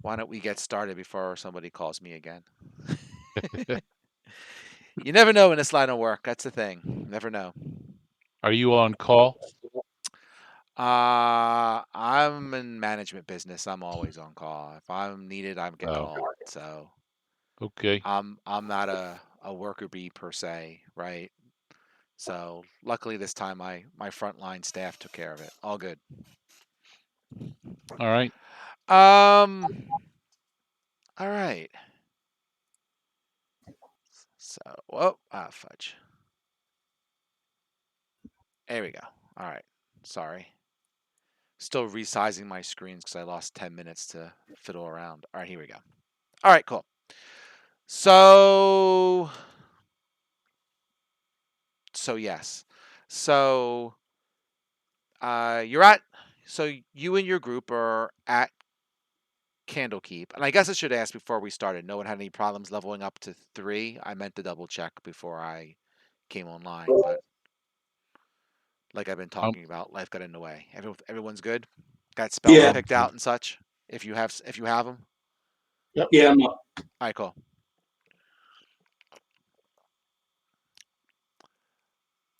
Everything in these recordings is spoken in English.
Why don't we get started before somebody calls me again? You never know in this line of work. That's the thing. Never know. Are you on call? I'm in management business. I'm always on call. If I'm needed, I get Oh, called. So okay. I'm not a worker bee per se, right? So luckily this time my frontline staff took care of it. All good. All right. Um. All right. So, fudge. There we go. All right. Sorry. Still resizing my screens because I lost 10 minutes to fiddle around. All right, here we go. All right, cool. So, yes. So, you're at, so you and your group are at Candlekeep. And I guess I should ask before we started, no one had any problems leveling up to 3? I meant to double check before I came online, but like I've been Um, talking about, life got in the way. Everyone's good? Got spells Yeah, picked out and such? If you have them? Yep. yeah, I'm up. All right, cool.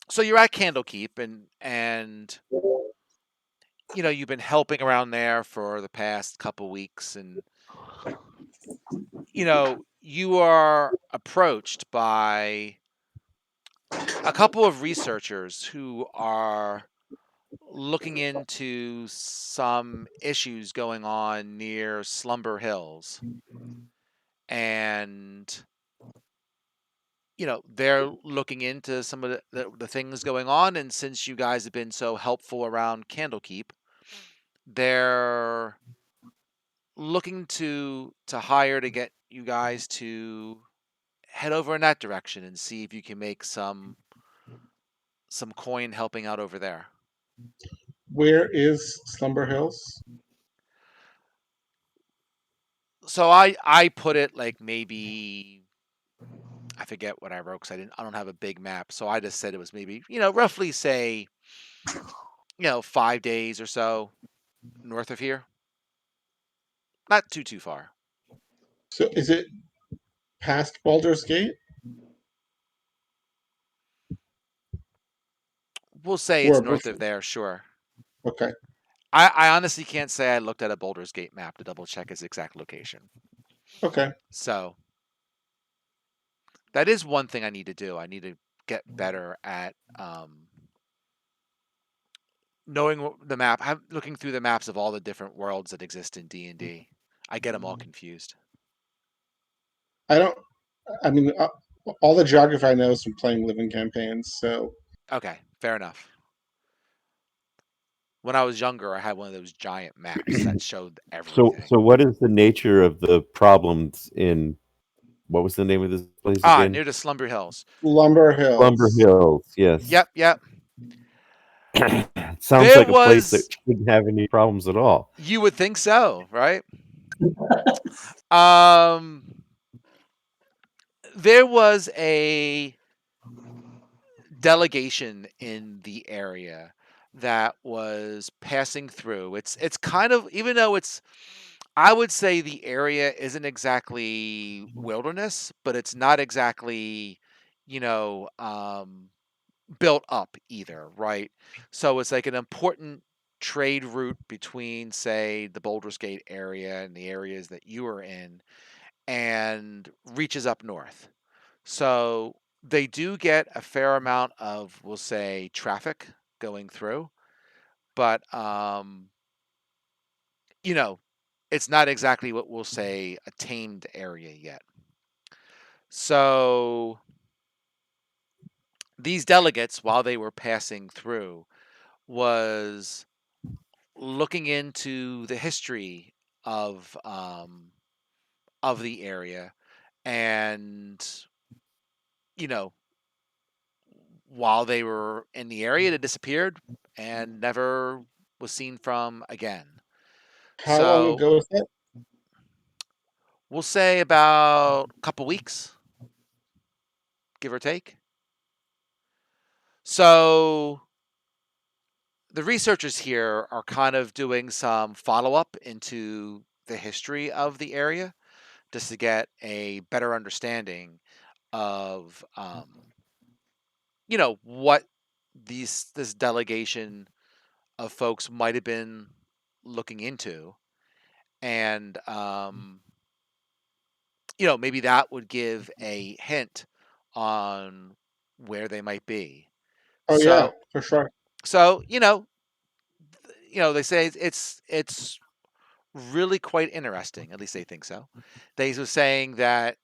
So you're at Candlekeep and you've been helping around there for the past couple weeks, and you are approached by a couple of researchers who are looking into some issues going on near Slumber Hills, and they're looking into some of the things going on, and since you guys have been so helpful around Candlekeep, they're looking to hire to get you guys to head over in that direction and see if you can make some coin helping out over there. Where is Slumber Hills? So I put it like maybe I forget what I wrote because I don't have a big map. So I just said it was maybe roughly say 5 days or so north of here, not too far. So is it past Baldur's Gate We'll say it's or north of before? there, sure. Okay. I honestly can't say I looked at a Boulder's Gate map to double check its exact location. Okay. So that is one thing I need to do. I need to get better at knowing the map. I'm looking through the maps of all the different worlds that exist in D&D. I get them all confused. I don't. I mean, all the geography I know is from playing living campaigns. So Okay, fair enough. When I was younger, I had one of those giant maps that showed So everything. what is the nature of the problems in what was the name of this place again? Near the Slumber Hills. Lumber Lumber Hills. Hills. Yes. Yep. It sounds There like a place that was, shouldn't have any problems at all. you would think so, right? Um, there was a delegation in the area that was passing through. It's kind of, even though I would say the area isn't exactly wilderness, but it's not exactly, you know, um, built up either, right? So it's like an important trade route between, say, the Baldur's Gate area and the areas that you are in, and reaches up north. So they do get a fair amount of, we'll say, traffic going through, but you know, it's not exactly what we'll say a tamed area yet. So these delegates, while they were passing through, was looking into the history of the area, and you know, while they were in the area, they disappeared and never was seen from again. How long So ago was that? we'll say about a couple weeks, give or take. So the researchers here are kind of doing some follow up into the history of the area, just to get a better understanding of what this delegation of folks might have been looking into, and maybe that would give a hint on where they might be. Oh yeah, So for sure. so they say it's really quite interesting. At least they think so. They were saying that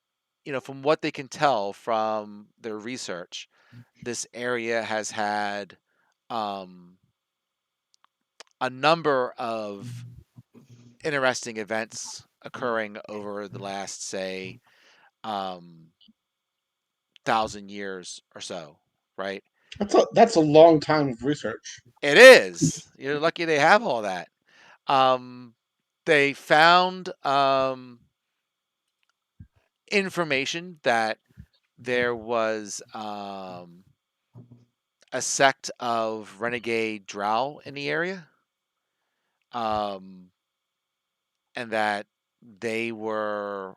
from what they can tell from their research, this area has had um, a number of interesting events occurring over the last, say, 1,000 years or so, right? That's a long time of research. It is. You're lucky they have all that. Um, they found information that there was a sect of renegade drow in the area, um, and that they were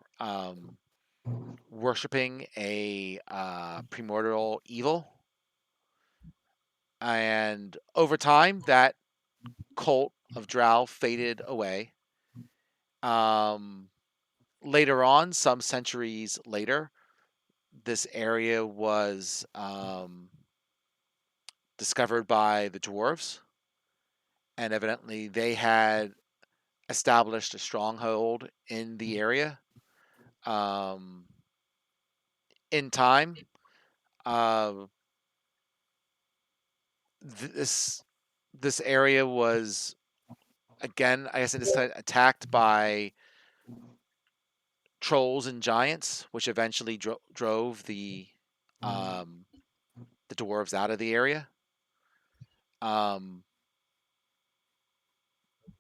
worshiping a primordial evil. And over time, that cult of drow faded away. Um, Later on, some centuries later, this area was discovered by the dwarves, and evidently they had established a stronghold in the area. Um, in time, uh, this this area was again, I guess, attacked by trolls and giants, which eventually drove um, the dwarves out of the area. Um,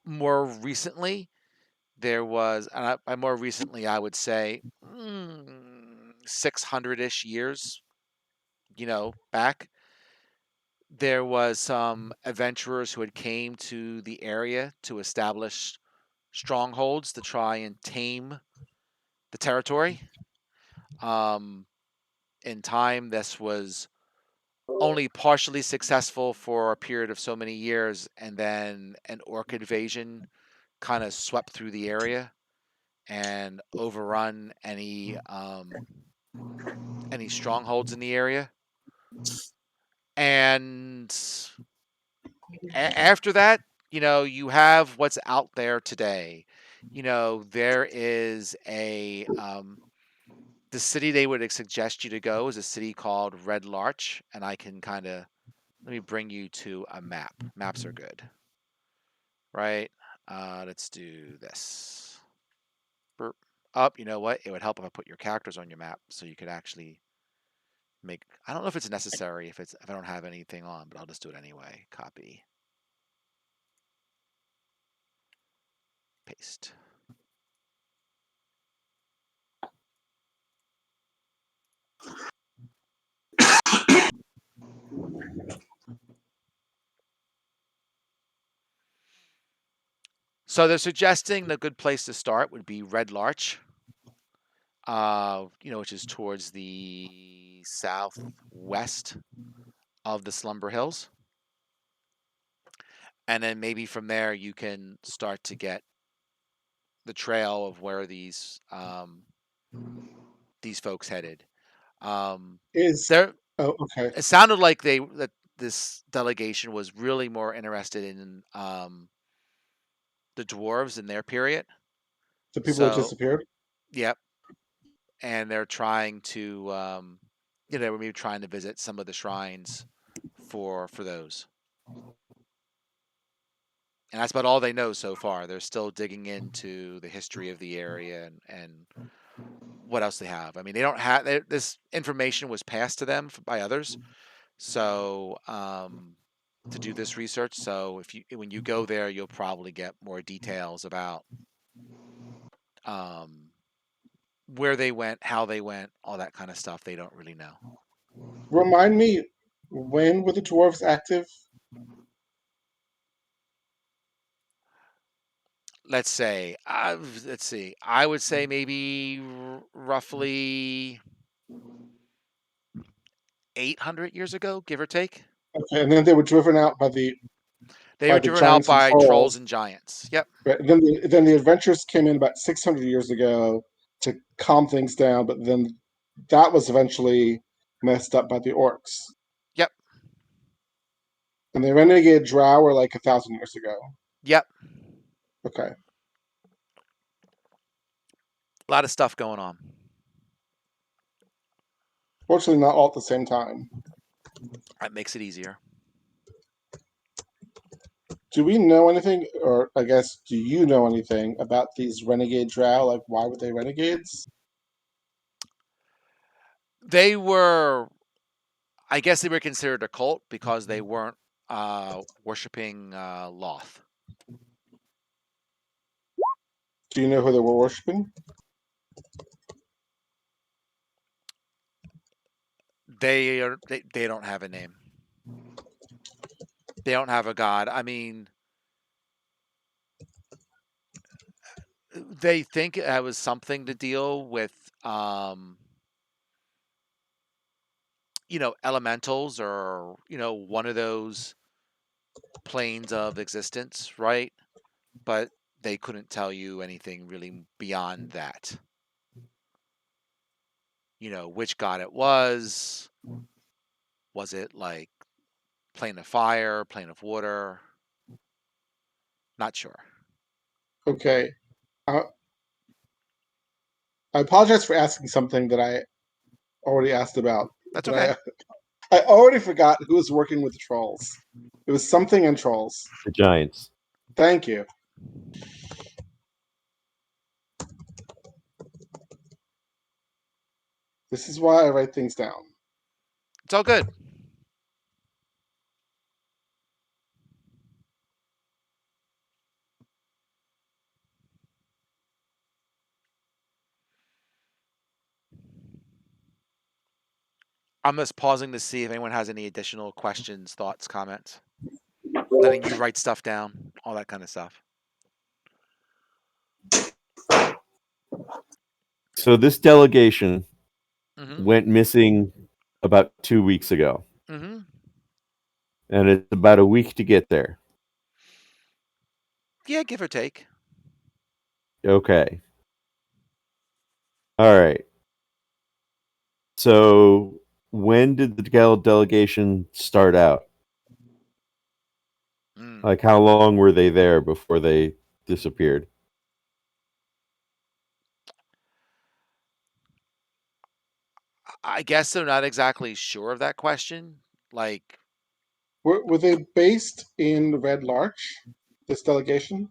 More recently, there was, by more recently, I would say 600-ish years, back, there was some adventurers who had came to the area to establish strongholds to try and tame the territory. Um, in time, this was only partially successful for a period of so many years, and then an orc invasion kind of swept through the area and overrun any strongholds in the area. And after that, you have what's out there today. There is the city they would suggest you to go is a city called Red Larch, and I can kind of let me bring you to a map. Maps are good, right? Let's do this. Burp. Up. You know what? It would help if I put your characters on your map so you could actually make. I don't know if it's necessary if I don't have anything on, but I'll just do it anyway. Copy, paste. So they're suggesting the good place to start would be Red Larch, which is towards the southwest of the Slumber Hills. And then maybe from there you can start to get the trail of where these folks headed. Is There, Oh, okay. it sounded like that this delegation was really more interested in the dwarves in their period. The people that So, disappeared. yep, and they're trying to, they were maybe trying to visit some of the shrines for those. And that's about all they know so far. They're still digging into the history of the area and what else they have. I mean, they don't have this information was passed to them by others, so to do this research. So when you go there, you'll probably get more details about um, where they went, how they went, all that kind of stuff. They don't really know. Remind me, when were the dwarves active? let's say, let's see. I would say maybe roughly 800 years ago, give or take. Okay, and then they were driven out by the They were driven out giants and by trolls trolls. and giants. Yep. Right. Then the adventurers came in about 600 years ago to calm things down, but then that was eventually messed up by the orcs. Yep. And the renegade drow were like 1,000 years ago. Yep. Okay. A lot of stuff going on. Fortunately, not all at the same time. That makes it easier. Do we know anything, or I guess, do you know anything about these renegade drow? Like, why were they renegades? They were, I guess they were considered a cult because they weren't worshiping Loth. Do you know who they were worshiping? They don't have a name. They don't have a god. I mean, they think it was something to deal with, elementals or, one of those planes of existence, right? But they couldn't tell you anything really beyond that. Which god it was. Was it like plane of fire, plane of water? Not sure. Okay. I apologize for asking something that I already asked about, That's but okay. I already forgot who was working with the trolls. It was something in trolls. The giants. Thank you. This is why I write things down. It's all good. I'm just pausing to see if anyone has any additional questions, thoughts, comments. Letting you write stuff down, all that kind of stuff. So this delegation Mm-hmm. went missing about 2 weeks ago. Mm-hmm. And it's about a week to get there. Yeah, give or take. Okay. All right. So when did the delegation start out? Like, how long were they there before they disappeared? I guess I'm not exactly sure of that question. Like, Were they based in Red Larch, this delegation?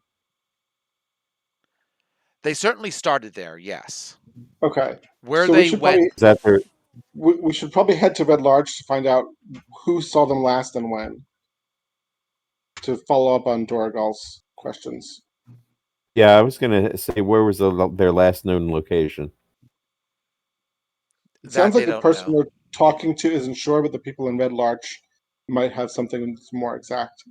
they certainly started there, yes. Okay. Where So we they should went, probably Is that their we should probably head to Red Larch to find out who saw them last and when, to follow up on Dorigal's questions. Yeah, I was gonna say, where was their last known location? It that sounds they like the don't person know. we're talking to isn't sure, but the people in Red Larch might have something that's more exact.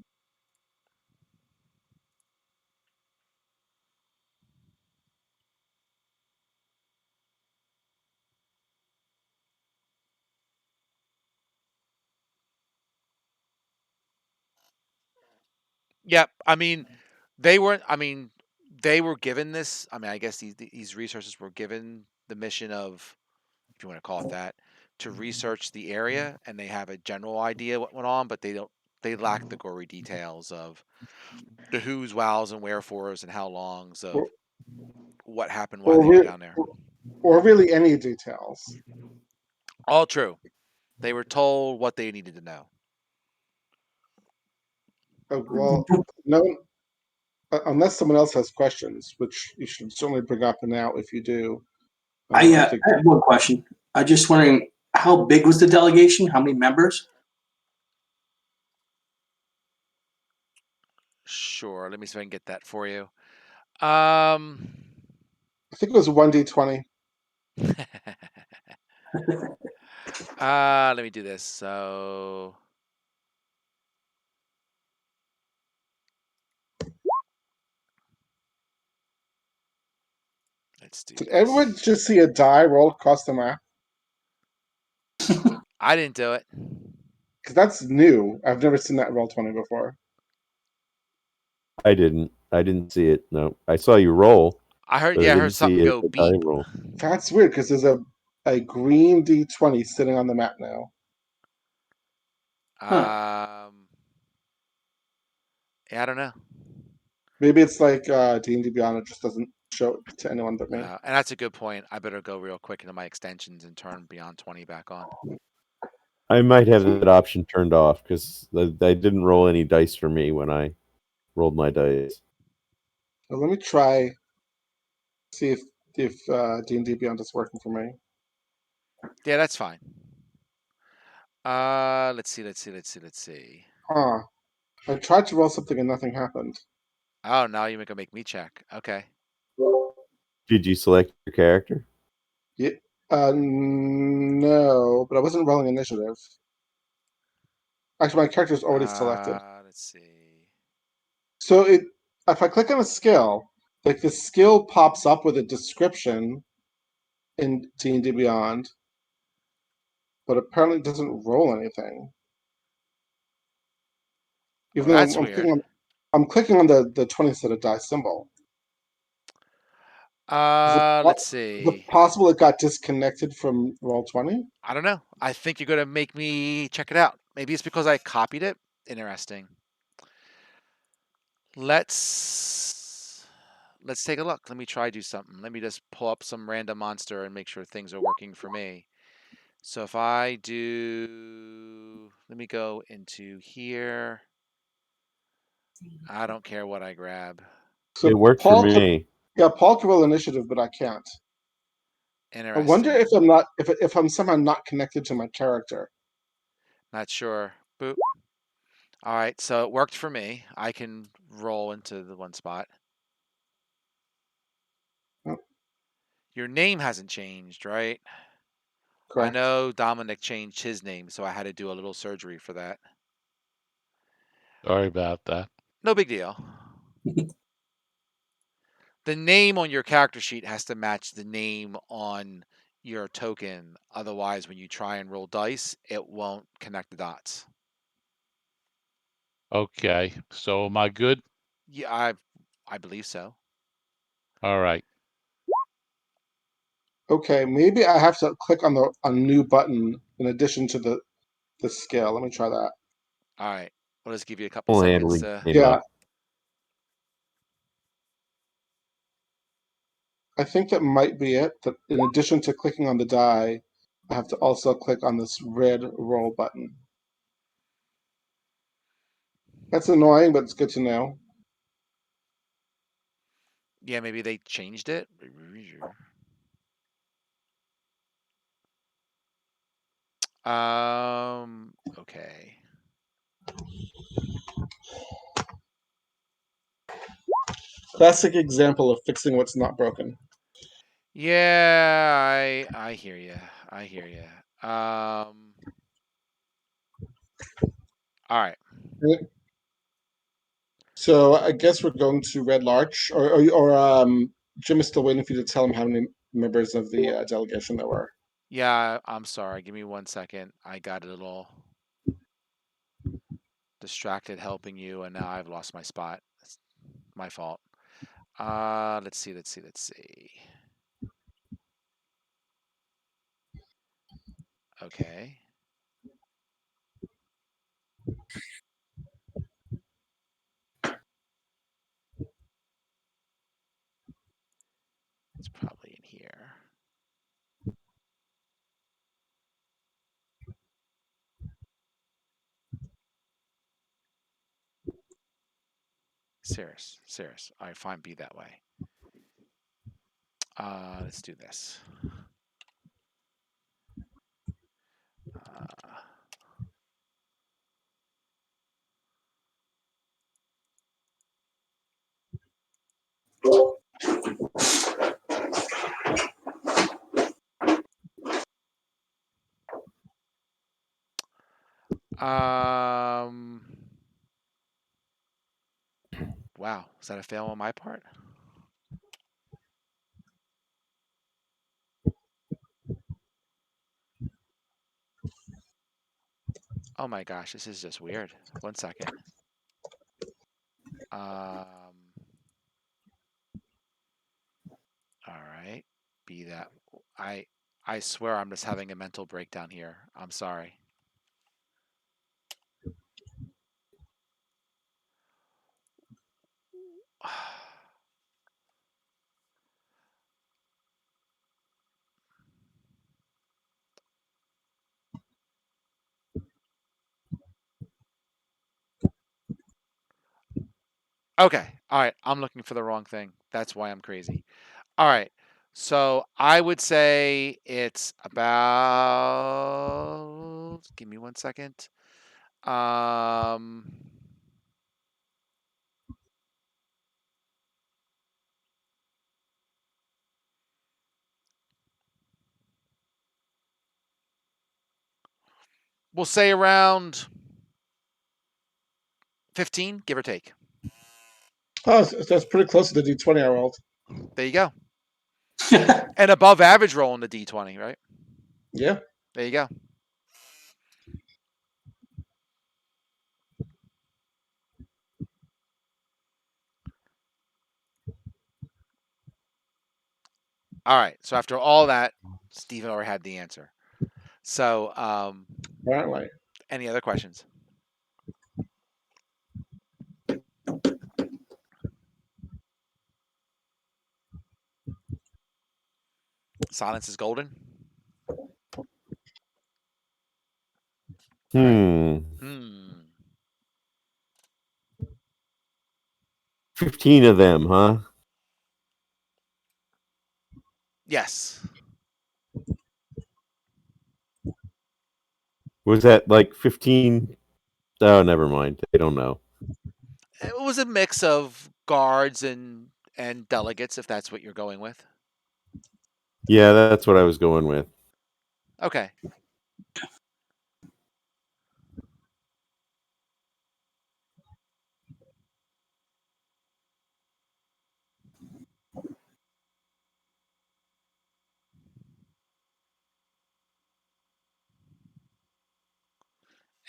Yep. I mean, they weren't. I mean, they were given this. I mean, I guess these resources were given the mission of, if you want to call it that, to research the area, and they have a general idea what went on, but they don't. They lack the gory details of the who's, wows, and wherefores, and how longs Or, of what happened, why or, they were re- down there. or really any details. All true. They were told what they needed to know. Well, no, unless someone else has questions, which you should certainly bring up now if you do. I think I have one question. I'm just wondering, how big was the delegation? How many members? Sure. Let me see if I can get that for you. I think it was 1d20. Let me do this. So Let's do Did this. everyone just see a die roll across the map? I didn't do it. Because that's new. I've never seen that roll 20 before. I didn't see it. No, I saw you roll. I heard. But Yeah, I I heard didn't see something a go die beep. roll. That's weird because there's a green D20 sitting on the map now. Yeah, I don't know. Maybe it's like D&D Beyond. It just doesn't show it to anyone but me. And that's a good point. I better go real quick into my extensions and turn Beyond 20 back on. I might have that option turned off because I didn't roll any dice for me when I rolled my dice. Well, let me try. See if D&D Beyond is working for me. Yeah, that's fine. Let's see. Huh. I tried to roll something and nothing happened. Oh, now you're gonna make me check. Okay. Did you select your character? Yeah. No, but I wasn't rolling initiative. Actually, my character's already selected. Let's see. So if I click on a skill, like the skill pops up with a description in D&D Beyond, but apparently it doesn't roll anything. Well, Even though that's weird. I'm clicking on the 20-sided die symbol. Let's Is see. it possible it got disconnected from Roll20? I don't know. I think you're gonna make me check it out. Maybe it's because I copied it. Interesting. Let's take a look. Let me try do something. Let me just pull up some random monster and make sure things are working for me. So if I do, let me go into here. I don't care what I grab. So It worked for me. Paul can roll initiative, but I can't. I wonder Interesting. if I'm somehow not connected to my character. Not sure. Boop. All right, so it worked for me. I can roll into the one spot. Oh, Your name hasn't changed, right? I correct. know Dominic changed his name, so I had to do a little surgery for that. Sorry about that. No big deal. The name on your character sheet has to match the name on your token. Otherwise, when you try and roll dice, it won't connect the dots. Okay, so am I good? Yeah, I believe so. All right. Okay, maybe I have to click on a new button in addition to the skill. Let me try that. All right. We'll just give you a couple Full seconds handling to. came Yeah, up. I think that might be it. That in addition to clicking on the die, I have to also click on this red roll button. That's annoying, but it's good to know. Yeah, maybe they changed it. Okay. Classic example of fixing what's not broken. Yeah, I hear you. I hear you. All right. So I guess we're going to Red Larch, or Jim is still waiting for you to tell him how many members of the delegation there were. Yeah, I'm sorry. Give me 1 second. I got a little distracted helping you, and now I've lost my spot. It's my fault. Let's see. Okay. It's probably in here. Serious. All right, fine. Be that way. Let's do this. Uh, um. Wow, is that a fail on my part? Oh my gosh, this is just weird. 1 second. All right. Be that. I swear I'm just having a mental breakdown here. I'm sorry. Okay. All right. I'm looking for the wrong thing. That's why I'm crazy. All right. So I would say it's about. Give me 1 second. Um, we'll say around 15, give or take. Oh, that's pretty close to the D20 I rolled. There you go. An above average roll in the D20, right? Yeah. There you go. All right. So after all that, Stephen already had the answer. So, Apparently. any other questions? Silence is golden. Hmm. Hmm. 15 of them, huh? Yes. Was that like 15? Oh, never mind. They don't know. It was a mix of guards and delegates, if that's what you're going with. Yeah, that's what I was going with. Okay.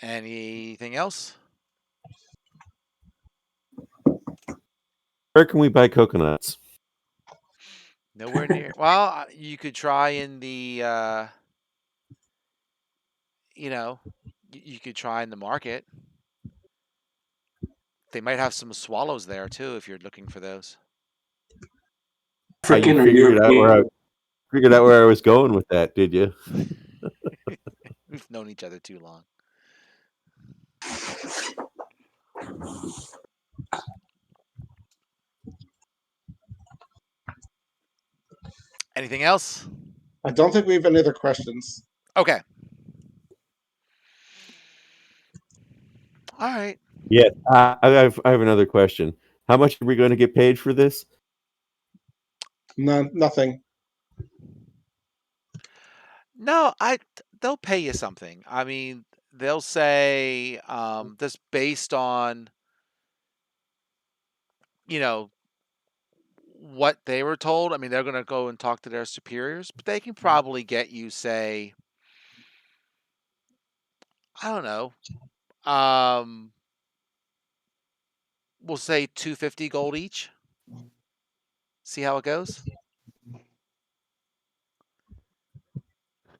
Anything else? Where can we buy coconuts? Nowhere near. Well, you could try in the, you know, you could try in the market. They might have some swallows there too if you're looking for those. You African or figured out where I was going with that, did you? We've known each other too long. Anything else? I don't think we have any other questions. Okay. All right. Yeah. I have another question. How much are we going to get paid for this? None, nothing. No, they'll pay you something. I mean, they'll say just based on, you know, what they were told. I mean, they're going to go and talk to their superiors, but they can probably get you, say, I don't know. We'll say 250 gold each. See how it goes.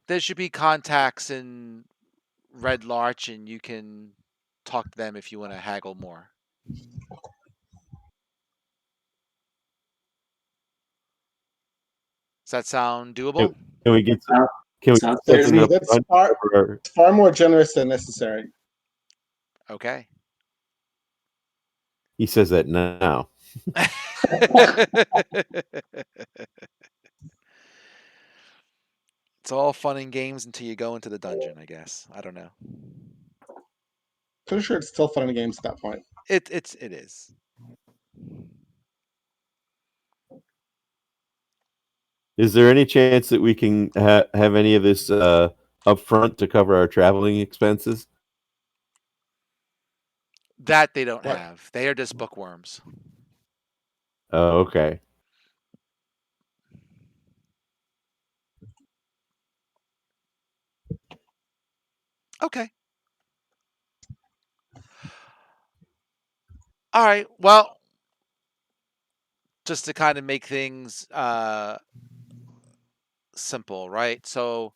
There should be contacts in Red Larch, and you can talk to them if you want to haggle more. Does that sound doable? Can we get Uh, can we Sounds get good to something me. up That's front? Or- far more generous than necessary. Okay. He says that now. It's all fun and games until you go into the dungeon, I guess. I don't know. Pretty sure it's still fun in games at that point. It is. Is there any chance that we can have any of this up front to cover our traveling expenses? That they don't What? have. They are just bookworms. Oh, okay. Okay. All right. Well, just to kind of make things simple, right? So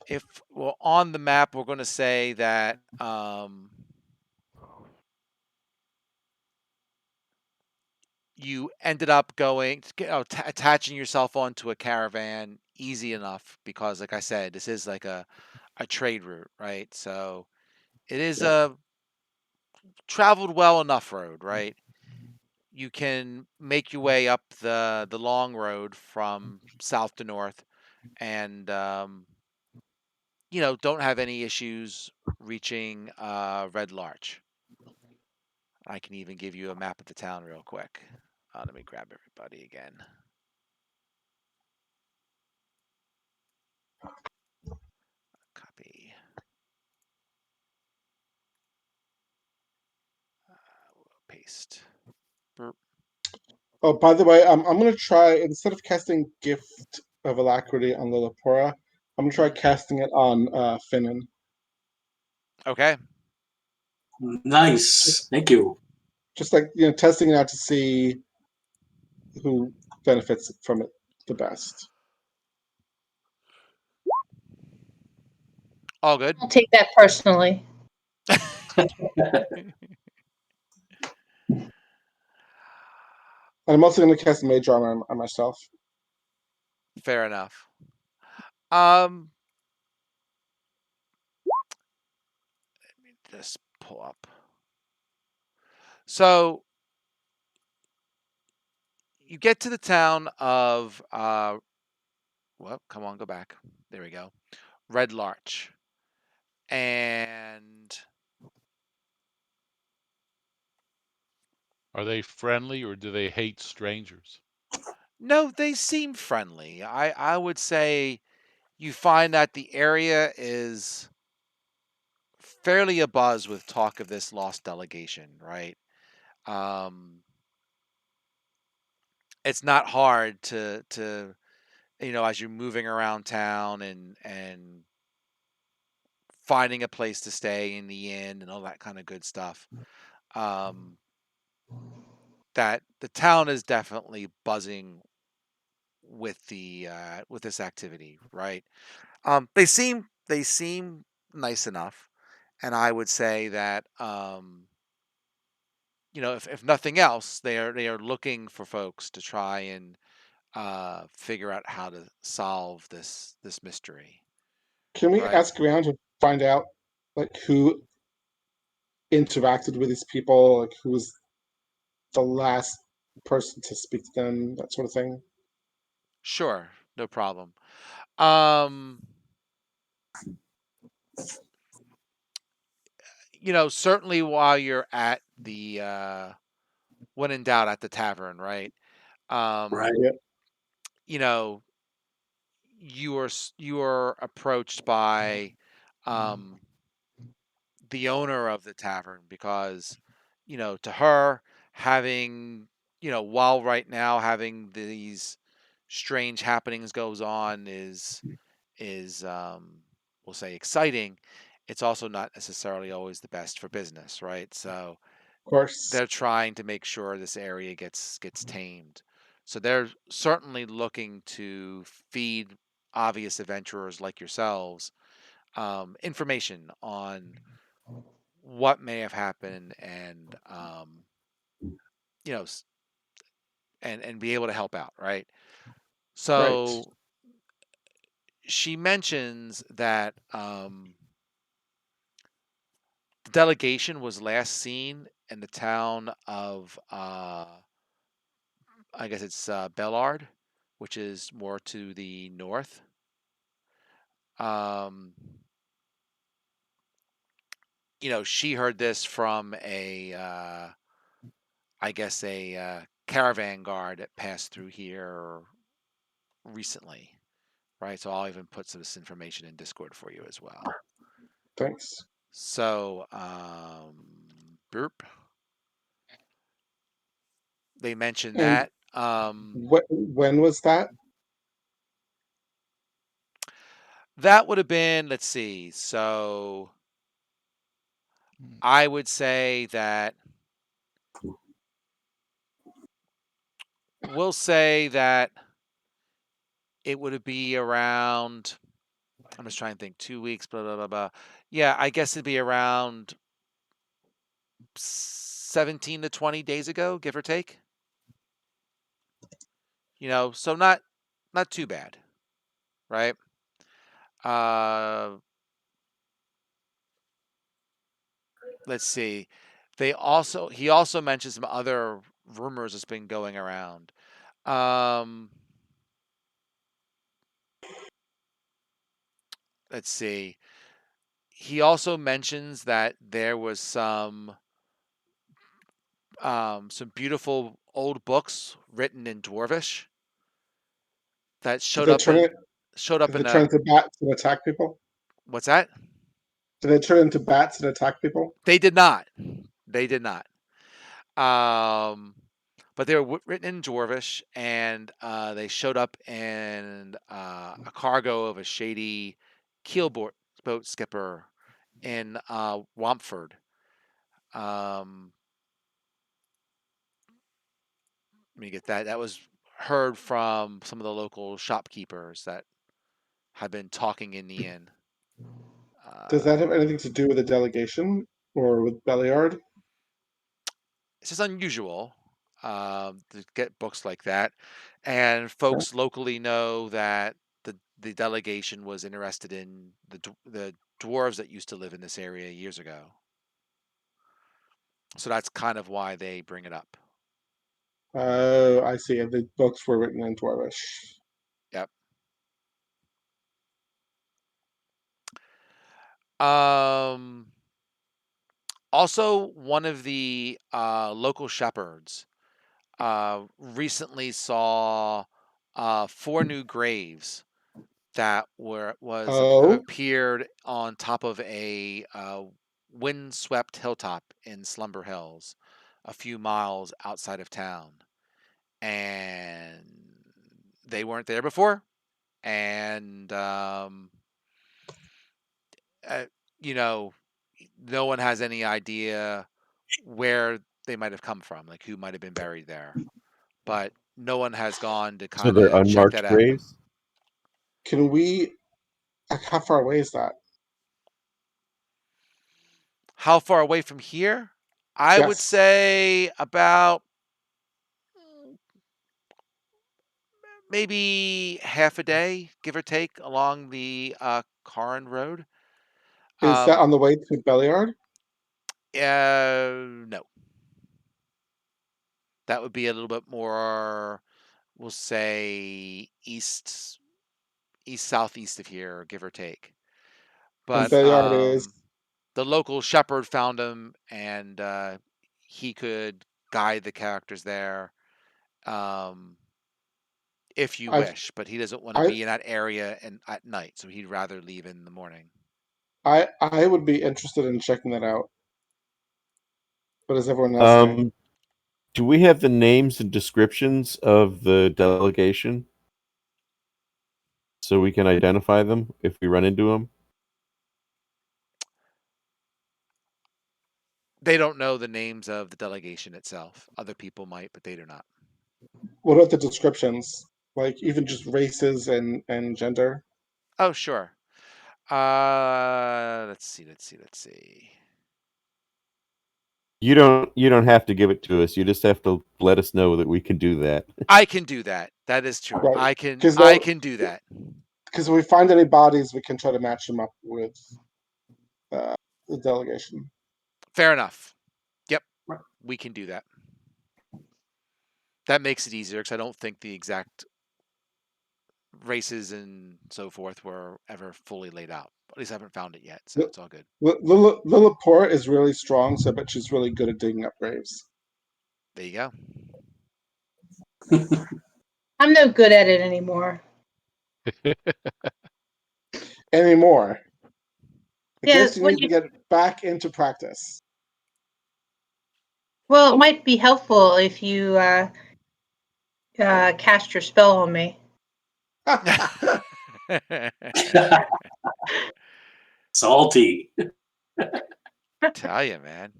if well on the map, we're going to say that you ended up going, attaching yourself onto a caravan easy enough because, like I said, this is like a trade route, right? So it is Yeah. a traveled well enough road, right? You can make your way up the long road from south to north, and don't have any issues reaching Red Larch. I can even give you a map of the town real quick. Let me grab everybody again. Copy. Paste. Burp. Oh, by the way, I'm gonna try, instead of casting Gift of Alacrity on Lillipora, I'm gonna try Mhm. casting it on Finnan. Okay. Nice. Thank you. Just like testing it out to see who benefits from it the best. All good. I'll take that personally. And I'm also gonna cast Mage Armor on myself. Fair enough. Um, let me just pull up. So you get to the town of well, come on, go back. There we go. Red Larch. And Are they friendly or do they hate strangers? no, they seem friendly. I would say you find that the area is fairly abuzz with talk of this lost delegation, right? Um, it's not hard to as you're moving around town and finding a place to stay in the inn and all that kind of good stuff. Um, that the town is definitely buzzing with this activity, right? They seem nice enough, and I would say that if nothing else, they are looking for folks to try and figure out how to solve this mystery, Can we right? ask around to find out like who interacted with these people, like who was the last person to speak to them, that sort of thing? Sure, no problem. Um, certainly while you're at the when in doubt at the tavern, right? Right. Um, Yeah, you know, you are approached by um the owner of the tavern because to her having while right now having these strange happenings goes on is we'll say exciting. It's also not necessarily always the best for business, right? So of course. they're trying to make sure this area gets tamed. So they're certainly looking to feed obvious adventurers like yourselves information on what may have happened and you know s- and be able to help out, right? Right. So she mentions that the delegation was last seen in the town of I guess it's Bellard, which is more to the north. Um, she heard this from I guess a caravan guard that passed through here recently, right? So I'll even put some of this information in Discord for you as well. Thanks. So, burp. They mentioned And that. when was that? That would have been, let's see. So Hmm. I would say that We'll say that it would be around. I'm just trying to think. 2 weeks. Blah blah blah blah. Yeah, I guess it'd be around 17 to 20 days ago, give or take. So not too bad, right? Uh, let's see. He also mentioned some other rumors that's been going around. Um, let's see. He also mentions that there was some beautiful old books written in Dwarvish that Did they turn it? showed Did up they in turn a into bats and attack people? what's that? Did they turn into bats and attack people? They did not. They did not. Um, but they were written in Dwarvish, and they showed up in a cargo of a shady keelboat boat skipper in Wampford. Um, Let me get that. That was heard from some of the local shopkeepers that had been talking in the inn. Does that have Uh, anything to do with the delegation or with Belliard? it's just unusual to get books like that, and folks locally know that the delegation was interested in the dwarves that used to live in this area years ago. So that's kind of why they bring it up. Oh, I see. And the books were written in Dwarvish. Yep. Um. Also, one of the local shepherds recently saw 4 new graves that have Oh, appeared on top of a windswept hilltop in Slumber Hills, a few miles outside of town, and they weren't there before, and uh, you know, no one has any idea where they might have come from, like who might have been buried there, but no one has gone to So kind they're of check that unmarked out. graves. can we? How far away is that? How far away from here? I would Yes. say about maybe half a day, give or take, along the Cairn Road. Is that Um, on the way to Belliard? no, that would be a little bit more. We'll say east southeast of here, give or take. And But Belliard is. the local shepherd found him, and he could guide the characters there. Um, if you I've. wish, but he doesn't want to I. be in that area and at night, so he'd rather leave in the morning. I would be interested in checking that out. But is everyone else saying? Um, do we have the names and descriptions of the delegation so we can identify them if we run into them? They don't know the names of the delegation itself. Other people might, but they do not. What about the descriptions? Like even just races and gender? Oh, sure. Let's see. Let's see. You don't have to give it to us. You just have to let us know that we can do that. I can do that. That is true. Right. I can. Because I can do that. if we find any bodies, we can try to match them up with the delegation. Fair enough. Yep, Right. we can do that. That makes it easier because I don't think the exact races and so forth were ever fully laid out. At least I haven't found it yet, so it's all good. Lilliput is really strong, so I bet she's really good at digging up graves. There you go. I'm no good at it anymore. Anymore. I Yeah, guess you need to get back into practice. well, it might be helpful if you cast your spell on me. Salty. Tell you, man.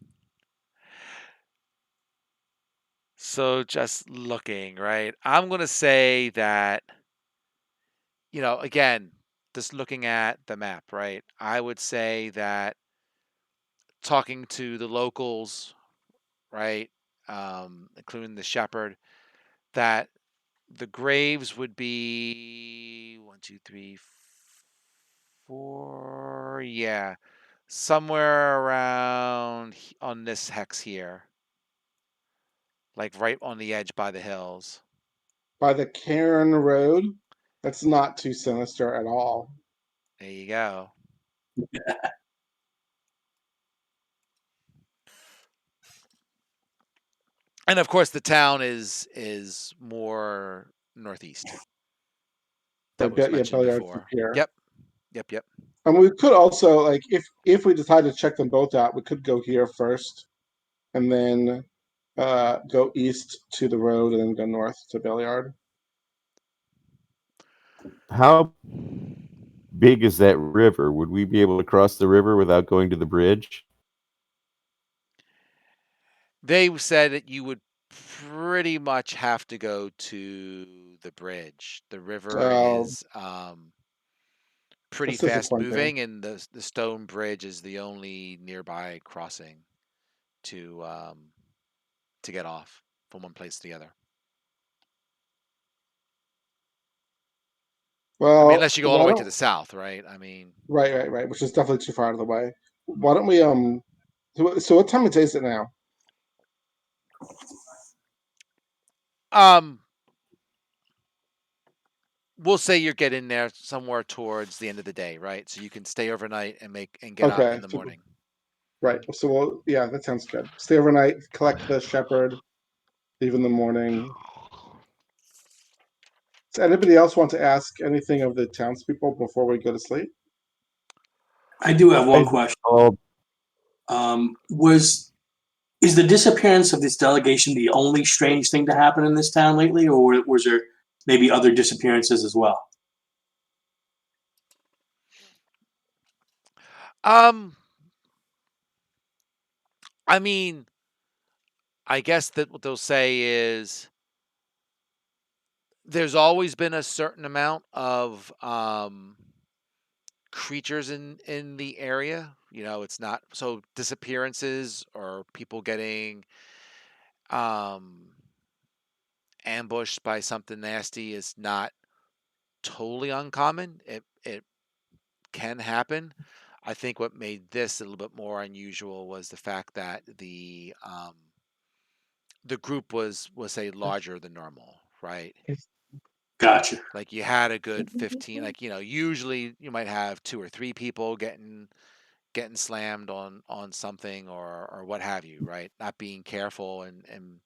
So just looking, right? I'm going to say that, again, just looking at the map, right? I would say that talking to the locals, right, including the shepherd, that the graves would be one, two, three, four, yeah, somewhere around on this hex here, like right on the edge by the hills. By the Cairn Road. That's not too sinister at all. There you go. And of course, the town is more northeast. That was Yeah, mentioned Belliard from before. here. Yep. Yep. Yep. And we could also, like, if we decide to check them both out, we could go here first, and then go east to the road, and then go north to Belliard. How big is that river? Would we be able to cross the river without going to the bridge? They said that you would pretty much have to go to the bridge. The river So is pretty that's fast disappointing. moving, and the stone bridge is the only nearby crossing to get off from one place to the other. I mean, Well, unless you go all the why way to don't the south, right? I mean, right, which is definitely too far out of the way. Why don't we so what time of day is it now? um, we'll say you're getting there somewhere towards the end of the day, right? So you can stay overnight and get out Okay, in the so, morning. right. So yeah, that sounds good. Stay overnight, collect the shepherd, leave in the morning. Does anybody else want to ask anything of the townspeople before we go to sleep? I do have one Guys, question. all Is the disappearance of this delegation the only strange thing to happen in this town lately, or was there maybe other disappearances as well? Um, I mean, I guess that what they'll say is there's always been a certain amount of creatures in the area. It's not so disappearances or people getting um ambushed by something nasty is not totally uncommon. It can happen. I think what made this a little bit more unusual was the fact that the group was say larger than normal, right? Gotcha. Like you had a good 15, like usually you might have two or three people getting slammed on something or what have you, right? Not being careful and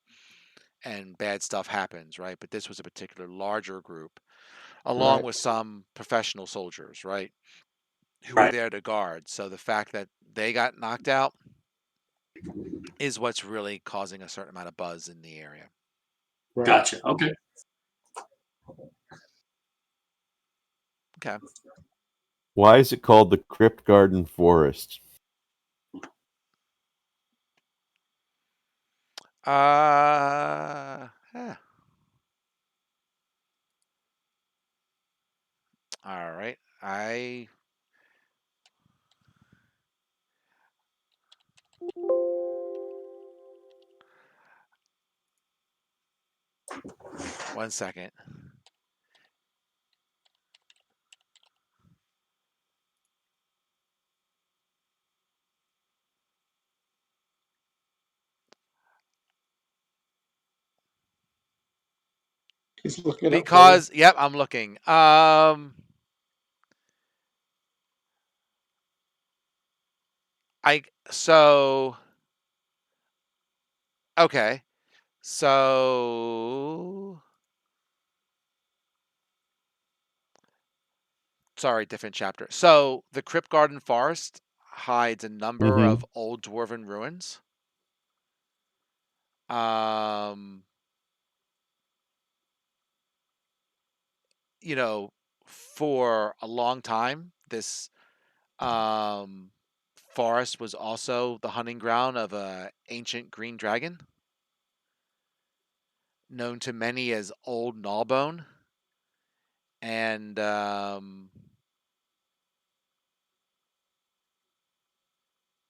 bad stuff happens, right? But this was a particular larger group along Right, with some professional soldiers, right? Who were Right. there to guard. So the fact that they got knocked out is what's really causing a certain amount of buzz in the area. right. Gotcha. Okay. Okay. why is it called the Crypt Garden Forest? Yeah. All right. One second. He's looking it up for you. Because yep, I'm looking. I so okay. So sorry, different chapter. So the Crypt Garden Forest hides a number Mm-hmm. of old dwarven ruins. Um, you know, for a long time, this um forest was also the hunting ground of a ancient green dragon. known to many as Old Gnawbone. And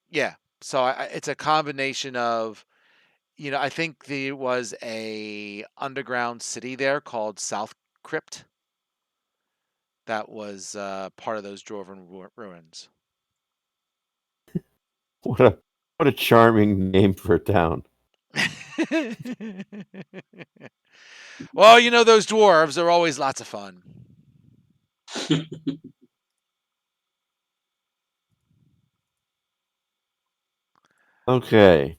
yeah, so it's a combination of, I think there was a underground city there called South Crypt that was part of those dwarven ruins. What a charming name for a town. Well, those dwarves are always lots of fun. Okay.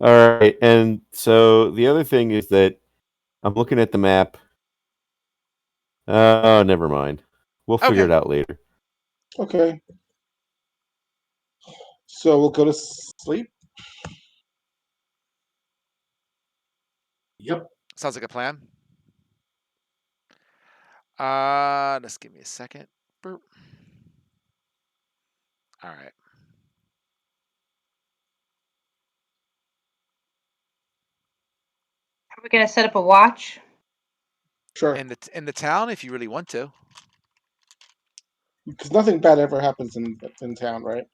All right. And so the other thing is that I'm looking at the map. Oh, never mind. We'll figure Okay. it out later. Okay. So we'll go to sleep. Yep. Sounds like a plan. Just give me a second. Burp. All right. Are we gonna set up a watch? Sure. In the town, if you really want to. Because nothing bad ever happens in town, right?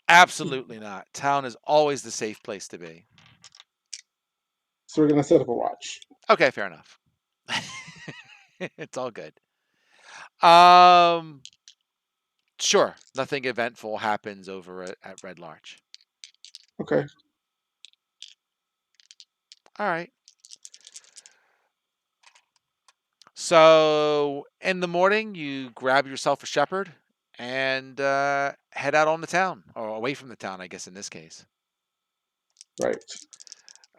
Absolutely not. Town is always the safe place to be. So we're gonna set up a watch. Okay, fair enough. It's all good. Um, sure. Nothing eventful happens over at Red Larch. Okay. All right. So in the morning, you grab yourself a shepherd and head out on the town, or away from the town, I guess in this case. Right.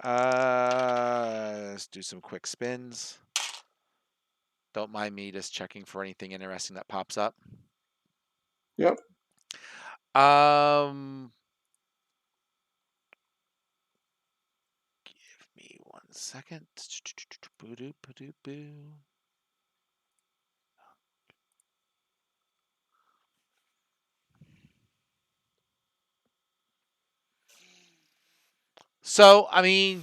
Let's do some quick spins. Don't mind me just checking for anything interesting that pops up. Yep. Give me 1 second. Boo-doo-ba-doo-boo. So, you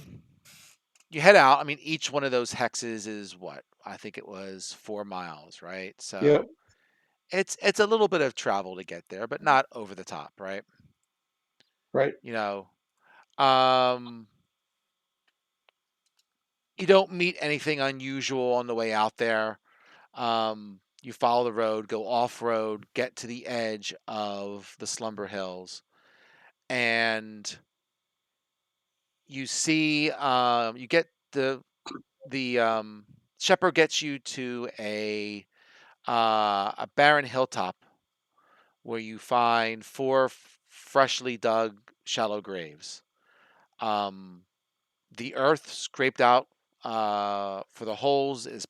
head out. Each one of those hexes is what? I think it was 4 miles, right? Yep. So it's a little bit of travel to get there, but not over the top, right? Right. You know, um, you don't meet anything unusual on the way out there. You follow the road, go off road, get to the edge of the Slumber Hills, and you see, you get the shepherd gets you to a barren hilltop where you find four freshly dug shallow graves. Um, the earth scraped out for the holes is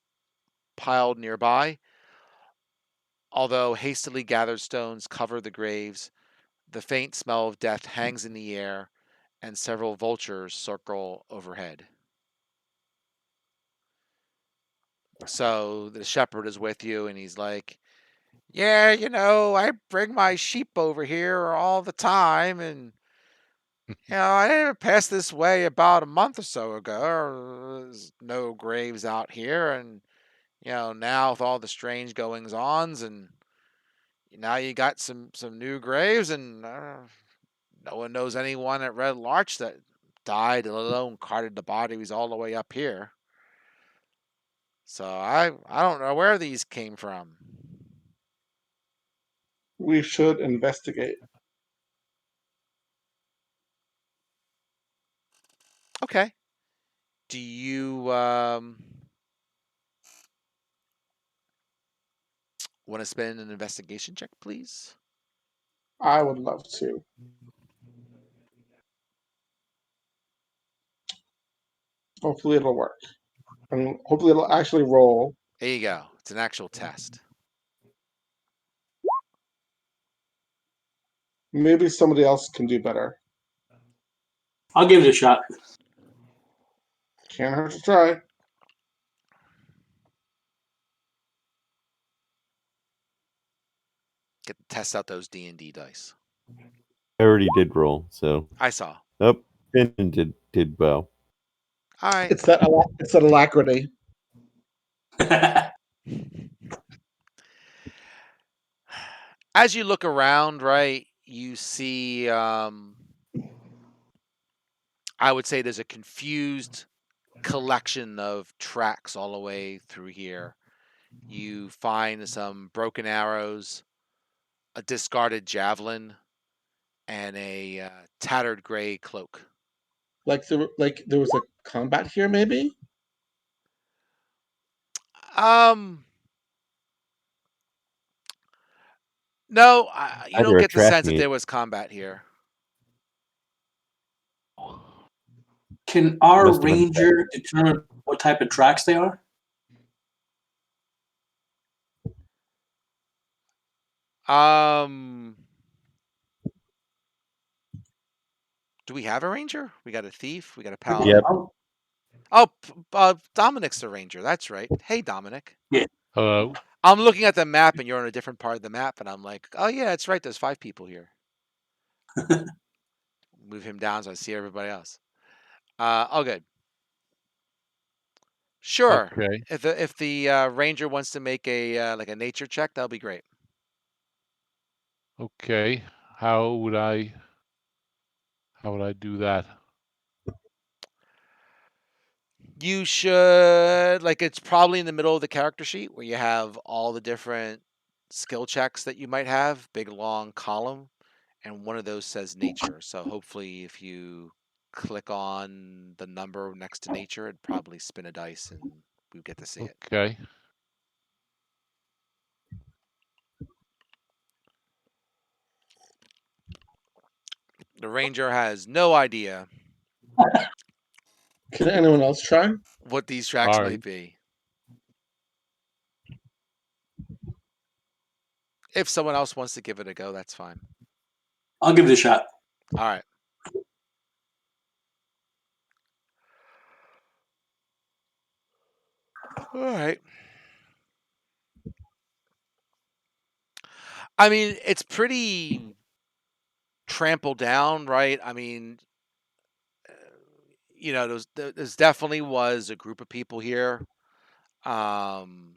piled nearby. Although hastily gathered stones cover the graves, the faint smell of death hangs in the air, and several vultures circle overhead. So the shepherd is with you, and he's like, "Yeah, I bring my sheep over here all the time, and I didn't pass this way about a month or so ago. There's no graves out here, and now with all the strange goings ons, and now you got some new graves, and no one knows anyone at Red Larch that died, let alone carted the bodies all the way up here. So I don't know where these came from." We should investigate. Okay. Do you want to spend an investigation check, please? I would love to. Hopefully it'll work. And hopefully it'll actually roll. There you go. It's an actual test. Maybe somebody else can do better. I'll give it a shot. Can't hurt to try. Test out those D&D dice. I already did roll, so I saw. oh, Finn did well. All right. It's that alacrity. As you look around, right, you see, I would say there's a confused collection of tracks all the way through here. You find some broken arrows, a discarded javelin, and a tattered gray cloak. Like there was a combat here, maybe. Um, no, you don't Either a get the track sense that meet. there was combat here. Can our Must have been. ranger determine what type of tracks they are? Um, do we have a ranger? We got a thief. We got a paladin. Yep. Oh, Dominic's the ranger. That's right. Hey, Dominic. Hello. I'm looking at the map, and you're on a different part of the map, and I'm like, oh yeah, that's right. There's 5 people here. Move him down so I see everybody else. Oh, good. Sure. Okay. If the ranger wants to make a like a nature check, that'll be great. Okay. How would I do that? You should like it's probably in the middle of the character sheet where you have all the different skill checks that you might have, big long column, and one of those says nature. So hopefully if you click on the number next to nature, it'd probably spin a dice and we get to see it. Okay. The ranger has no idea Can anyone else try? what these tracks All might right. be. If someone else wants to give it a go, that's fine. I'll give it a shot. All right. All right. I mean, it's pretty trampled down, right? I mean, you know, there's definitely was a group of people here. Um,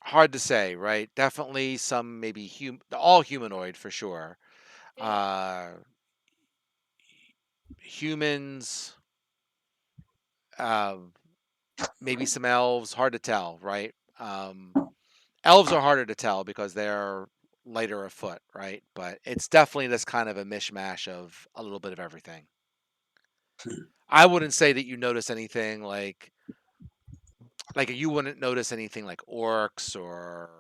hard to say, right? Definitely some maybe all humanoid for sure. Uh, humans, um, maybe some elves. Hard to tell, right? Elves are harder to tell because they're lighter of foot, right? But it's definitely this kind of a mishmash of a little bit of everything. I wouldn't say that you notice anything like you wouldn't notice anything like orcs or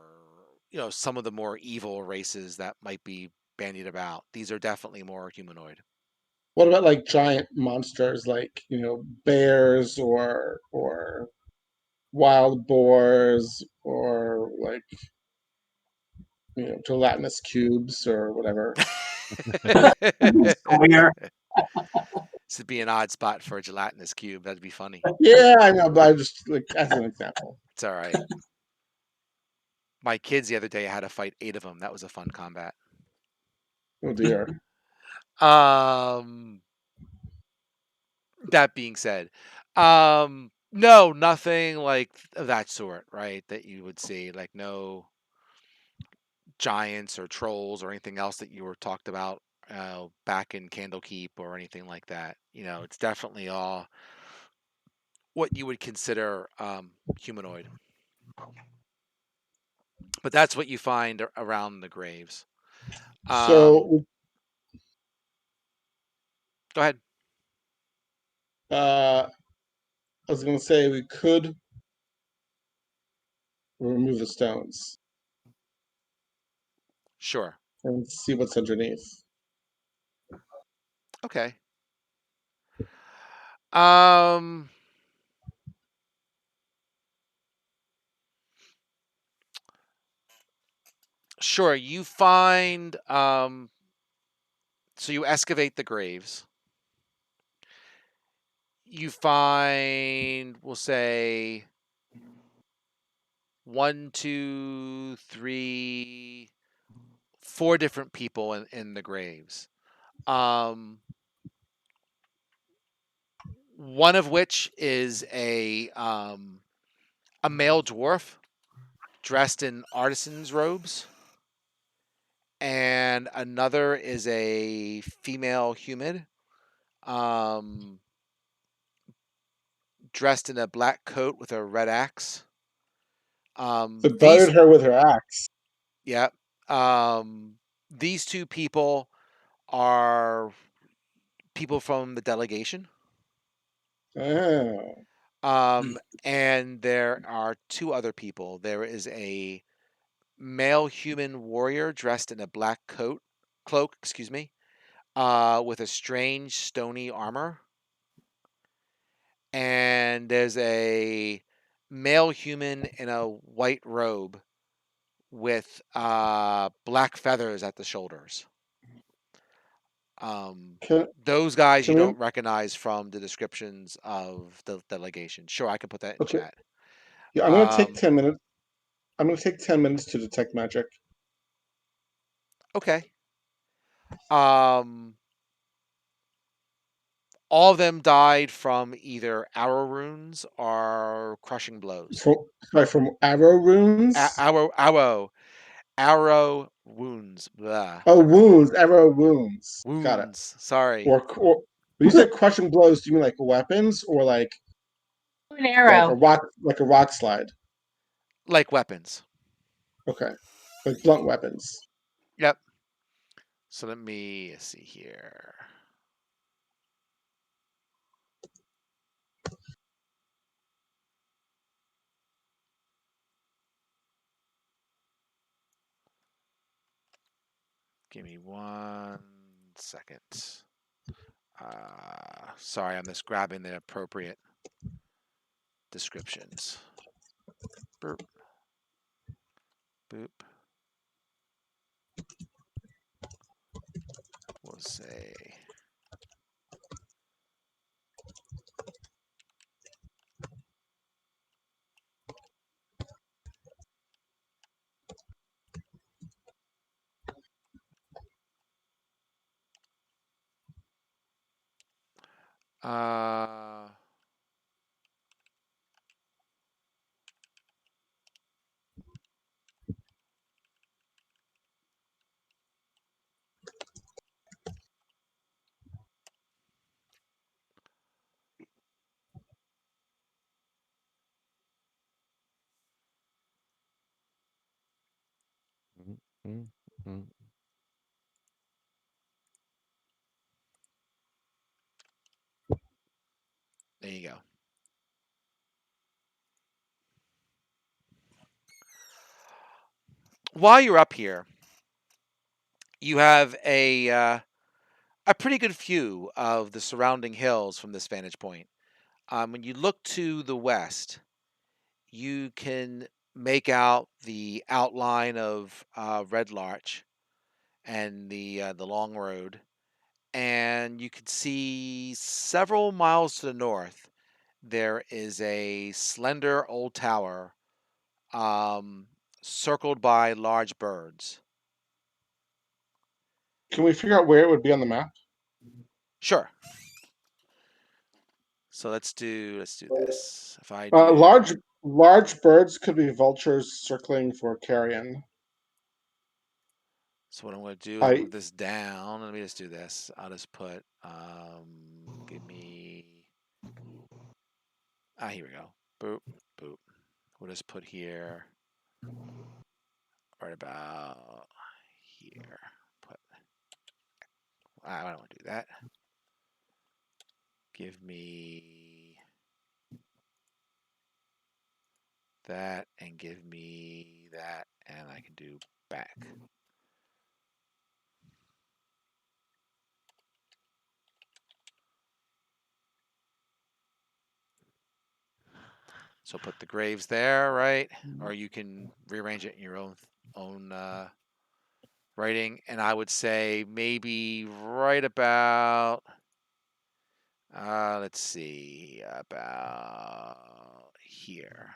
some of the more evil races that might be bandied about. These are definitely more humanoid. What about like giant monsters, like bears or wild boars, or like gelatinous cubes or whatever? Square. This would be an odd spot for a gelatinous cube. That'd be funny. Yeah, I know, but I just like as an example. It's all right. My kids the other day had to fight 8 of them. That was a fun combat. Oh dear. Um, that being said, no, nothing like of that sort, right? That you would see, like no giants or trolls or anything else that you were talked about back in Candlekeep or anything like that. It's definitely all what you would consider humanoid. But that's what you find around the graves. So Go ahead. I was gonna say we could remove the stones Sure. and see what's underneath. Okay. Um, sure. You find so you excavate the graves. You find, we'll say, 1, 2, 3, 4 different people in the graves. One of which is a male dwarf dressed in artisan's robes, and another is a female human dressed in a black coat with a red axe. It These butted her with her axe. Yeah. These 2 people are people from the delegation. Oh. And there are 2 other people. There is a male human warrior dressed in a black cloak, excuse me, with a strange stony armor. And there's a male human in a white robe with black feathers at the shoulders. Can Those guys you can we? don't recognize from the descriptions of the delegation. Sure, I can put that in Okay. chat. Yeah, I'm gonna take Um, 10 minutes. I'm gonna take 10 minutes to detect magic. okay. Um, all of them died from either arrow wounds or crushing blows. From arrow runes. Arrow wounds. Blah. Oh, wounds. Arrow wounds. Got it. Wounds. Sorry. Or when you say crushing blows, do you mean like weapons or An arrow. like a rock slide? Like weapons. Okay, like blunt weapons. Yep. So let me see here. Give me 1 second. Sorry, I'm just grabbing the appropriate descriptions. Burp. Boop. We'll say. Uh, Mhm. there you go. While you're up here, you have a pretty good view of the surrounding hills from this vantage point. When you look to the west, you can make out the outline of Red Larch and the long road, and you can see several miles to the north. There is a slender old tower, um, circled by large birds. Can we figure out where it would be on the map? Sure. So let's do this. If I Uh, do large large birds could be vultures circling for carrion. So what I'm going to do is I move this down. Let me just do this. I'll just put, give me, here we go. Boop, boop. We'll just put here, right about here. Put, I don't want to do that. Give me that and give me that, and I can do back. So put the graves there, right? Or you can rearrange it in your own writing. And I would say maybe right about let's see, about here.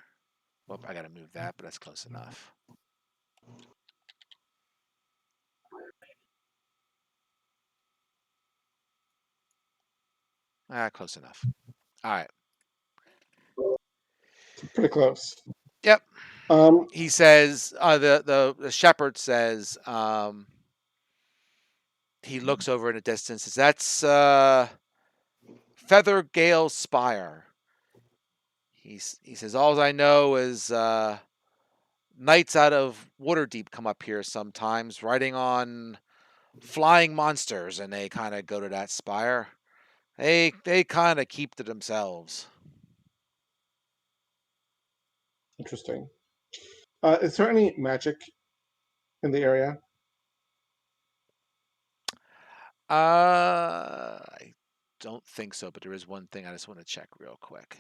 Well, I gotta move that, but that's close enough. Close enough. All right. Pretty close. Yep. Um, He says, the shepherd says, he looks over in the distance. Says, that's Feather Gale Spire. He says, all I know is knights out of Waterdeep come up here sometimes, riding on flying monsters, and they kind of go to that spire. They kind of keep to themselves. Interesting. Is there any magic in the area? I don't think so, but there is one thing I just want to check real quick.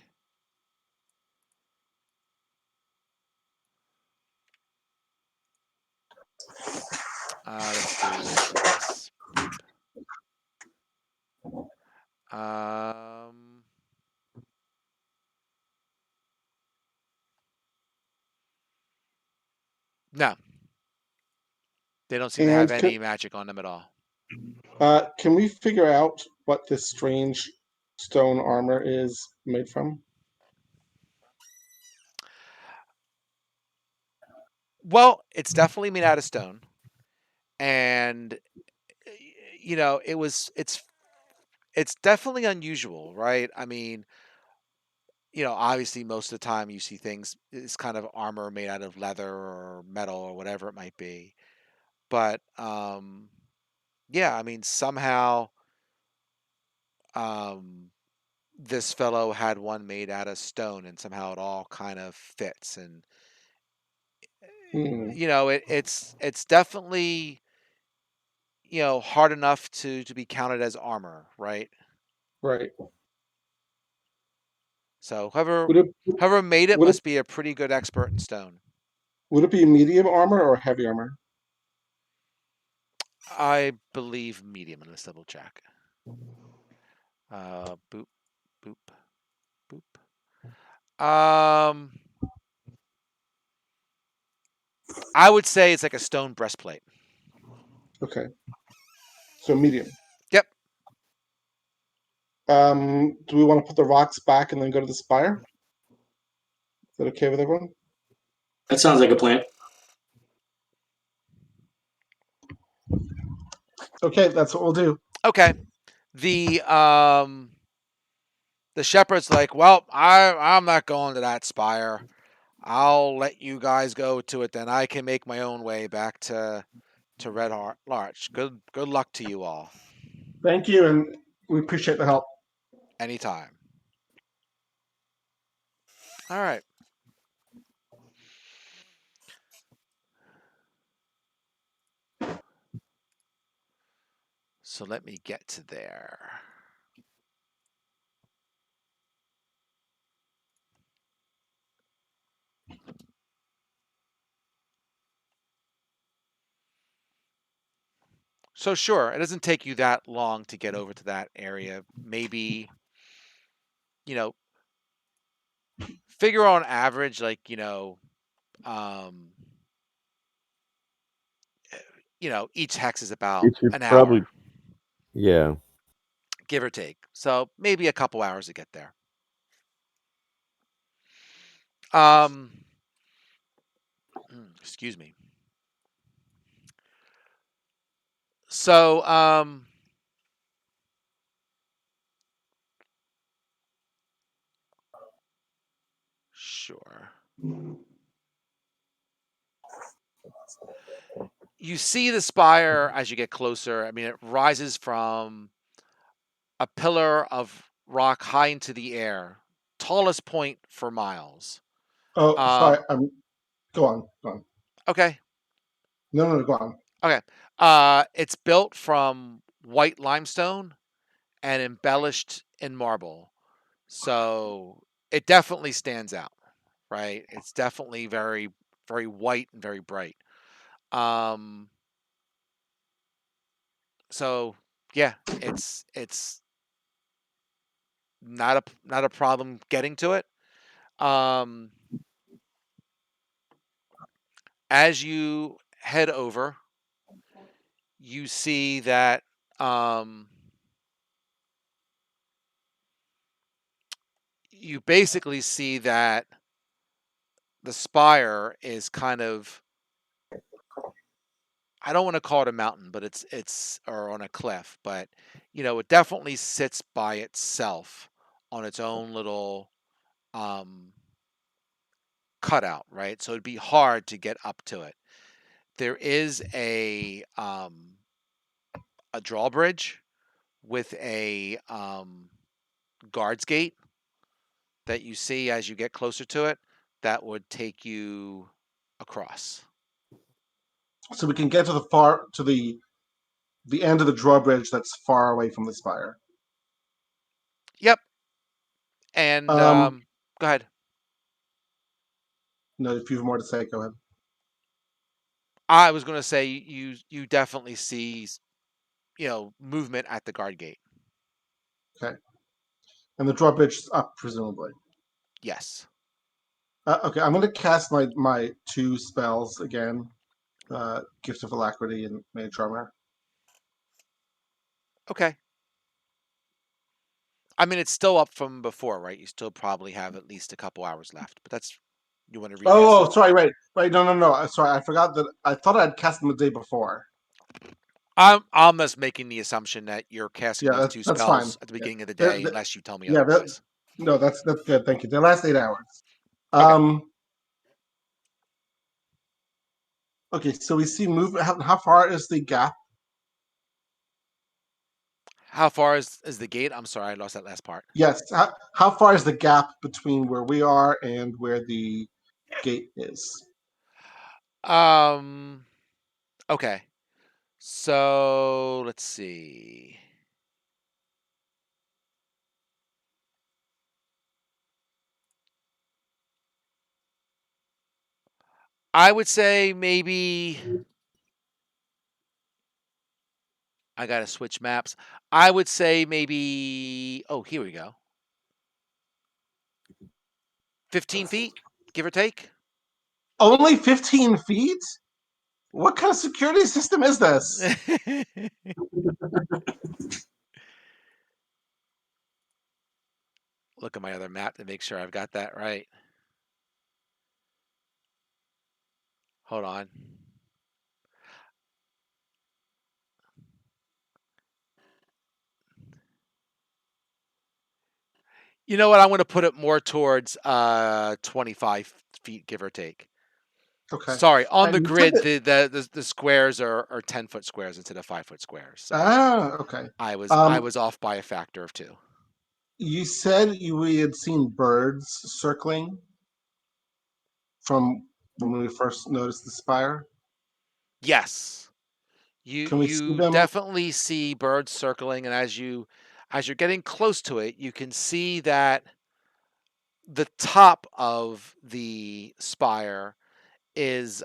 Let's do this. Boop. No, they don't seem to have And any magic on them at all. can we figure out what this strange stone armor is made from? Well, it's definitely made out of stone, and it's definitely unusual, right? I mean, obviously most of the time you see things, it's kind of armor made out of leather or metal or whatever it might be. But yeah, I mean, somehow um, this fellow had one made out of stone, and somehow it all kind of fits. And Hmm. it's definitely hard enough to be counted as armor, right? Right. So whoever Would it whoever made it would it must be a pretty good expert in stone. would it be medium armor or heavy armor? I believe medium. Let's double check. Boop, boop, boop. I would say it's like a stone breastplate. Okay. So medium. Yep. Do we want to put the rocks back and then go to the spire? Is that okay with everyone? That sounds like a plan. Okay, that's what we'll do. Okay. The shepherd's like, well, I'm not going to that spire. I'll let you guys go to it then. I can make my own way back to Red Larch. Good luck to you all. Thank you, and we appreciate the help. Anytime. All right. So let me get to there. So sure, it doesn't take you that long to get over to that area. Maybe, you know, figure on average, like, um, each hex is about It should an probably, hour, yeah. give or take. So maybe a couple hours to get there. Um, excuse me. So, sure. You see the spire as you get closer. I mean, it rises from a pillar of rock high into the air, tallest point for miles. Oh, sorry. Um, Go on. Go on. okay, No, go on. okay. It's built from white limestone and embellished in marble, so it definitely stands out, right? It's definitely very, very white and very bright. Um, so yeah, it's not a problem getting to it. Um, as you head over, you see that um, you basically see that the spire is kind of, I don't want to call it a mountain, but it's or on a cliff, but it definitely sits by itself on its own little um cutout, right? So it'd be hard to get up to it. There is a drawbridge with a guards gate that you see as you get closer to it that would take you across. So we can get to the end of the drawbridge that's far away from the spire. Yep. And Um, go ahead. no, if you have more to say, go ahead. I was going to say you definitely see movement at the guard gate. Okay. And the drawbridge is up, presumably. Yes. Okay, I'm going to cast my 2 spells again. Gift of Alacrity and Mage Armor. Okay. I mean, it's still up from before, right? You still probably have at least a couple hours left, but you want to recast Oh, it? sorry, right. No. Sorry, I forgot that. I thought I'd cast them the day before. I'm just making the assumption that you're casting Yeah, these 2 that's fine. spells at the beginning of the They're- day, they're- unless you tell me yeah, otherwise. no, that's good. Thank you. They last 8 hours. Okay. Okay, so we see movement. How far is the gap? How far is the gate? I'm sorry, I lost that last part. Yes. How far is the gap between where we are and where the gate is? Okay. So let's see. I would say maybe I gotta switch maps. I would say maybe. Oh, here we go. 15 feet, give or take. Only 15 feet? What kind of security system is this? Look at my other map to make sure I've got that right. Hold on. You know what? I'm going to put it more towards 25 feet, give or take. Okay. Sorry, on the You said grid, that- the squares are 10-foot squares instead of 5-foot squares. So Okay. I was off by a factor of 2. You said we had seen birds circling from when we first noticed the spire. Yes, Can we see you them? definitely see birds circling, and as you're getting close to it, you can see that the top of the spire is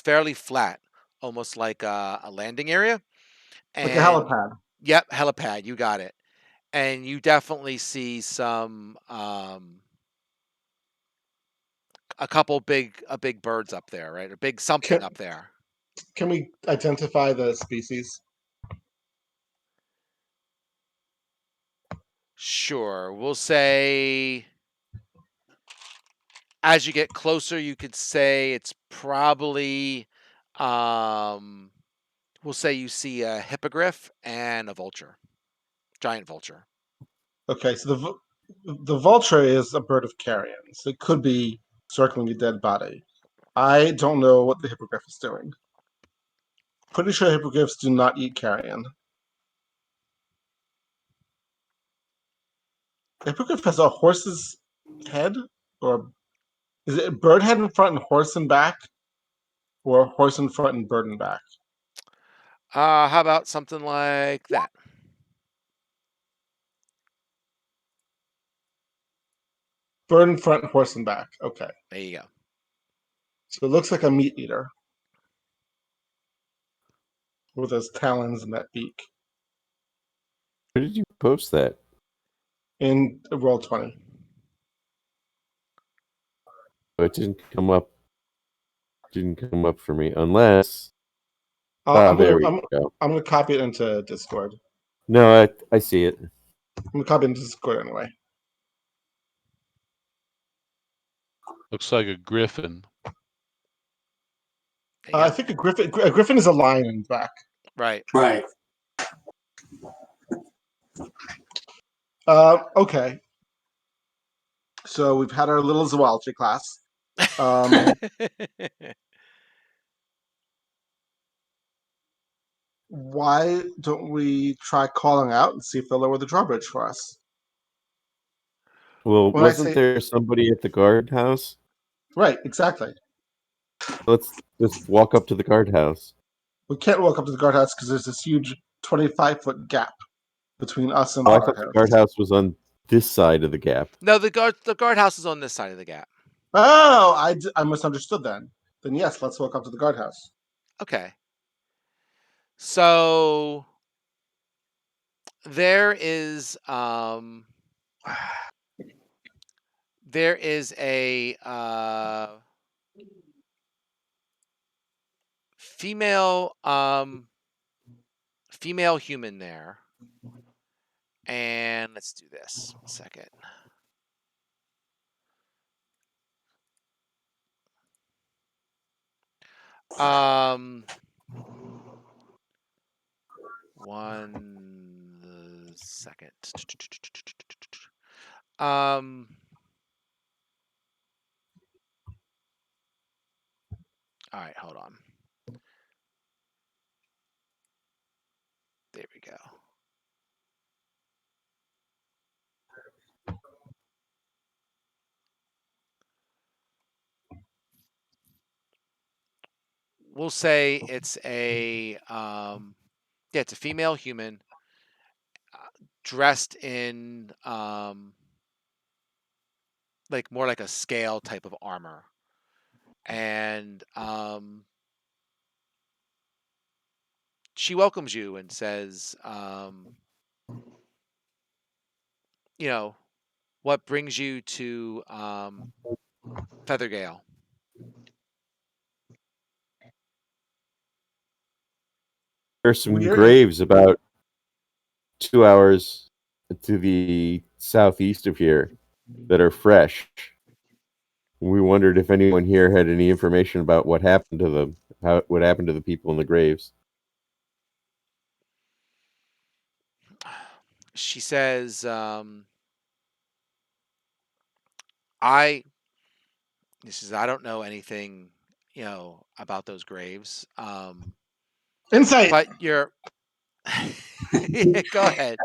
fairly flat, almost like a landing area. Like a And helipad. yep, helipad, you got it. And you definitely see some a big birds up there, right? A big something Can, up there. can we identify the species? Sure. We'll say as you get closer, you could say it's probably we'll say you see a hippogriff and a vulture. Giant vulture. Okay, so the vulture is a bird of carrion, so it could be circling a dead body. I don't know what the hippogriff is doing. Pretty sure hippogriffs do not eat carrion. The hippogriff has a horse's head, or is it a bird head in front and horse in back, or horse in front and bird in back? How about something like that? Bird in front, horse in back. Okay, There you go. so it looks like a meat eater with those talons and that beak. Where did you post that? In roll 20. Oh, it didn't come up. Didn't come up for me unless. I'm There gonna we go. I'm gonna copy it into Discord. No, I see it. I'm copy into Discord anyway. Looks like a griffin. There you I go. think a griffin is a lion in the back. Right. Right. Okay. So we've had our little zoology class. Why don't we try calling out and see if they'll lower the drawbridge for us? Well, When I wasn't say there somebody at the guardhouse? right, exactly. Let's just walk up to the guardhouse. We can't walk up to the guardhouse because there's this huge 25-foot gap between us and Oh, the I thought the guardhouse. guardhouse was on this side of the gap. No, the guardhouse is on this side of the gap. Oh, I misunderstood then. Then yes, let's walk up to the guardhouse. Okay. So there is a female female human there. And let's do this. 1 second. One second. All right, hold on. There we go. We'll say it's a it's a female human dressed in like more like a scale type of armor, and she welcomes you and says, you know, what brings you to Feathergale? There's some We're graves about 2 hours to the southeast of here that are fresh. We wondered if anyone here had any information about what happened to them, what happened to the people in the graves. She says, I don't know anything, about those graves. insight. But you're yeah, go ahead.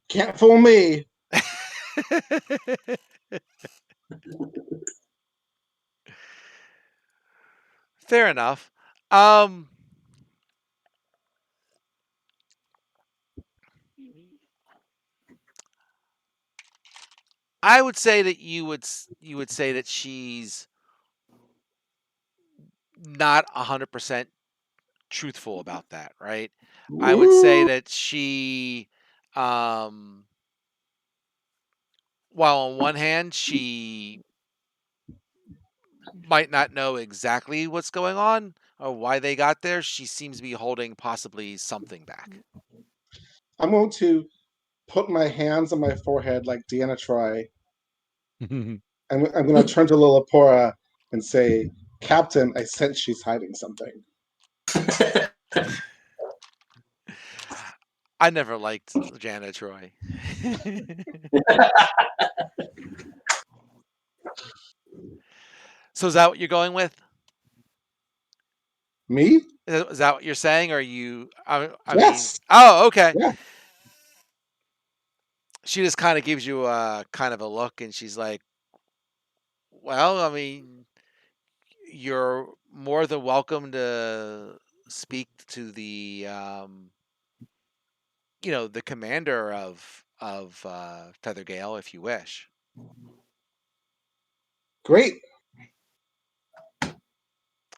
Can't fool me. Fair enough. I would say that you would say that she's not 100% truthful about that, right? I would say Ooh. that she, um, while on one hand she might not know exactly what's going on or why they got there, she seems to be holding possibly something back. I'm going to put my hands on my forehead like Deanna Troy. I'm going to turn to Lillipora and say, Captain, I sense she's hiding something. I never liked Janet Troy. So is that what you're going with? Me? Is that what you're saying? Or are you? I mean, Yes. oh, okay. Yeah. She just kind of gives you a kind of a look, and she's like, "Well, I mean, you're more than welcome to speak to the, the commander of Feathergale if you wish." Great.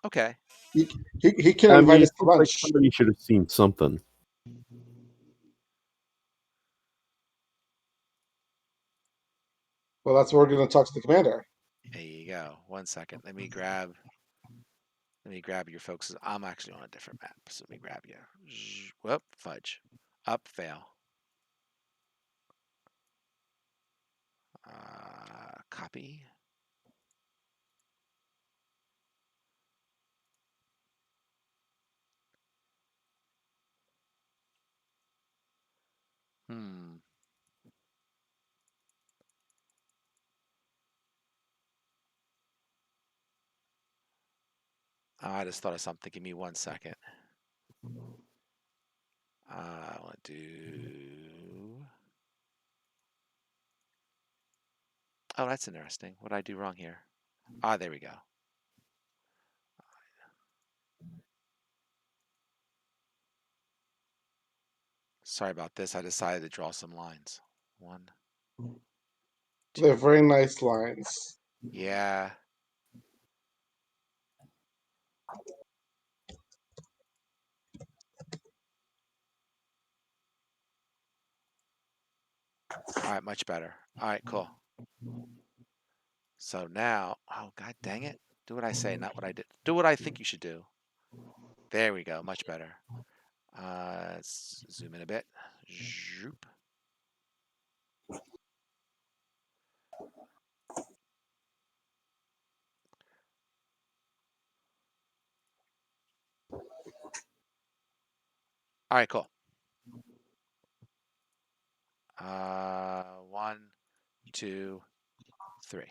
Okay. He can I invite mean, us it to looks like lunch. somebody should have seen something. Well, that's where we're going to talk to the commander. There you go. 1 second. Let me grab your folks. I'm actually on a different map, so let me grab you. Whoop, fudge. Up, fail. Copy. Oh, I just thought of something. Give me 1 second. I want to do. Oh, that's interesting. What did I do wrong here? Ah, there we go. Sorry about this. I decided to draw some lines. 1, 2. They're very nice lines. Yeah. All right, much better. All right, cool. So now, oh, god dang it. Do what I say, not what I did. Do what I think you should do. There we go. Much better. Let's zoom in a bit. Zoop. All right, cool. 1, 2, 3.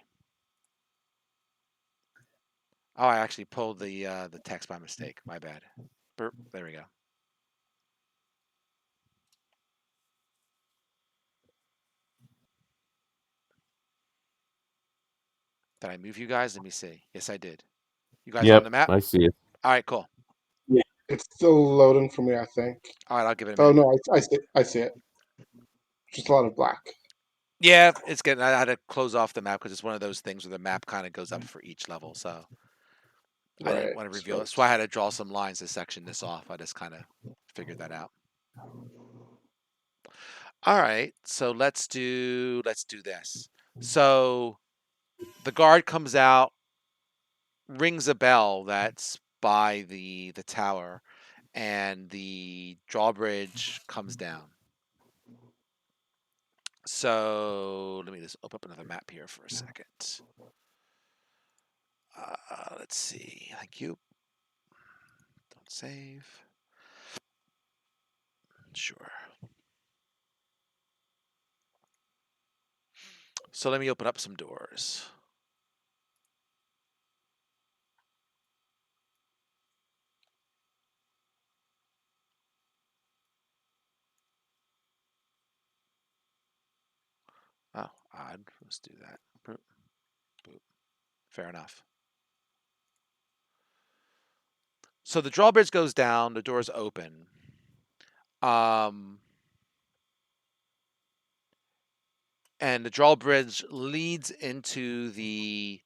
Oh, I actually pulled the text by mistake. My bad. Burp. There we go. Did I move you guys? Let me see. Yes, I did. You guys on the Yep, map? I see it. All right, cool. It's still loading for me, I think. All right, I'll give it a Oh minute. no, I see it. Just a lot of black. Yeah, it's getting. I had to close off the map because it's one of those things where the map kind of goes up for each level. So I didn't Right. want to reveal it. Right. So I had to draw some lines to section this off. I just kind of figured that out. All right, so let's do this. So the guard comes out, rings a bell that's by the tower, and the drawbridge comes down. So let me just open up another map here for a second. Let's see. Thank you. Don't save. Sure. So let me open up some doors. Oh, odd. Let's do that. Boop, boop. Fair enough. So the drawbridge goes down. The doors open. And the drawbridge leads into the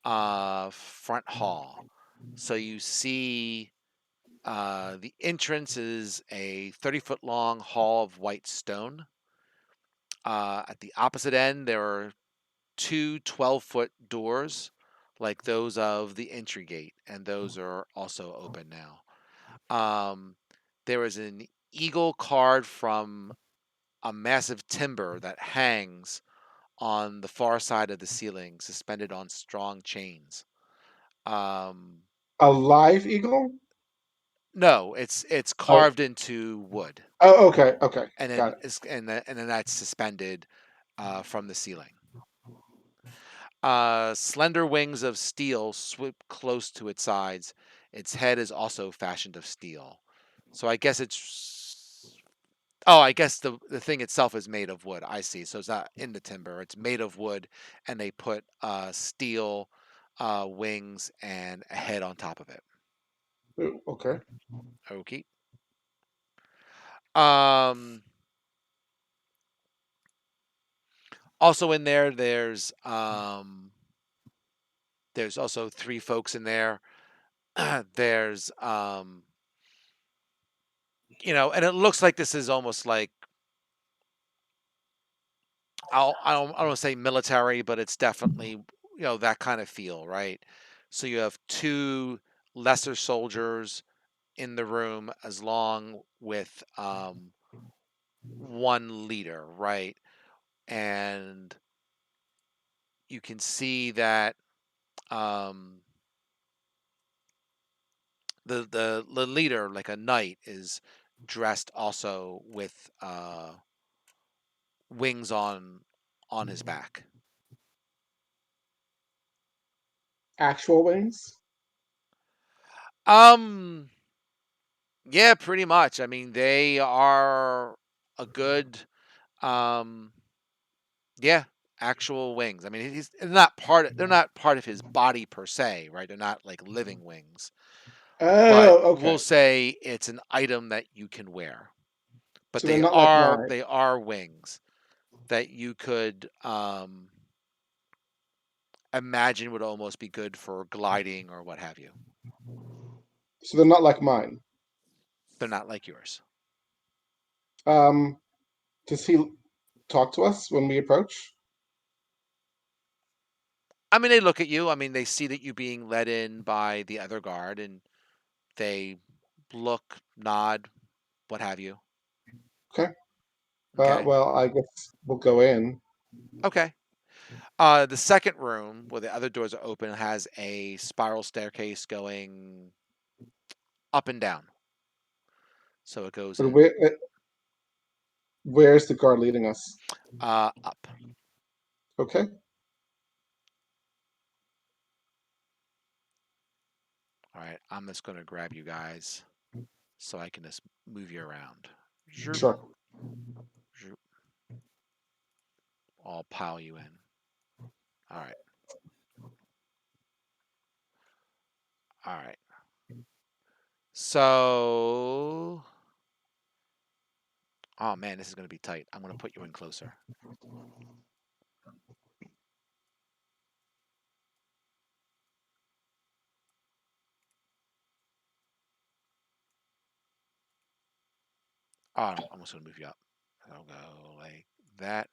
front hall. So you see the entrance is a 30-foot long hall of white stone. At the opposite end, there are two 12-foot doors, like those of the entry gate, and those are also open now. There is an eagle carved from a massive timber that hangs on the far side of the ceiling, suspended on strong chains. Um, A live eagle? no, it's Oh, carved into wood, Oh, okay, okay, and got then it. and then that's suspended from the ceiling. Slender wings of steel swoop close to its sides. Its head is also fashioned of steel. So I guess it's. Oh, I guess the thing itself is made of wood. I see. So it's not in the timber. It's made of wood, and they put steel wings and a head on top of it. Ooh, okay. Okay. Um. Also in there, there's also three folks in there. There's and it looks like this is almost like I don't want to say military, but it's definitely that kind of feel, right? So you have two lesser soldiers in the room, as long with one leader, right? And you can see that um, the leader, like a knight, is dressed also with wings on his back. Actual wings? Um, yeah, pretty much. I mean, they are a good, um, yeah, actual wings. I mean, they're not part of his body per se, right? They're not like living wings, but Oh, we'll okay. say it's an item that you can wear. But So they're not like mine. they are wings that you could imagine would almost be good for gliding or what have you. So they're not like mine. They're not like yours. Um, does he talk to us when we approach? I mean, they look at you. I mean, they see that you being led in by the other guard, and they look, nod, what have you. Okay. Okay. Well, I guess we'll go in. Okay. The second room where the other doors are open has a spiral staircase going up and down. So it goes But in where's the guard leading us? up. Okay. All right. I'm just going to grab you guys so I can just move you around. Zoop, Sure. zoop. I'll pile you in. All right. All right. So, oh man, this is going to be tight. I'm going to put you in closer. Oh, I'm almost going to move you up. I'll go like that.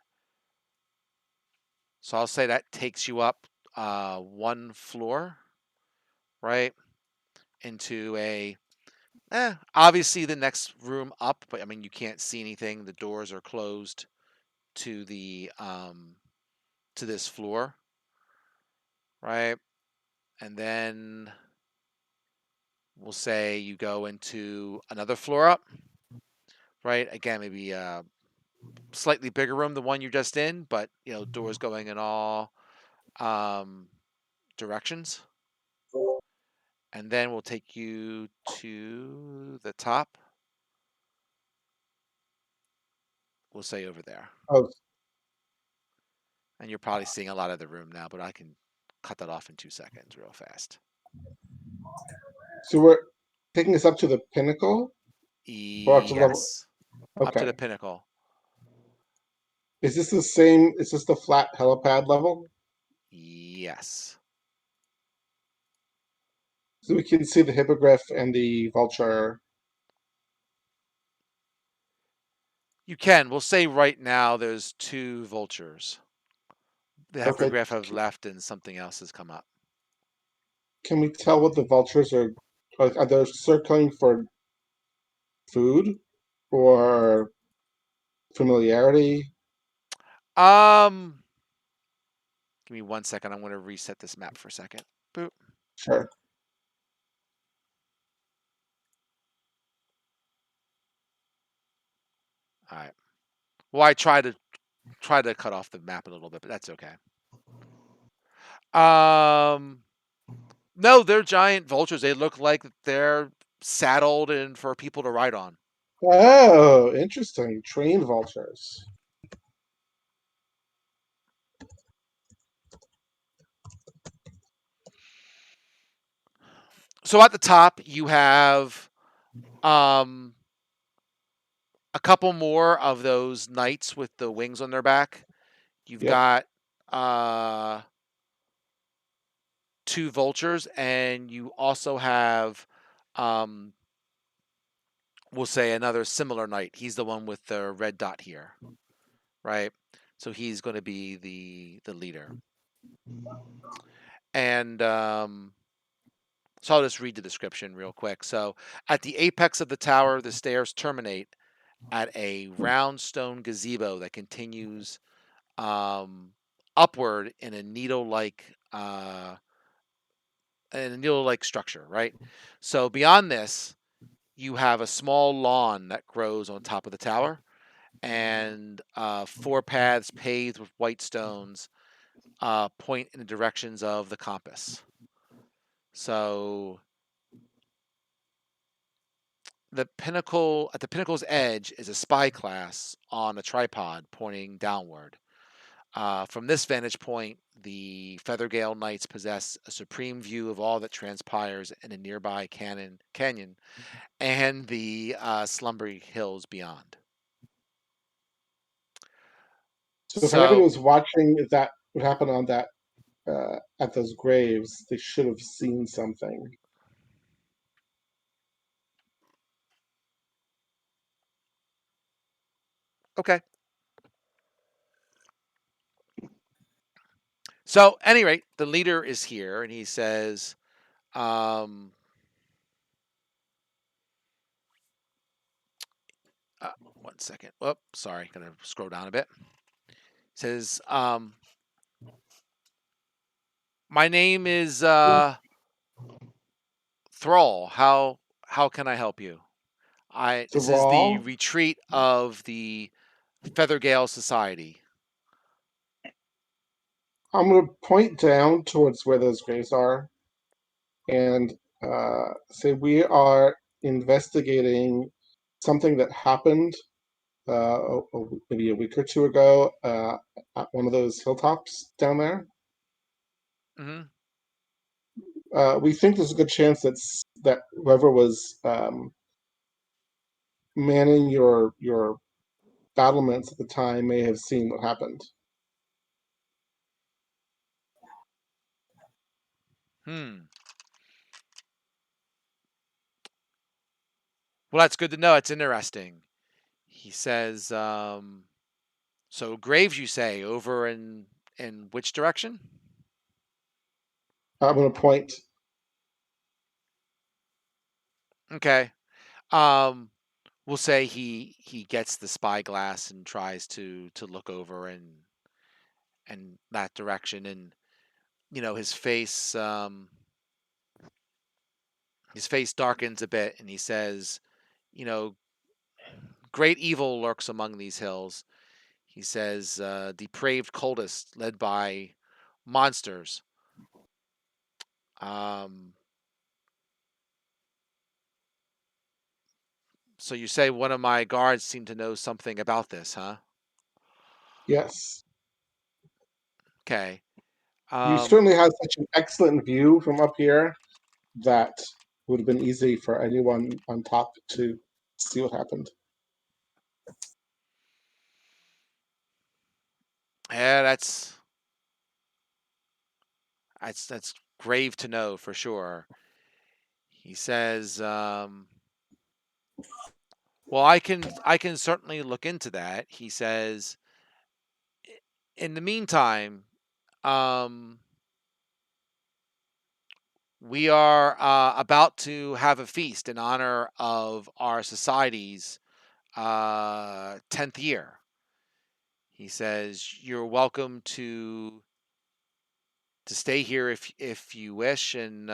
So I'll say that takes you up one floor, right? Into obviously the next room up, but I mean, you can't see anything. The doors are closed to to this floor, right? And then we'll say you go into another floor up, right? Again, maybe a slightly bigger room, the one you're just in, but doors going in all um, directions. And then we'll take you to the top. We'll say over there. Oh, And you're probably seeing a lot of the room now, but I can cut that off in 2 seconds real fast. so we're taking us up to the pinnacle or up to level? Yes. Up to Okay. the pinnacle. Is this the same? Is this the flat helipad level? Yes. So we can see the hippogriff and the vulture. You can. We'll say right now there's two vultures. The Okay. hippogriff have left and something else has come up. Can we tell what the vultures are? Like, are they circling for food or familiarity? Um, Give me 1 second. I'm going to reset this map for a second. Boop. Sure. All right. Well, I try to cut off the map a little bit, but that's okay. Um, no, they're giant vultures. They look like they're saddled and for people to ride on. Oh, interesting. Trained vultures. So at the top, you have um, a couple more of those knights with the wings on their back. You've Yep. got uh, two vultures, and you also have, um, we'll say, another similar knight. He's the one with the red dot here, right? So he's going to be the leader. And so I'll just read the description real quick. So, at the apex of the tower, the stairs terminate at a round stone gazebo that continues um, upward in a needle-like structure. Right. So beyond this, you have a small lawn that grows on top of the tower, and four paths paved with white stones point in the directions of the compass. So at the pinnacle's edge is a spy class on a tripod pointing downward. From this vantage point, the Feathergale Knights possess a supreme view of all that transpires in a nearby canyon and the slumbering hills beyond. So if anybody So, was watching that, what happened on that at those graves, they should have seen something. okay. So, any rate, the leader is here, and he says, um, uh, one second. Oh, sorry. Gonna scroll down a bit. Says, my name is Thrall. How can I help you? This is the Thrall, retreat of the Feathergale Society. I'm going to point down towards where those graves are and say we are investigating something that happened maybe a week or two ago at one of those hilltops down there. Hmm. We think there's a good chance that whoever was manning your battlements at the time may have seen what happened. Hmm. Well, that's good to know. It's interesting. He says, so graves, you say, over in which direction? I'm going to point. Okay. We'll say he gets the spyglass and tries to look over and that direction, and his face darkens a bit, and he says, you know, great evil lurks among these hills. He says, depraved cultists led by monsters. Um, so you say one of my guards seemed to know something about this, huh? Yes, Okay. you Um, certainly have such an excellent view from up here that would have been easy for anyone on top to see what happened. yeah, that's grave to know for sure. He says, "Well, I can certainly look into that." He says, "In the meantime, um, we are about to have a feast in honor of our society's 10th year." He says, "You're welcome to stay here if you wish, and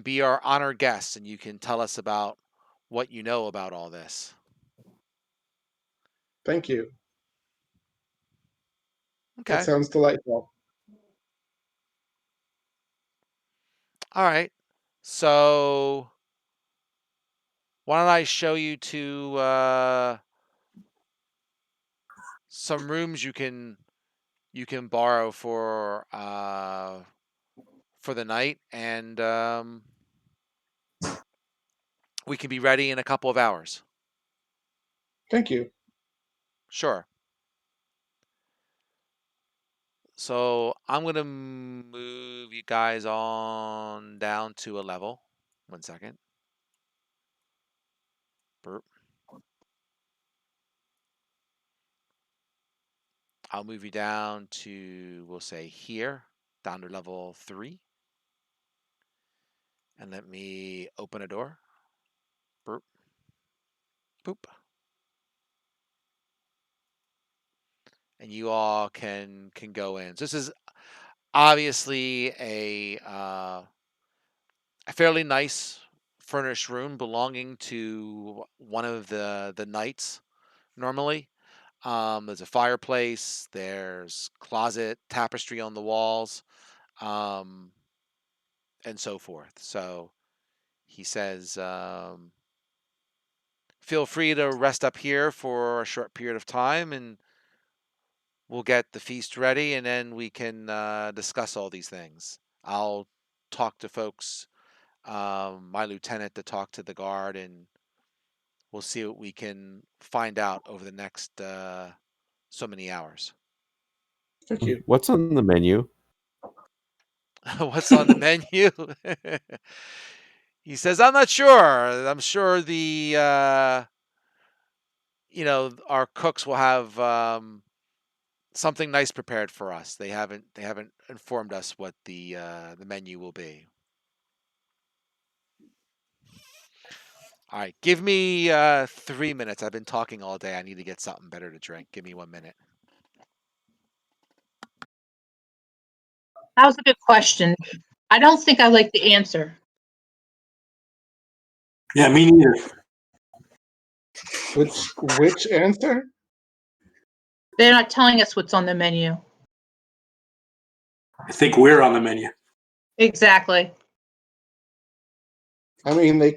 be our honored guest, and you can tell us about what you know about all this." Thank you. That Okay. sounds delightful. All right. So why don't I show you to some rooms you can borrow for the night, and we can be ready in a couple of hours. Thank you. Sure. So I'm gonna move you guys on down to a level. One second. Burp. I'll move you down to, we'll say here, down to level 3. And let me open a door. Burp. Boop. And you all can go in. So this is obviously a fairly nice furnished room belonging to one of the knights normally. There's a fireplace, there's closet tapestry on the walls, and so forth. So he says, feel free to rest up here for a short period of time, and we'll get the feast ready, and then we can discuss all these things. I'll talk to folks, my lieutenant to talk to the guard, and we'll see what we can find out over the next so many hours. Thank you. What's on the menu? What's on the menu? He says, I'm not sure. I'm sure our cooks will have something nice prepared for us. They haven't informed us what the menu will be. All right, give me 3 minutes. I've been talking all day. I need to get something better to drink. Give me 1 minute. That was a good question. I don't think I like the answer. Yeah, me neither. Which answer? They're not telling us what's on the menu. I think we're on the menu. Exactly. I mean, if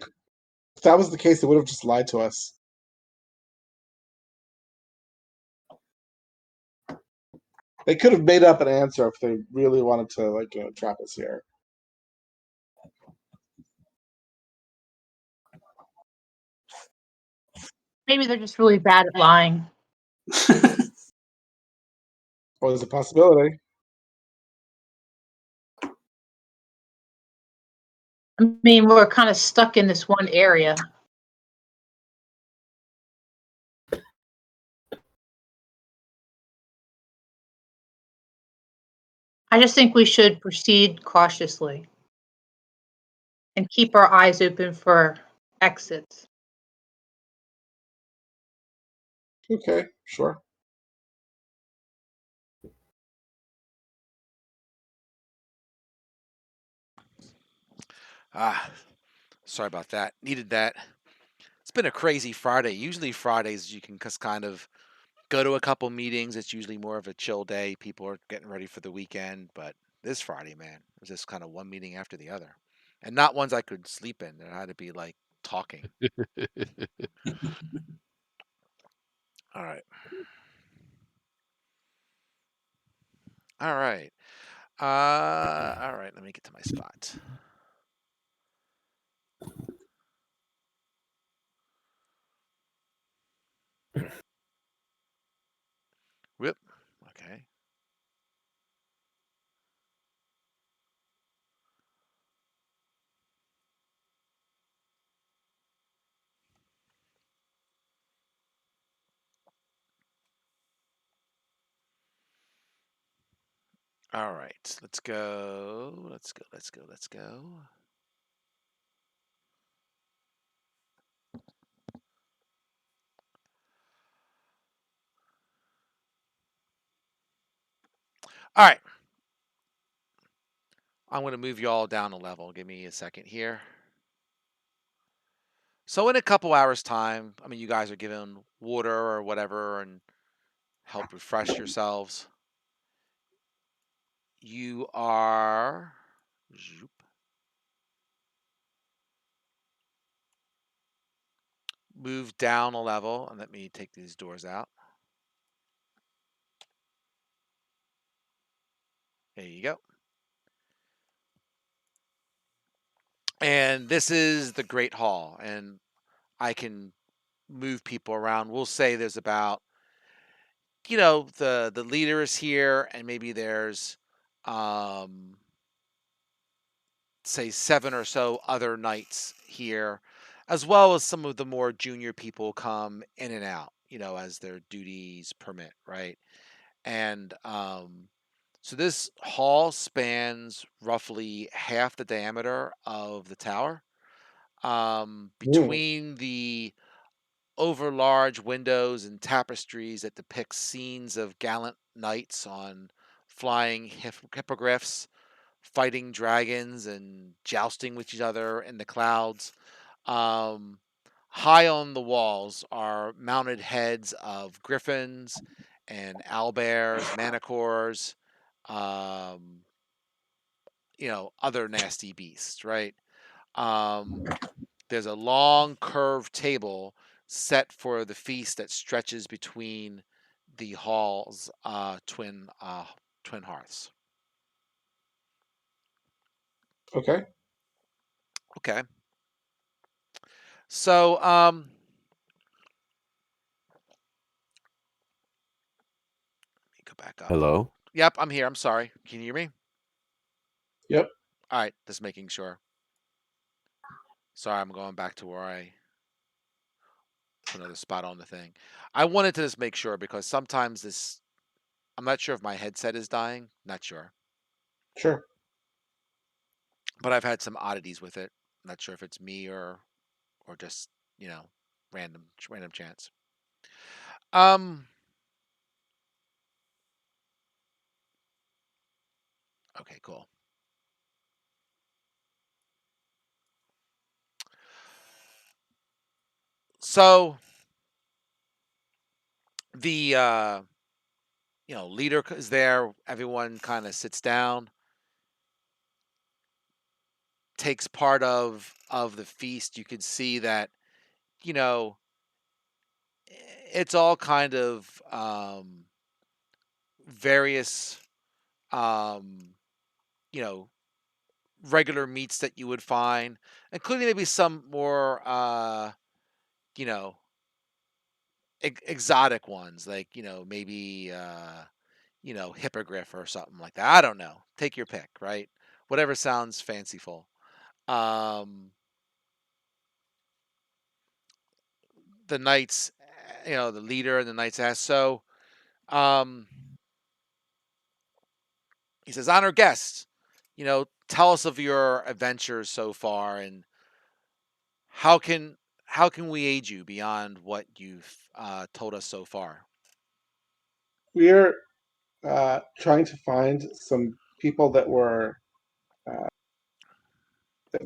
that was the case, they would have just lied to us. They could have made up an answer if they really wanted to, trap us here. Maybe they're just really bad at lying. Well, there's a possibility. I mean, we're kind of stuck in this one area. I just think we should proceed cautiously and keep our eyes open for exits. Okay, sure. Sorry about that. Needed that. It's been a crazy Friday. Usually Fridays you can just kind of go to a couple meetings. It's usually more of a chill day. People are getting ready for the weekend, but this Friday, man, it was just kind of one meeting after the other, and not ones I could sleep in. It had to be like talking. All right. All right. All right. Let me get to my spot. Whoop. Okay. All right. Let's go. Let's go. Let's go. Let's go. All right. I'm going to move you all down a level. Give me a second here. So in a couple hours time, I mean, you guys are given water or whatever and help refresh yourselves. You are move down a level, and let me take these doors out. There you go. And this is the Great Hall, and I can move people around. We'll say there's about, the leader is here, and maybe there's, um, say 7 or so other knights here, as well as some of the more junior people come in and out, as their duties permit, right? And so this hall spans roughly half the diameter of the tower. Between the over large windows and tapestries that depict scenes of gallant knights on flying hippogriffs, fighting dragons and jousting with each other in the clouds. Um, High on the walls are mounted heads of griffins and owlbears, manticores, um, other nasty beasts, right? Um, there's a long curved table set for the feast that stretches between the hall's twin hearths. Okay. Okay. So let me go back up. Hello? Yep, I'm here. I'm sorry. Can you hear me? Yep. All right, just making sure. Sorry, I'm going back to where I put another spot on the thing. I wanted to just make sure because sometimes I'm not sure if my headset is dying. Not sure. Sure. But I've had some oddities with it. Not sure if it's me or just, you know, random chance. Um okay, cool. So the leader is there, everyone kind of sits down, takes part of the feast. You can see that, you know, it's all kind of various um you know regular meats that you would find, including maybe some more you know exotic ones, like maybe hippogriff or something like that. I don't know, take your pick, right? Whatever sounds fanciful. um the knights, the leader and the knights ask, so um he says, honor guests, tell us of your adventures so far, and how can how can we aid you beyond what you've told us so far? We're trying to find some people that uh,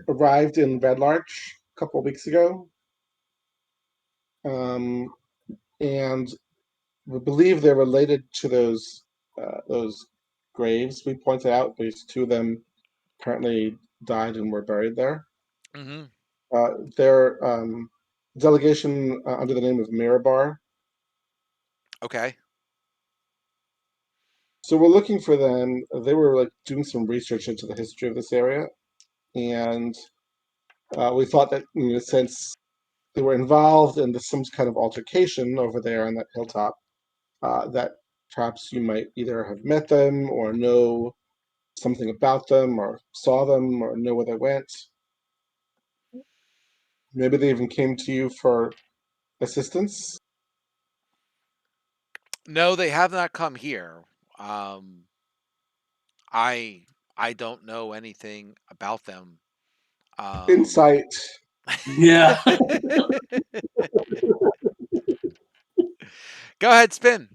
arrived in Red Larch a couple of weeks ago, um, and we believe they're related to those graves we pointed out. There's two of them currently died and were buried there. Hmm. Their delegation under the name of Mirabar. Okay. So we're looking for them. They were like doing some research into the history of this area, and we thought that since they were involved in some kind of altercation over there on that hilltop, that perhaps you might either have met them or know something about them or saw them or know where they went. Maybe they even came to you for assistance. No, they have not come here. um I don't know anything about them. um Insight. Yeah. Go ahead, spin.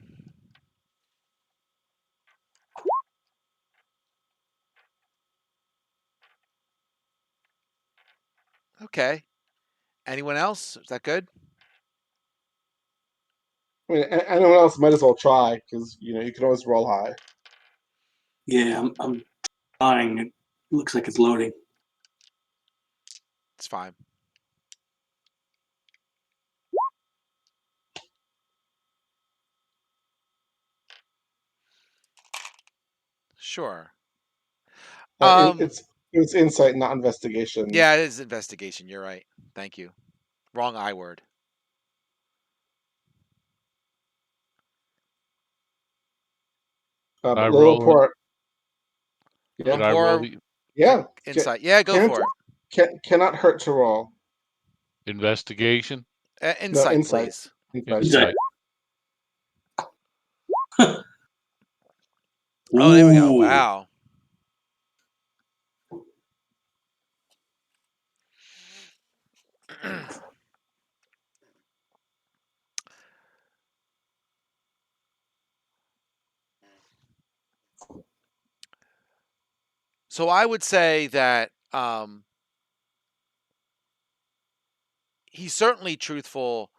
Okay. Anyone else? Is that good? I mean, anyone else might as well try because you can always roll high. Yeah, I'm trying. It looks like it's loading. It's fine. Sure. um It's insight, not investigation. yeah, it is investigation, you're right. Thank you. Wrong I word. Can I But roll? Lilliport, Can yeah, I roll Lillipore, the insight. Yeah, go can't for it. cannot hurt to roll. investigation? No, Insight, insight. please. Insight. Is that- Insight. Oh, there we go. Ooh. Wow. So I would say that he's certainly truthful,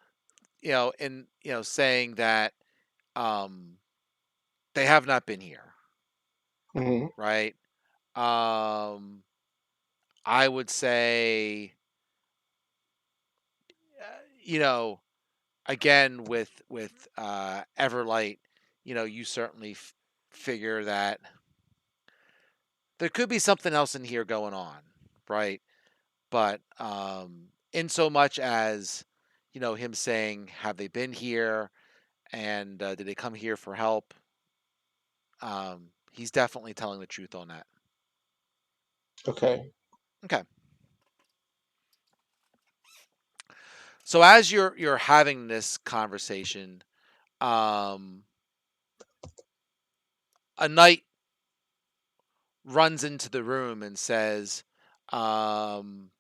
in saying that um, they have not been here, Hmm. right? Um, I would say, you know, again with Everlight, you certainly figure that there could be something else in here going on, right? But in so much as him saying, "Have they been here?" and "Did they come here for help?" He's definitely telling the truth on that. Okay. Okay. So as you're having this conversation, um, a knight runs into the room and says, um,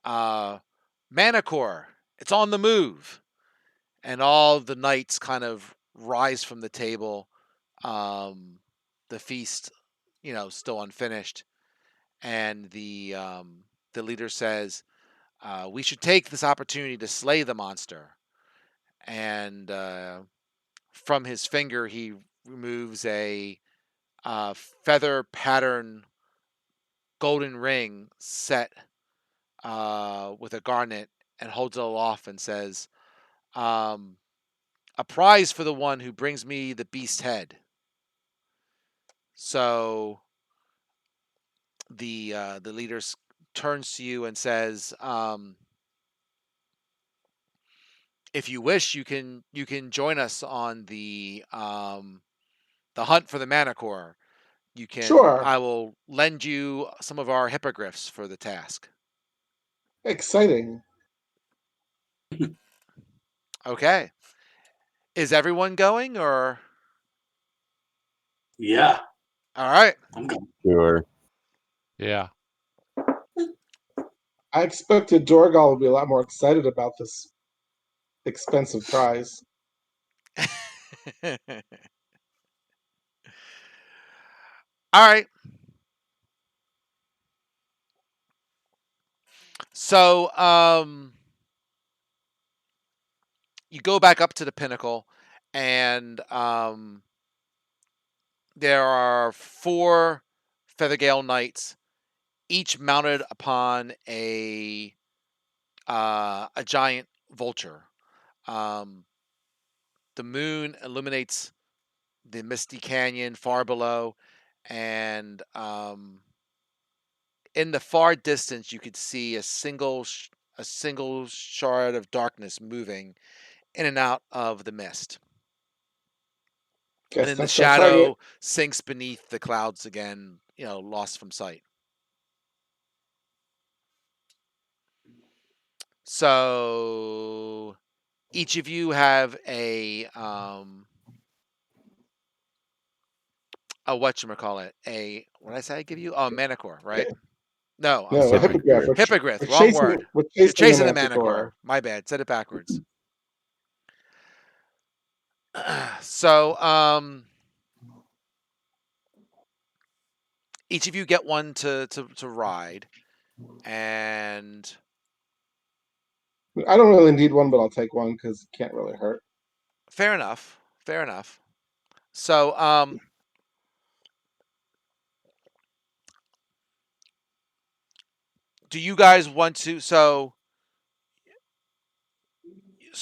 uh, "Manticore, it's on the move!" And all the knights kind of rise from the table. Um, the feast, still unfinished, and the leader says, "We should take this opportunity to slay the monster." And from his finger, he removes a feather pattern golden ring set with a garnet and holds it aloft and says, um, "A prize for the one who brings me the beast head." So the leader turns to you and says, "If you wish, you can join us on the hunt for the Manicore. You can. Sure. I will lend you some of our hippogriffs for the task." Exciting. Okay. Is everyone going, or Yeah. all right? I'm going. Sure. Yeah. I expected Dorgal would be a lot more excited about this expensive prize. All right. So you go back up to the pinnacle, and there are four Feathergale knights, each mounted upon a giant vulture. Um, the moon illuminates the misty canyon far below, and in the far distance, you could see a single shard of darkness moving in and out of the mist, and Guess then the that's our target. shadow sinks beneath the clouds again, lost from sight. So each of you have a whatchamacallit, a what did I say I give you? Oh, Manicore, right? No, I'm No, a sorry. hippogriff. Hippogriff. Hippogriff, We're wrong chasing. word. We're You're chasing the chasing the manticore. Manicore. My bad. Said it backwards. So, each of you get one to ride, and I don't really need one, but I'll take one because it can't really hurt. fair enough. Fair enough. So, do you guys want to? So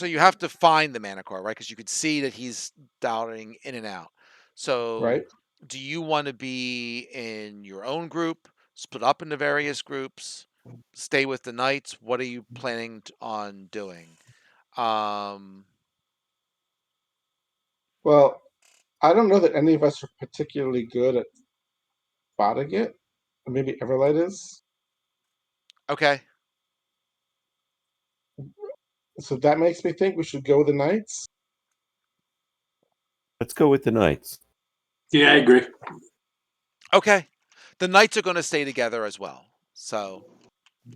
you have to find the Manicore, right? Because you could see that he's darting in and out. So, Right? do you want to be in your own group, split up into various groups, stay with the knights? What are you planning on doing? Um, Well, I don't know that any of us are particularly good at spotting it. Maybe Everlight is. okay. So that makes me think we should go with the knights. Let's go with the knights. Yeah, I agree. Okay. The knights are going to stay together as well. So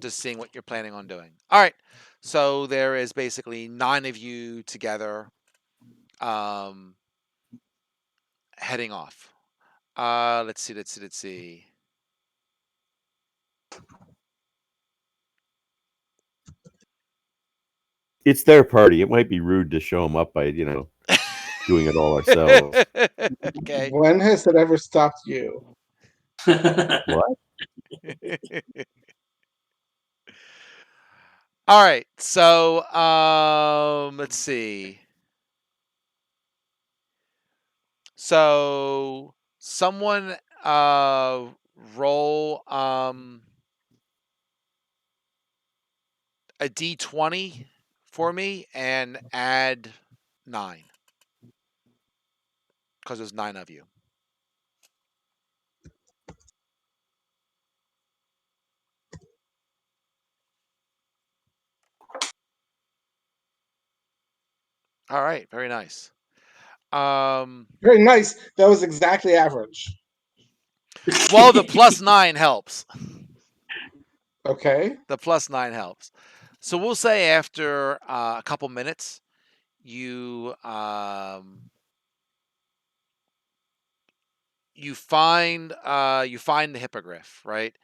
just seeing what you're planning on doing. All right. So there is basically 9 of you together heading off. Let's see. It's their party. It might be rude to show them up by, doing it all ourselves. Okay. When has it ever stopped you? What? All right. So, let's see. So, someone roll a d20 for me and add 9 because there's 9 of you. All right, very nice. Very nice. That was exactly average. Well, the plus 9 helps. Okay. The plus 9 helps. So we'll say after a couple minutes, you you find the hippogriff, right?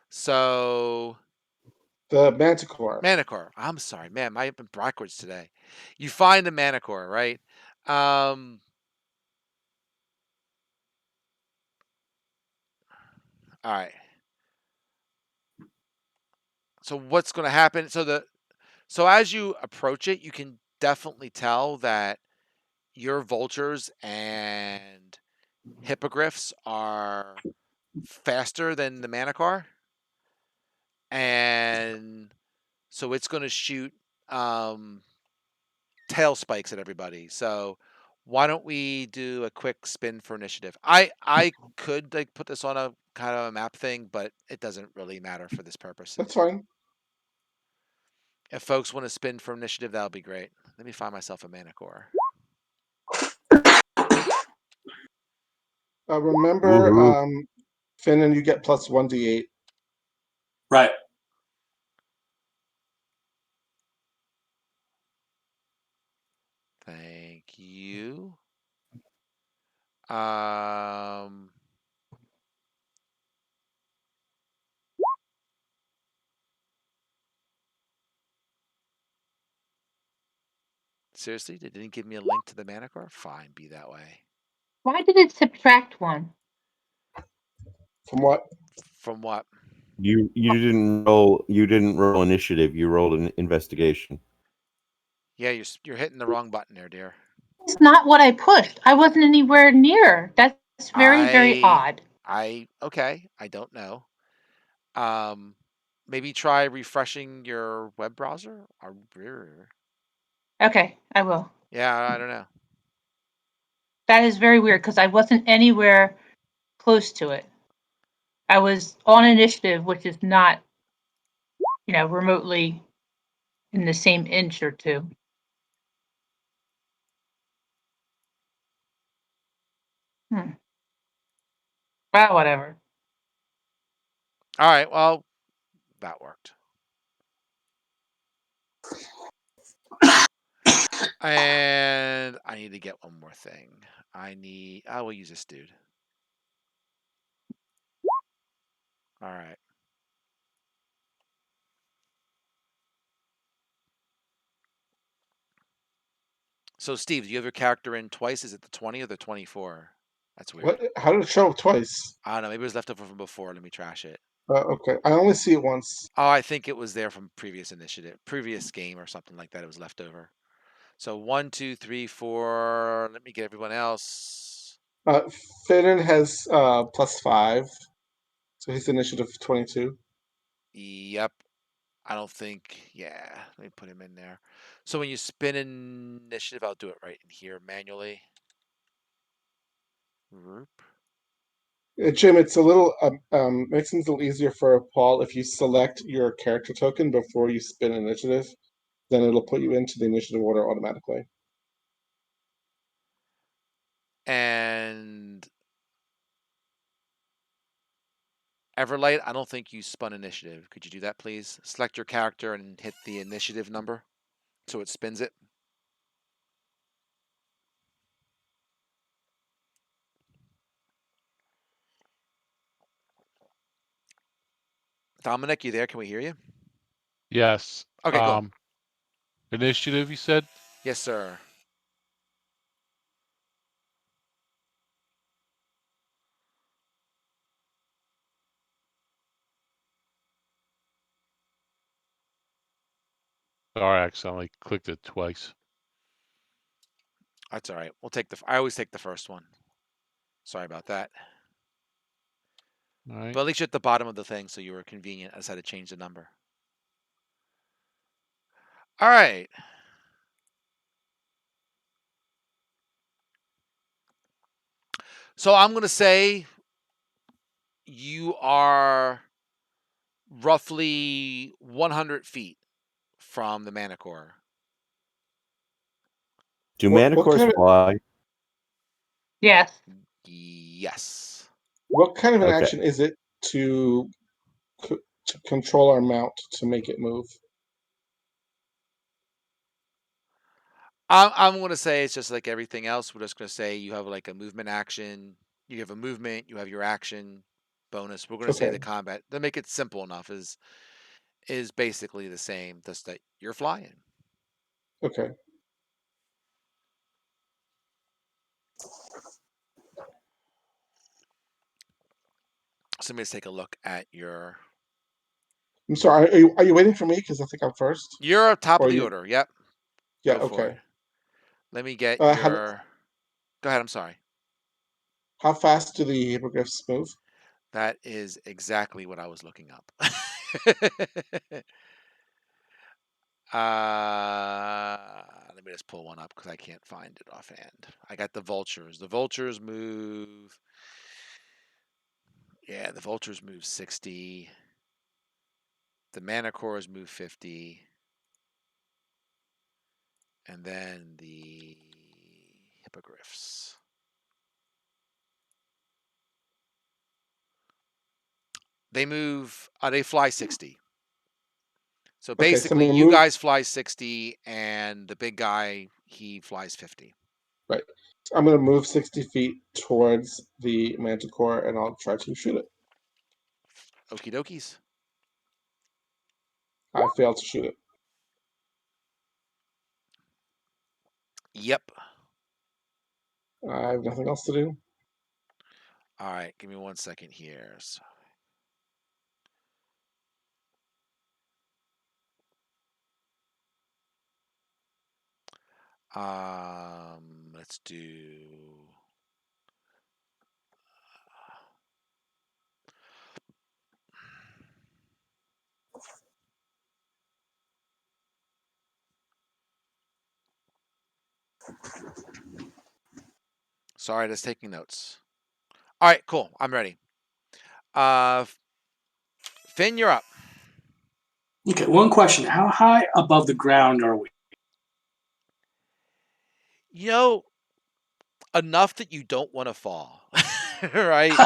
So The Manticore. Manicore. I'm sorry, man. I've been backwards today. You find the Manicore, right? Um, all right. So what's going to happen? So as you approach it, you can definitely tell that your vultures and hippogriffs are faster than the Manicore, and so it's going to shoot um, tail spikes at everybody. So why don't we do a quick spin for initiative? I could like put this on a kind of a map thing, but it doesn't really matter for this purpose. That's fine. If folks want to spin for initiative, that'll be great. Let me find myself a Manicore. Remember, Woohoo. Finn, and you get plus 1d8. Right. Thank you. Um, seriously, they didn't give me a link to the Manicore? Fine, be that way. Why did it subtract 1? From what? From what? You didn't roll initiative. You rolled an investigation. Yeah, you're hitting the wrong button there, dear. It's not what I pushed. I wasn't anywhere near. That's very, very I odd. okay. I don't know. Um, maybe try refreshing your web browser. Okay, I will. Yeah, I don't know. That is very weird because I wasn't anywhere close to it. I was on initiative, which is not, remotely in the same inch or two. Well, whatever. All right, well, that worked. And I need to get one more thing. I will use this dude. All right. So, Steve, do you have your character in twice? Is it the 20 or the 24? That's weird. What? How did it show up twice? I don't know. Maybe it was left over from before. Let me trash it. Okay. I only see it once. Oh, I think it was there from previous game or something like that. It was left over. So 1, 2, 3, 4. Let me get everyone else. Finn has +5, so he's initiative 22. Yep. I don't think. Yeah. Let me put him in there. So when you spin initiative, I'll do it right in here manually. Roop. Jim, it's a little makes things a little easier for Paul if you select your character token before you spin initiative. Then it'll put you into the initiative order automatically. And Everlight, I don't think you spun initiative. Could you do that, please? Select your character and hit the initiative number so it spins it. Dominic, you there? Can we hear you? Yes. Okay, cool. Initiative, you said? Yes, sir. Sorry, I accidentally clicked it twice. That's all right. We'll take I always take the first one. Sorry about that. All right. But at least you're at the bottom of the thing, so you were convenient. I just had to change the number. All right. So I'm going to say you are roughly 100 feet from the Manicore. Do What manticores kind of fly? Yes. Yes. what kind of an Okay. action is it to to control our mount to make it move? I'm going to say it's just like everything else. We're just going to say you have like a movement action. You have a movement. You have your action bonus. We're going to say Okay. the combat. To make it simple enough is basically the same. Just that you're flying. Okay. So let me just take a look at your. I'm sorry. Are you waiting for me? Because I think I'm first. You're up top Or of the you? order. Yep. Yeah. Go for it. Okay. Let me get How your. Go ahead. I'm sorry. how fast do the hippogriffs move? That is exactly what I was looking up. Let me just pull one up because I can't find it offhand. I got the vultures. The vultures move. Yeah, the vultures move 60. The manticores move 50. And then the hippogriffs. They move, they fly 60. So Okay. So I'm basically, gonna you move. guys fly 60, and the big guy, he flies 50. Right. So I'm gonna move 60 feet towards the manticore, and I'll try to shoot it. Okie dokies. I failed to shoot it. Yep. I have nothing else to do. All right, give me 1 second here. So, let's do. Sorry, just taking notes. All right, cool. I'm ready. Finn, you're up. Okay, one question. How high above the ground are we? You know, enough that you don't want to fall. Right?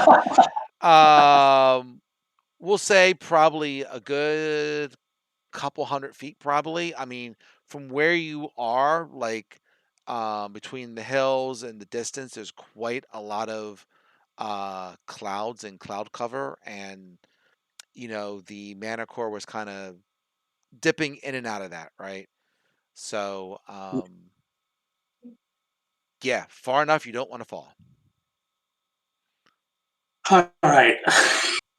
We'll say probably a good couple 100 feet, probably. I mean, from where you are, like between the hills and the distance, there's quite a lot of clouds and cloud cover, and the Manicore was kind of dipping in and out of that, right? So, yeah, far enough you don't want to fall. All right.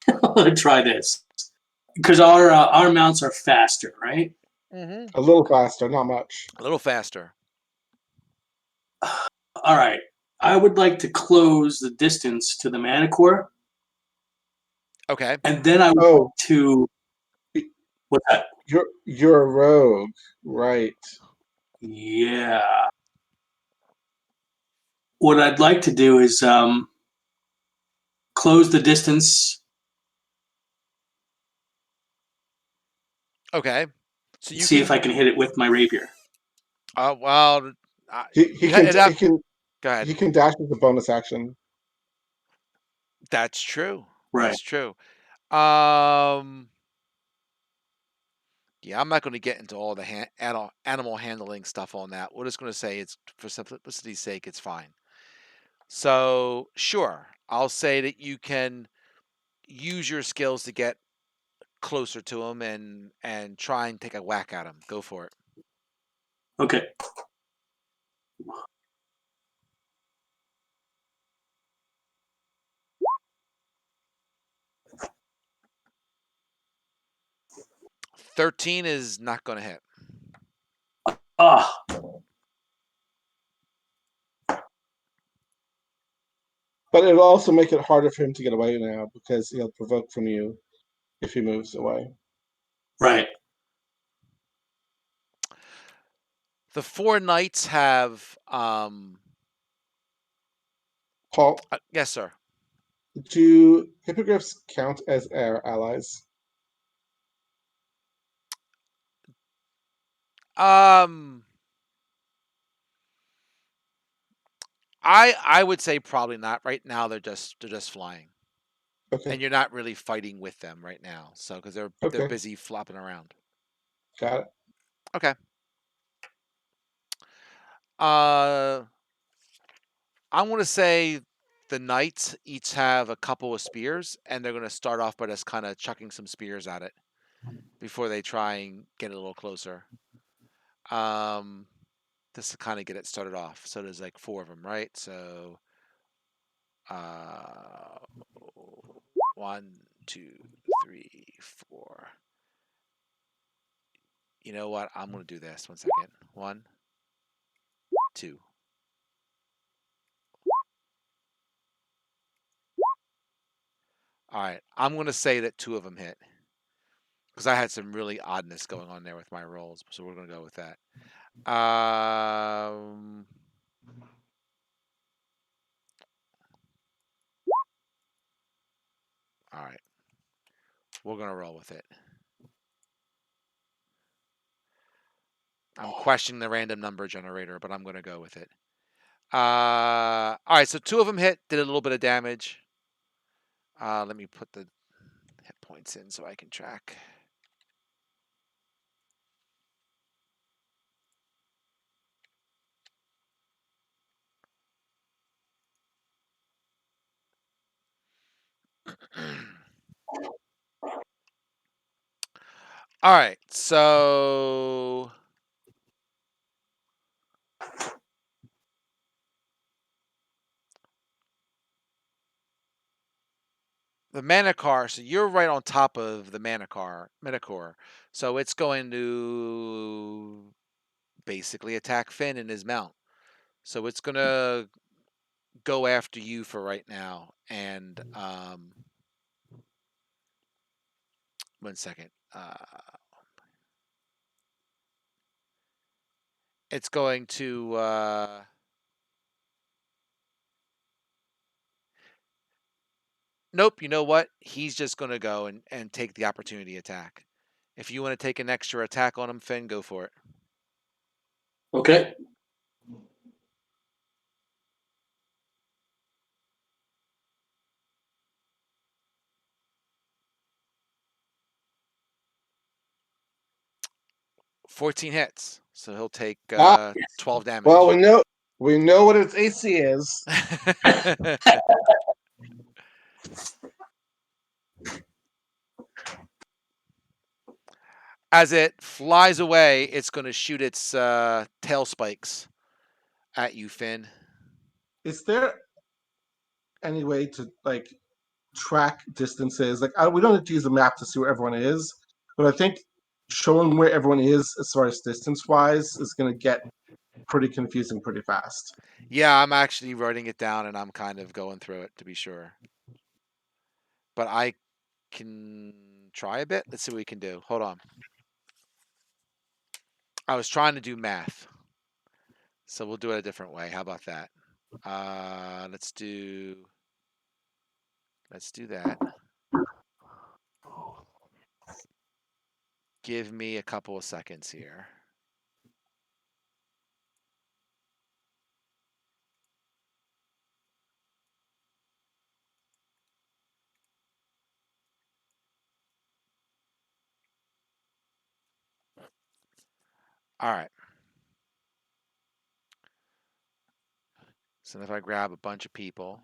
I'm gonna try this because our mounts are faster, right? Mm-hmm. A little faster, not much. A little faster. All right. I would like to close the distance to the Manicore, Okay. and then I would Oh, like to. What's that? you're a rogue, right? Yeah. What I'd like to do is close the distance. Okay. So you See if I can. can hit it with my rapier. Well, He you can it up. he can Go ahead. he can dash with a bonus action. That's true. Right. That's true. Yeah, I'm not going to get into all the animal handling stuff on that. We're just going to say it's for simplicity's sake, it's fine. So, sure, I'll say that you can use your skills to get closer to him and try and take a whack at him. Go for it. Okay. $13 is not going to hit. Ah, But it'll also make it harder for him to get away now because he'll provoke from you if he moves away. right. The 4 knights have Paul, yes, sir. do hippogriffs count as our allies? Um I would say probably not. Right now they're just flying. Okay, And you're not really fighting with them right now. So because they're okay, busy flopping around. got it. Okay. Uh I'm gonna say the knights each have a couple of spears, and they're gonna start off by just kind of chucking some spears at it before they try and get a little closer. Um, just to kind of get it started off. So there's like 4 of them, right? So, uh, 1, 2, 3, 4. You know what? I'm gonna do this. 1 second. 1, 2. All right. I'm gonna say that 2 of them hit because I had some really oddness going on there with my rolls. So we're gonna go with that. Um, all right. We're gonna roll with it. I'm questioning the random number generator, but I'm gonna go with it. All right. So 2 of them hit, did a little bit of damage. Let me put the hit points in so I can track. All right. So the Manticore, so you're right on top of the Manticore. So it's going to basically attack Finn in his mount. So it's gonna go after you for right now. And 1 second. It's going to nope, you know what? He's just gonna go and take the opportunity attack. If you want to take an extra attack on him, Finn, go for it. Okay. $14 hits. So he'll take Ah, 12 well, damage. we know what its AC is. As it flies away, it's going to shoot its tail spikes at you, Finn. Is there any way to track distances? We don't have to use a map to see where everyone is, but I think showing where everyone is as far as distance wise is going to get pretty confusing pretty fast. Yeah, I'm actually writing it down and I'm kind of going through it to be sure. But I can try a bit. Let's see what we can do. Hold on. I was trying to do math. So we'll do it a different way. How about that? Let's do that. Give me a couple of seconds here. All right. So if I grab a bunch of people,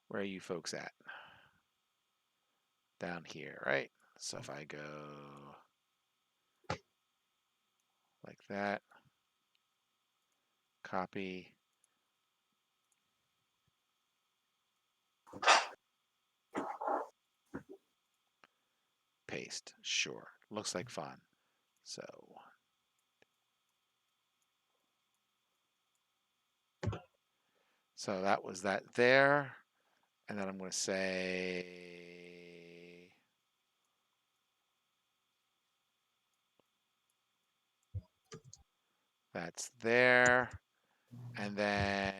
where are you folks at? Down here, right? So if I go like that, copy, paste. Sure. Looks like fun. So that was that there. And then I'm going to say that's there. And then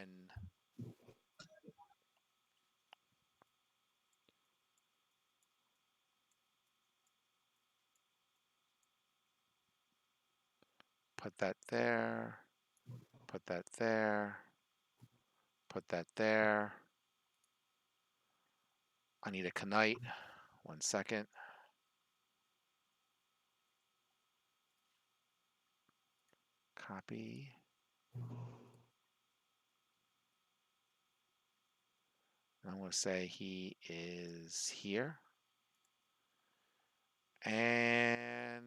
put that there. Put that there. Put that there. I need a Knight. 1 second. Copy. I'm going to say he is here. And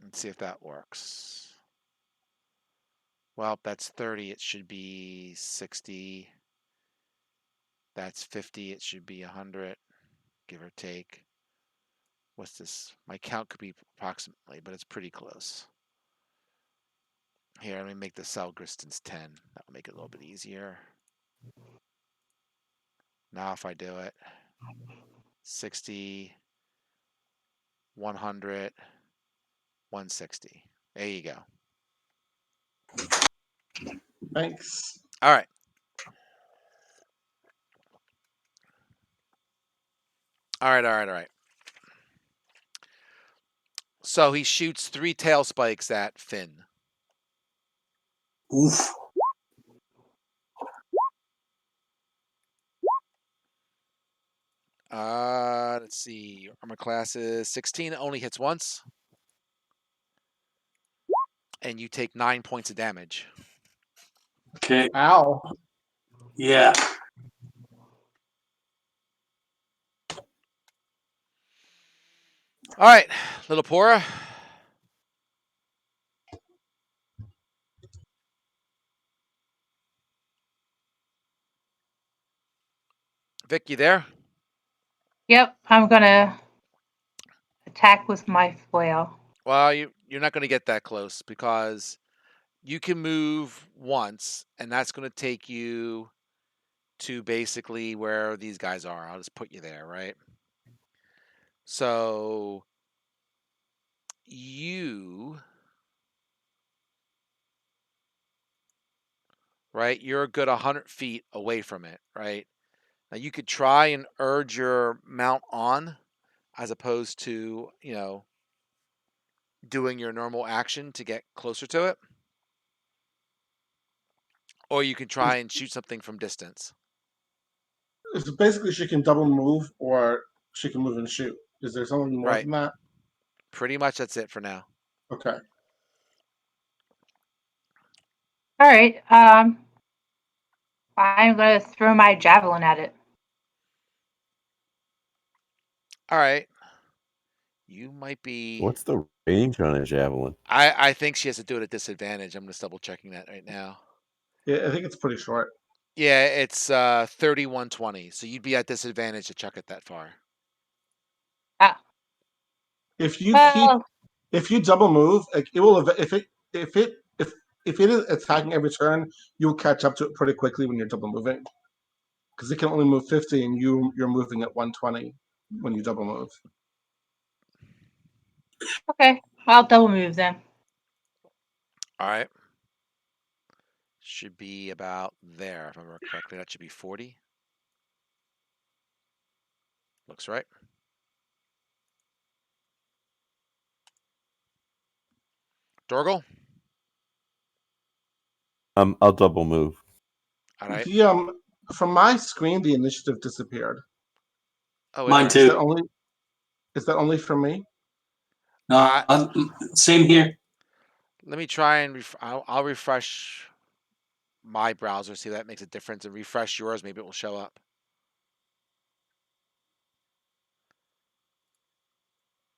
let's see if that works. Well, that's 30. It should be 60. That's 50. It should be 100, give or take. What's this? My count could be approximately, but it's pretty close. Here, let me make the cell distance 10. That will make it a little bit easier. Now if I do it, 60, 100, 160. There you go. Thanks. All right. All right. So he shoots 3 tail spikes at Finn. Oof. Let's see. Armor class is 16. Only hits once. And you take 9 points of damage. Okay. Ow. Yeah. All right, little Pora. Vic, you there? Yep, I'm gonna attack with my flail. Well, you're not going to get that close because you can move once, and that's going to take you to basically where these guys are. I'll just put you there, right? So you, right? You're a good 100 feet away from it, right? Now you could try and urge your mount on, as opposed to doing your normal action to get closer to it, or you can try and shoot something from distance. So basically, she can double move, or she can move and shoot. Is there something more Right. than that? Pretty much that's it for now. Okay. All right. I'm gonna throw my javelin at it. All right. You might be. What's the range on a javelin? I think she has to do it at disadvantage. I'm just double checking that right now. Yeah, I think it's pretty short. Yeah, it's 3120. So you'd be at disadvantage to chuck it that far. Ah, If you keep, well, if you double move, like it will. If it is attacking every turn, you'll catch up to it pretty quickly when you're double moving, because it can only move 50, and you're moving at 120 when you double move. okay. I'll double move then. All right. Should be about there, if I remember correctly. That should be 40. Looks right. Dorgal? I'll double move. All right. The from my screen, the initiative disappeared. Oh, Mine Is that too. only for me? No, same here. Let me try and I'll refresh my browser, see if that makes a difference, and refresh yours. Maybe it will show up.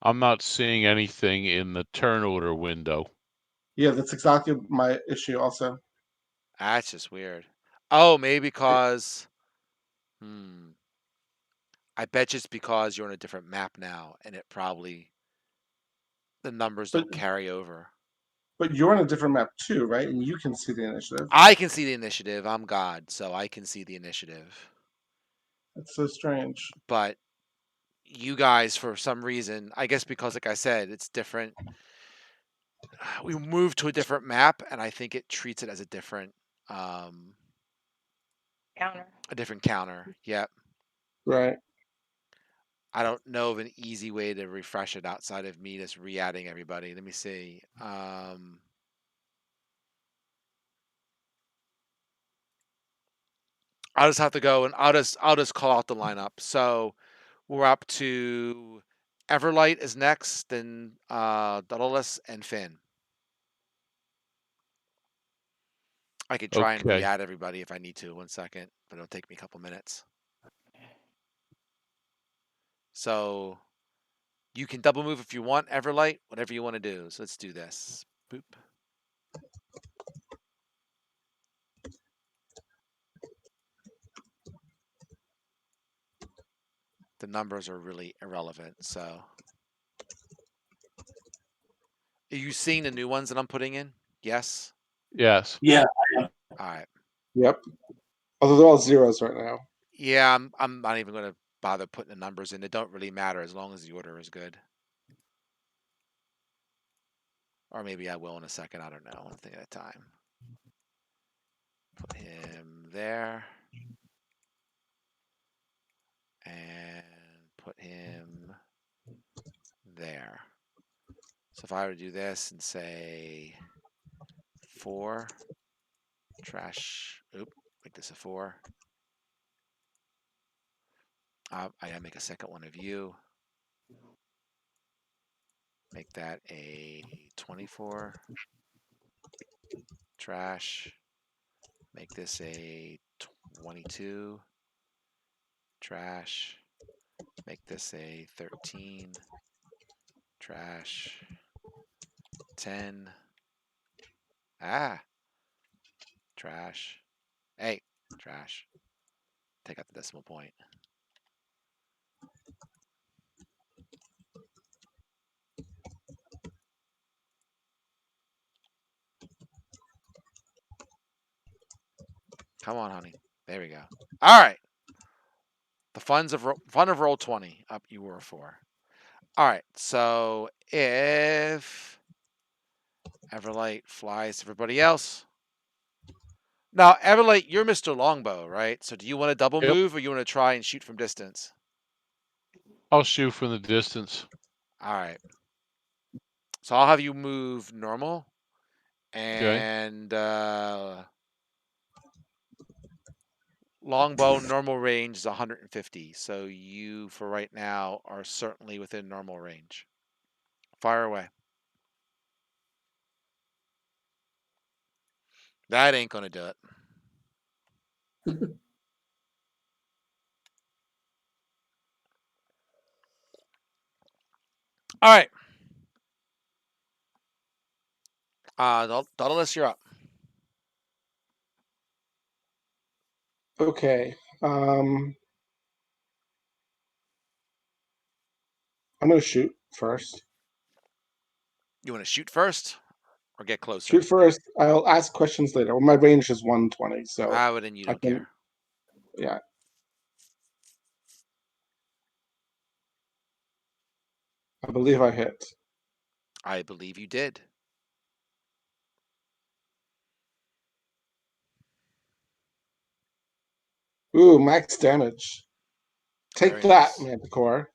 I'm not seeing anything in the turn order window. Yeah, that's exactly my issue. Also, That's just weird. Oh, maybe because. I bet it's because you're on a different map now, and it probably the numbers but don't carry over. but you're on a different map too, right? And you can see the initiative. I can see the initiative. I'm God, so I can see the initiative. That's so strange. But you guys, for some reason, I guess because, like I said, it's different. We moved to a different map, and I think it treats it as a different Counter. counter. Yep. Right. I don't know of an easy way to refresh it outside of me just re-adding everybody. Let me see. I'll just have to go and I'll just call out the lineup. So we're up to Everlight is next, then Daedalus and Finn. I could try and Okay. re-add everybody if I need to. 1 second, but it'll take me a couple minutes. So you can double move if you want, Everlight, whatever you want to do. So let's do this. Boop. The numbers are really irrelevant. So are you seeing the new ones that I'm putting in? Yes. Yes. Yeah. All right. Yep. Although they're all zeros right now. Yeah, I'm not even going to bother putting the numbers in. It don't really matter as long as the order is good. Or maybe I will in a second. I don't know. One thing at a time. Put him there. And put him there. So if I were to do this and say 4, trash, oop, make this a 4. I gotta make a second one of you. Make that a 24. Trash. Make this a 22. Trash. Make this a 13. Trash. 10. Ah. Trash. 8. Trash. Take out the decimal point. Come on, honey. There we go. All right. The fun of Roll20. Up you were 4. All right. So if Everlight flies to everybody else. Now, Everlight, you're Mr. Longbow, right? So do you want to double Yep. move or you want to try and shoot from distance? I'll shoot from the distance. All right. So I'll have you move normal. Okay. And longbow normal range is 150. So you, for right now, are certainly within normal range. Fire away. That ain't going to do it. All right. Daedalus, you're up. Okay. I'm gonna shoot first. You want to shoot first or get closer? Shoot first. I'll ask questions later. Well, my range is 120, so Well, then you I don't can. care. Yeah. I believe I hit. I believe you did. Ooh, max damage. Take Very that, nice. Manticore.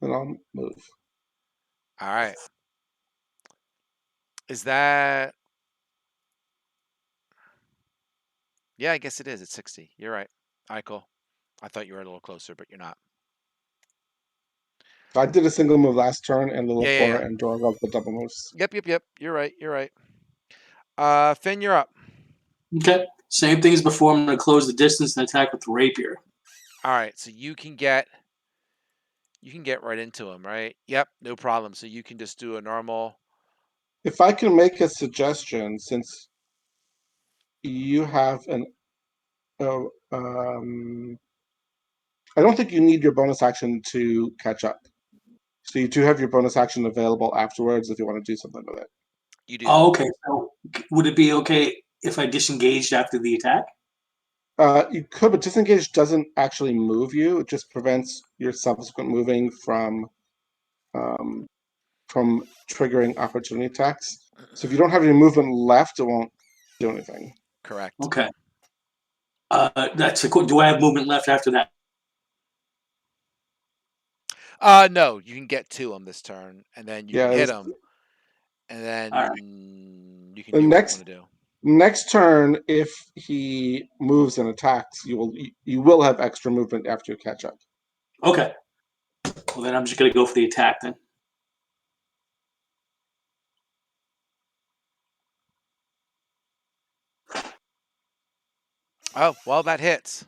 Then I'll move. All right. Is that? Yeah, I guess it is. It's 60. You're right. All right, cool. I thought you were a little closer, but you're not. I did a single move last turn, and Yeah, yeah, Lillipore yeah. and Dorgal the double moves. Yep. You're right. You're right. Finn, you're up. Okay. Same thing as before. I'm going to close the distance and attack with the rapier. All right, so you can get right into him, right? Yep, no problem. So you can just do a normal. If I can make a suggestion, since you have an, uh, I don't think you need your bonus action to catch up. So you do have your bonus action available afterwards if you want to do something with it. You do. Oh, okay. So would it be okay if I disengaged after the attack? You could, but disengage doesn't actually move you. It just prevents your subsequent moving from triggering opportunity attacks. So if you don't have any movement left, it won't do anything. Correct. Okay. That's a cool. Do I have movement left after that? No, you can get to him this turn, and then you can Yeah. hit him, and then All right. you can The do what you want to do. next turn, if he moves and attacks, you will have extra movement after you catch up. Okay. Well, then I'm just going to go for the attack then. Oh, well, that hits.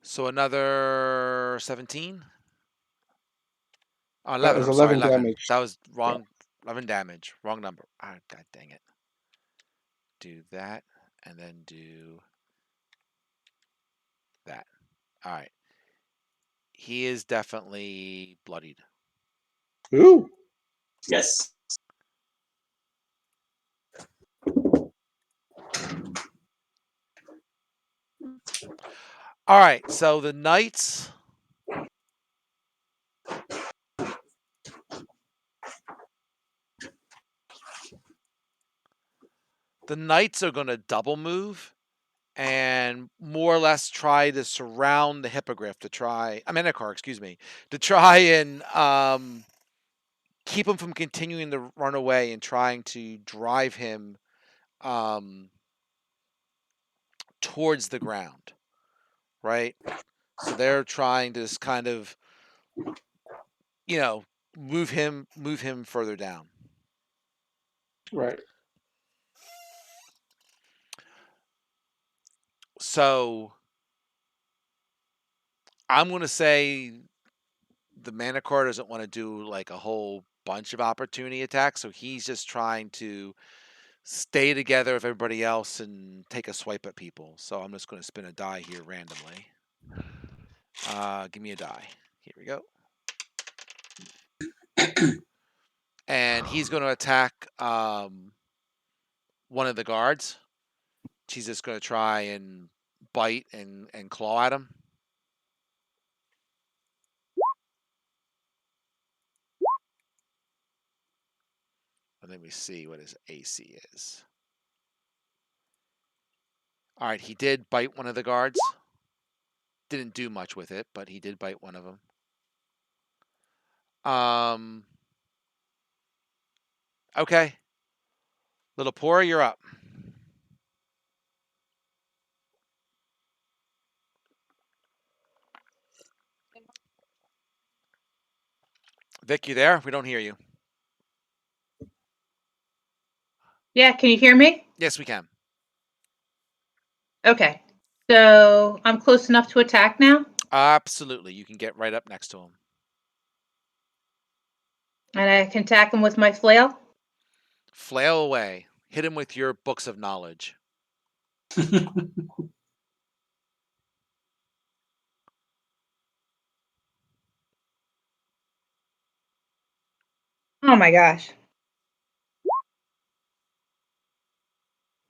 So another 17? Oh, That 11. is I'm sorry, 11 11. damage. That was Yeah. wrong. 11 damage. Wrong number. Ah, God dang it. Do that, and then do that. All right. He is definitely bloodied. Ooh. Yes. All right, so the knights. The knights are going to double move and more or less try to surround the hippogriff to try. I mean, Enochar, excuse me, to try and keep him from continuing to run away and trying to drive him towards the ground, right? So they're trying to just kind of, move him further down. Right. So I'm going to say the Manticore doesn't want to do like a whole bunch of opportunity attacks, so he's just trying to stay together with everybody else and take a swipe at people. So I'm just going to spin a die here randomly. Give me a die. Here we go. And he's going to attack one of the guards. She's just going to try and bite and claw at him. And let me see what his AC is. All right, he did bite one of the guards. Didn't do much with it, but he did bite one of them. Okay. Little Pora, you're up. Vic, you there? We don't hear you. Yeah, can you hear me? Yes, we can. Okay. So I'm close enough to attack now, Absolutely. You can get right up next to him. and I can attack him with my flail. Flail away. Hit him with your books of knowledge. Oh my gosh.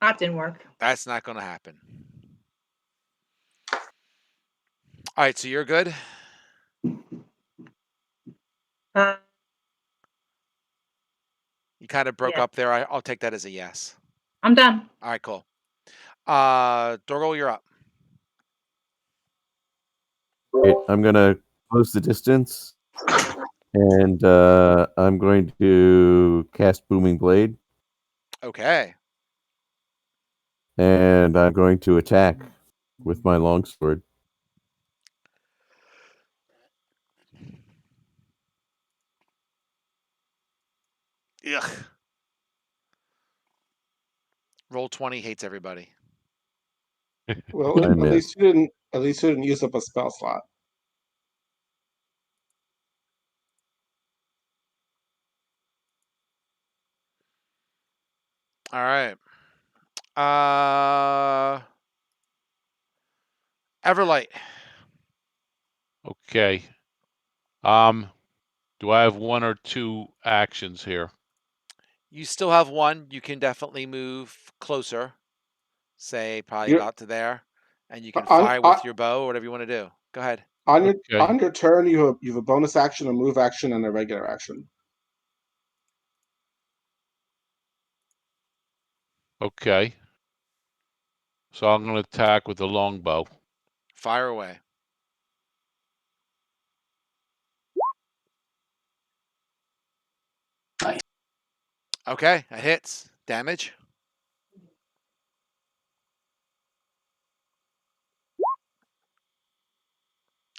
That didn't work. That's not going to happen. All right, so you're good? Uh, You kind of broke yeah, up there. I'll take that as a yes. I'm done. All right, cool. Dorgal, you're up. Wait, I'm gonna close the distance, and I'm going to cast Booming Blade, Okay. and I'm going to attack with my longsword. Ugh. Roll 20 hates everybody. Well, I at miss. least you didn't. At least you didn't use up a spell slot. All right. Everlight. Okay. Do I have one or two actions here? You still have one. You can definitely move closer. Say probably You're about to there. And you can on fire with your bow or whatever you want to do. Go ahead. Okay. on your turn. You have a bonus action, a move action, and a regular action. Okay. So I'm going to attack with the longbow. Fire away. Nice. Okay, that hits. Damage.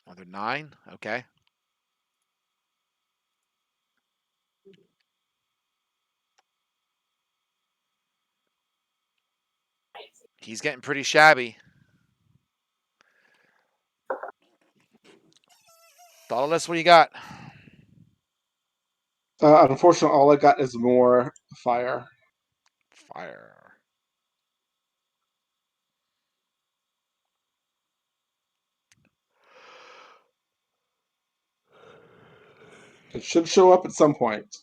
Another 9. Okay. He's getting pretty shabby. Dauntless, what do you got? Unfortunately, all I got is more fire. Fire. It should show up at some point.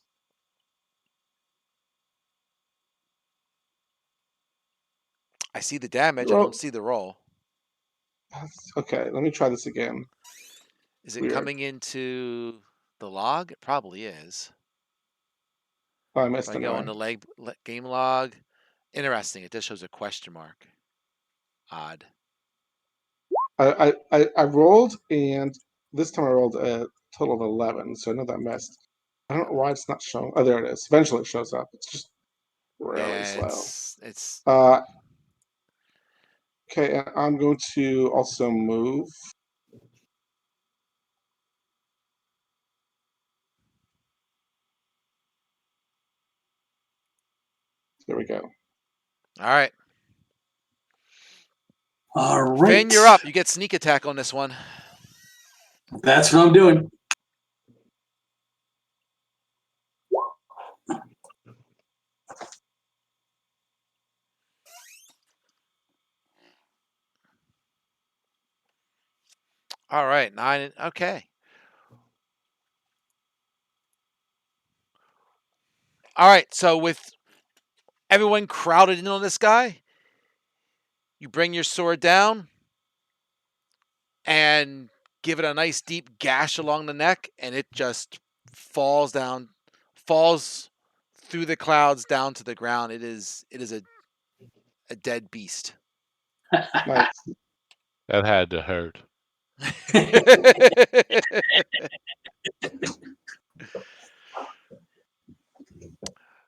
I see the damage. I don't Roll. see the roll. Okay, let me try this again. Is it Weird. coming into the log? It probably is. Oh, I If missed I go on anyway. the game log, interesting. It just shows a question mark. Odd. I rolled, and this time I rolled a total of 11, so I know that missed. I don't know why it's not showing. Oh, there it is. Eventually it shows up. It's just really Yeah, slow. it's Uh, okay, and I'm going to also move. There we go. all right. All right. Finn, you're up. You get sneak attack on this one. That's what I'm doing. All right, 9. Okay. All right. So with everyone crowded in on this guy, you bring your sword down and give it a nice deep gash along the neck, and it just falls through the clouds down to the ground. It is a dead beast. Nice. That had to hurt.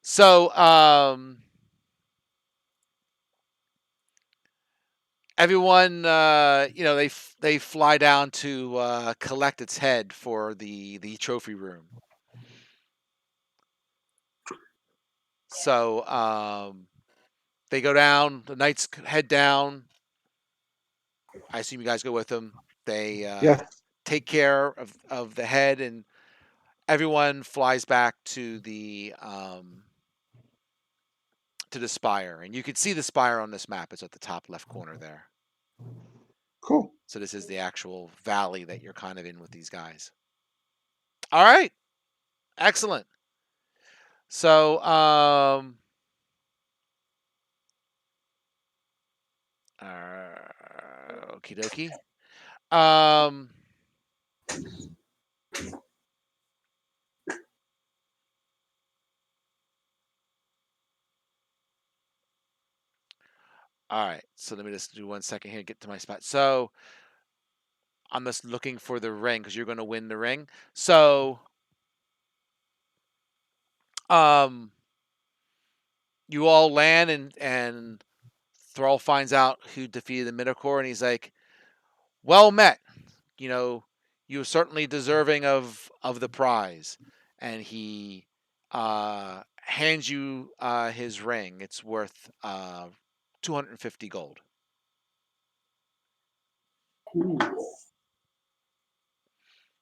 So, everyone, they fly down to collect its head for the trophy room. So, they go down. The knights head down. I assume you guys go with them. They Yes. take care of the head, and everyone flies back to the spire. And you can see the spire on this map. It's at the top left corner there. Cool. So this is the actual valley that you're kind of in with these guys. All right. Excellent. So, okie dokie. Um, all right. So let me just do 1 second here, get to my spot. So I'm just looking for the ring because you're going to win the ring. So, you all land and Thrall finds out who defeated the Minotaur, and he's like, "Well met. You know, you're certainly deserving of the prize." And he hands you his ring. It's worth 250 gold. Ooh.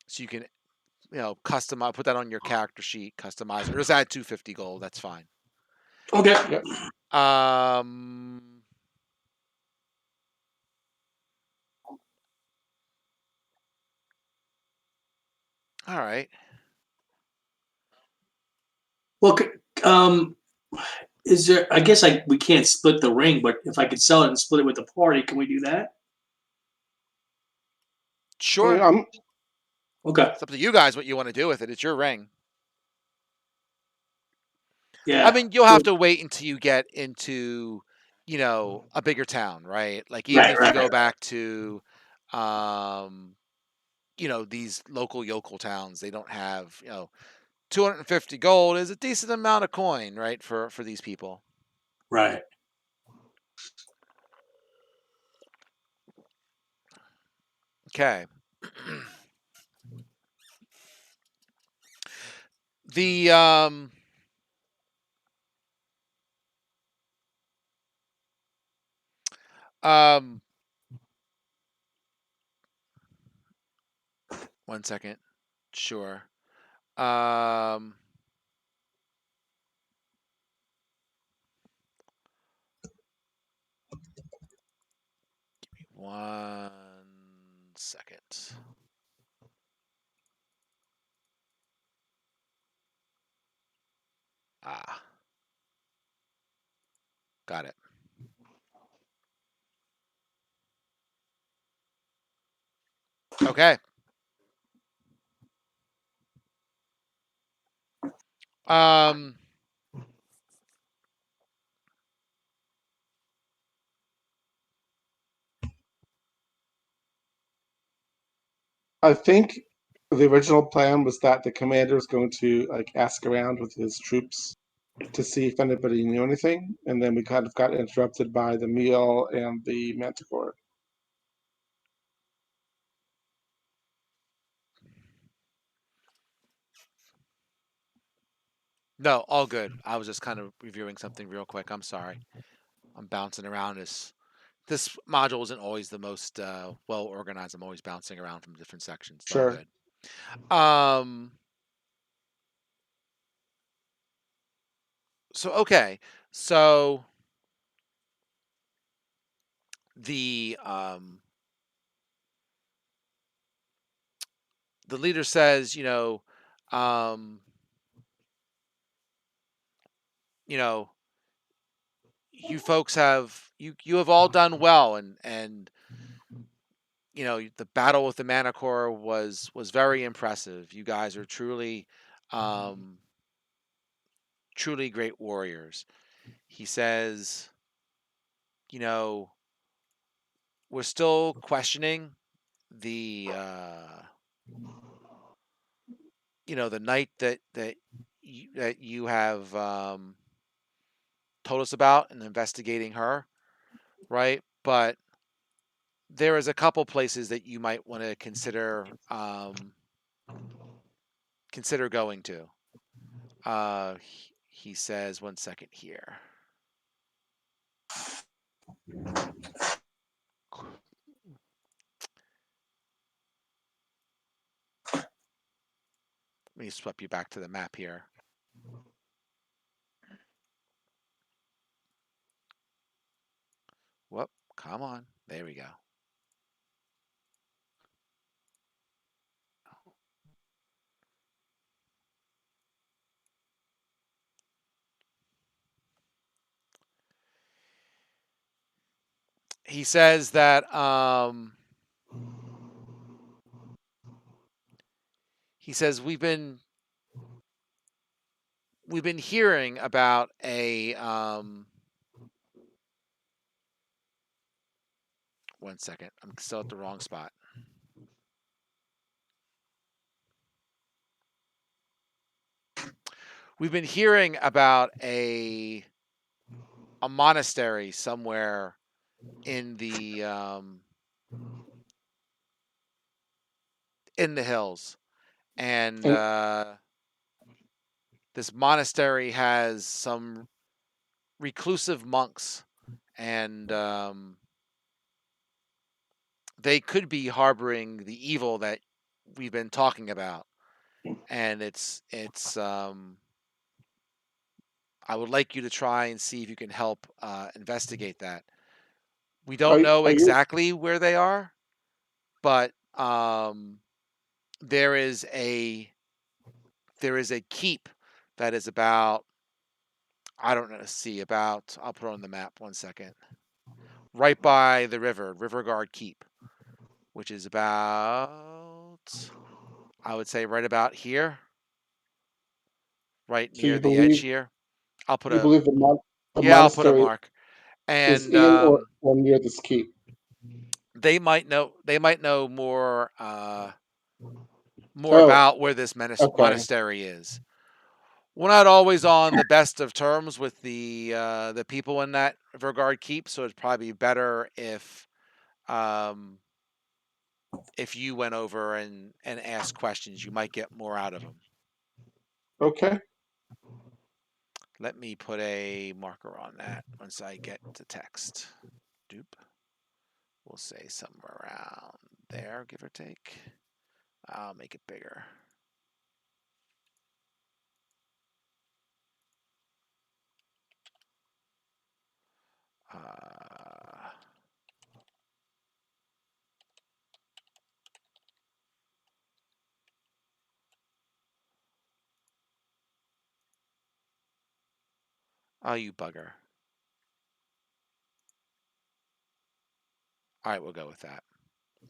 So you can customize, put that on your character sheet, customize it, or just add 250 gold. That's fine. Okay. Yep. All right. Well, is there? I guess we can't split the ring, but if I could sell it and split it with the party, can we do that? I mean, Sure. Okay. It's up to you guys what you want to do with it. It's your ring. Yeah. I mean, you'll have to wait until you get into, a bigger town, right? Like even Right. if you Right. go Right. back to, these local yokel towns, they don't have, 250 gold is a decent amount of coin, right? For these people. Right. Okay. The um 1 second. Sure. Um 1 second. Ah, got it. Okay. Um I think the original plan was that the commander was going to like ask around with his troops to see if anybody knew anything, and then we kind of got interrupted by the meal and the manticore. No, all good. I was just kind of reviewing something real quick. I'm sorry. I'm bouncing around. This module isn't always the most well organized. I'm always bouncing around from different sections. It's all Sure. good. Um. So okay. So the the leader says, um, you know, you folks you have all done well, and the battle with the Manticore was very impressive. You guys are um, truly great warriors. He says, you know, we're still questioning the the night that you have told us about and investigating her, right? But there is a couple places that you might want to consider going to. He says, 1 second here. Let me swap you back to the map here. Whoop, come on. There we go. He says that he says we've been hearing about a 1 second. I'm still at the wrong spot. we've been hearing about a monastery somewhere in the hills, and And this monastery has some reclusive monks, and they could be harboring the evil that we've been talking about. And I would like you to try and see if you can help investigate that. We don't know are you exactly where they are, but there is a keep that is about, I don't know, see, about, I'll put it on the map 1 second. Right by the River Guard Keep, which is about, I would say, right about here, right so near the edge here. I'll put you a believe the Yeah, I'll put a monastery mark. is And in or near this keep? they might know more Oh, about where this okay. monastery is. We're not always on the best of terms with the people in that Vergard keep, so it'd probably be better um, if you went over and asked questions. You might get more out of them. Okay. Let me put a marker on that once I get to text. Doop. We'll say somewhere around there, give or take. I'll make it bigger. Uh, oh, you bugger. All right, we'll go with that.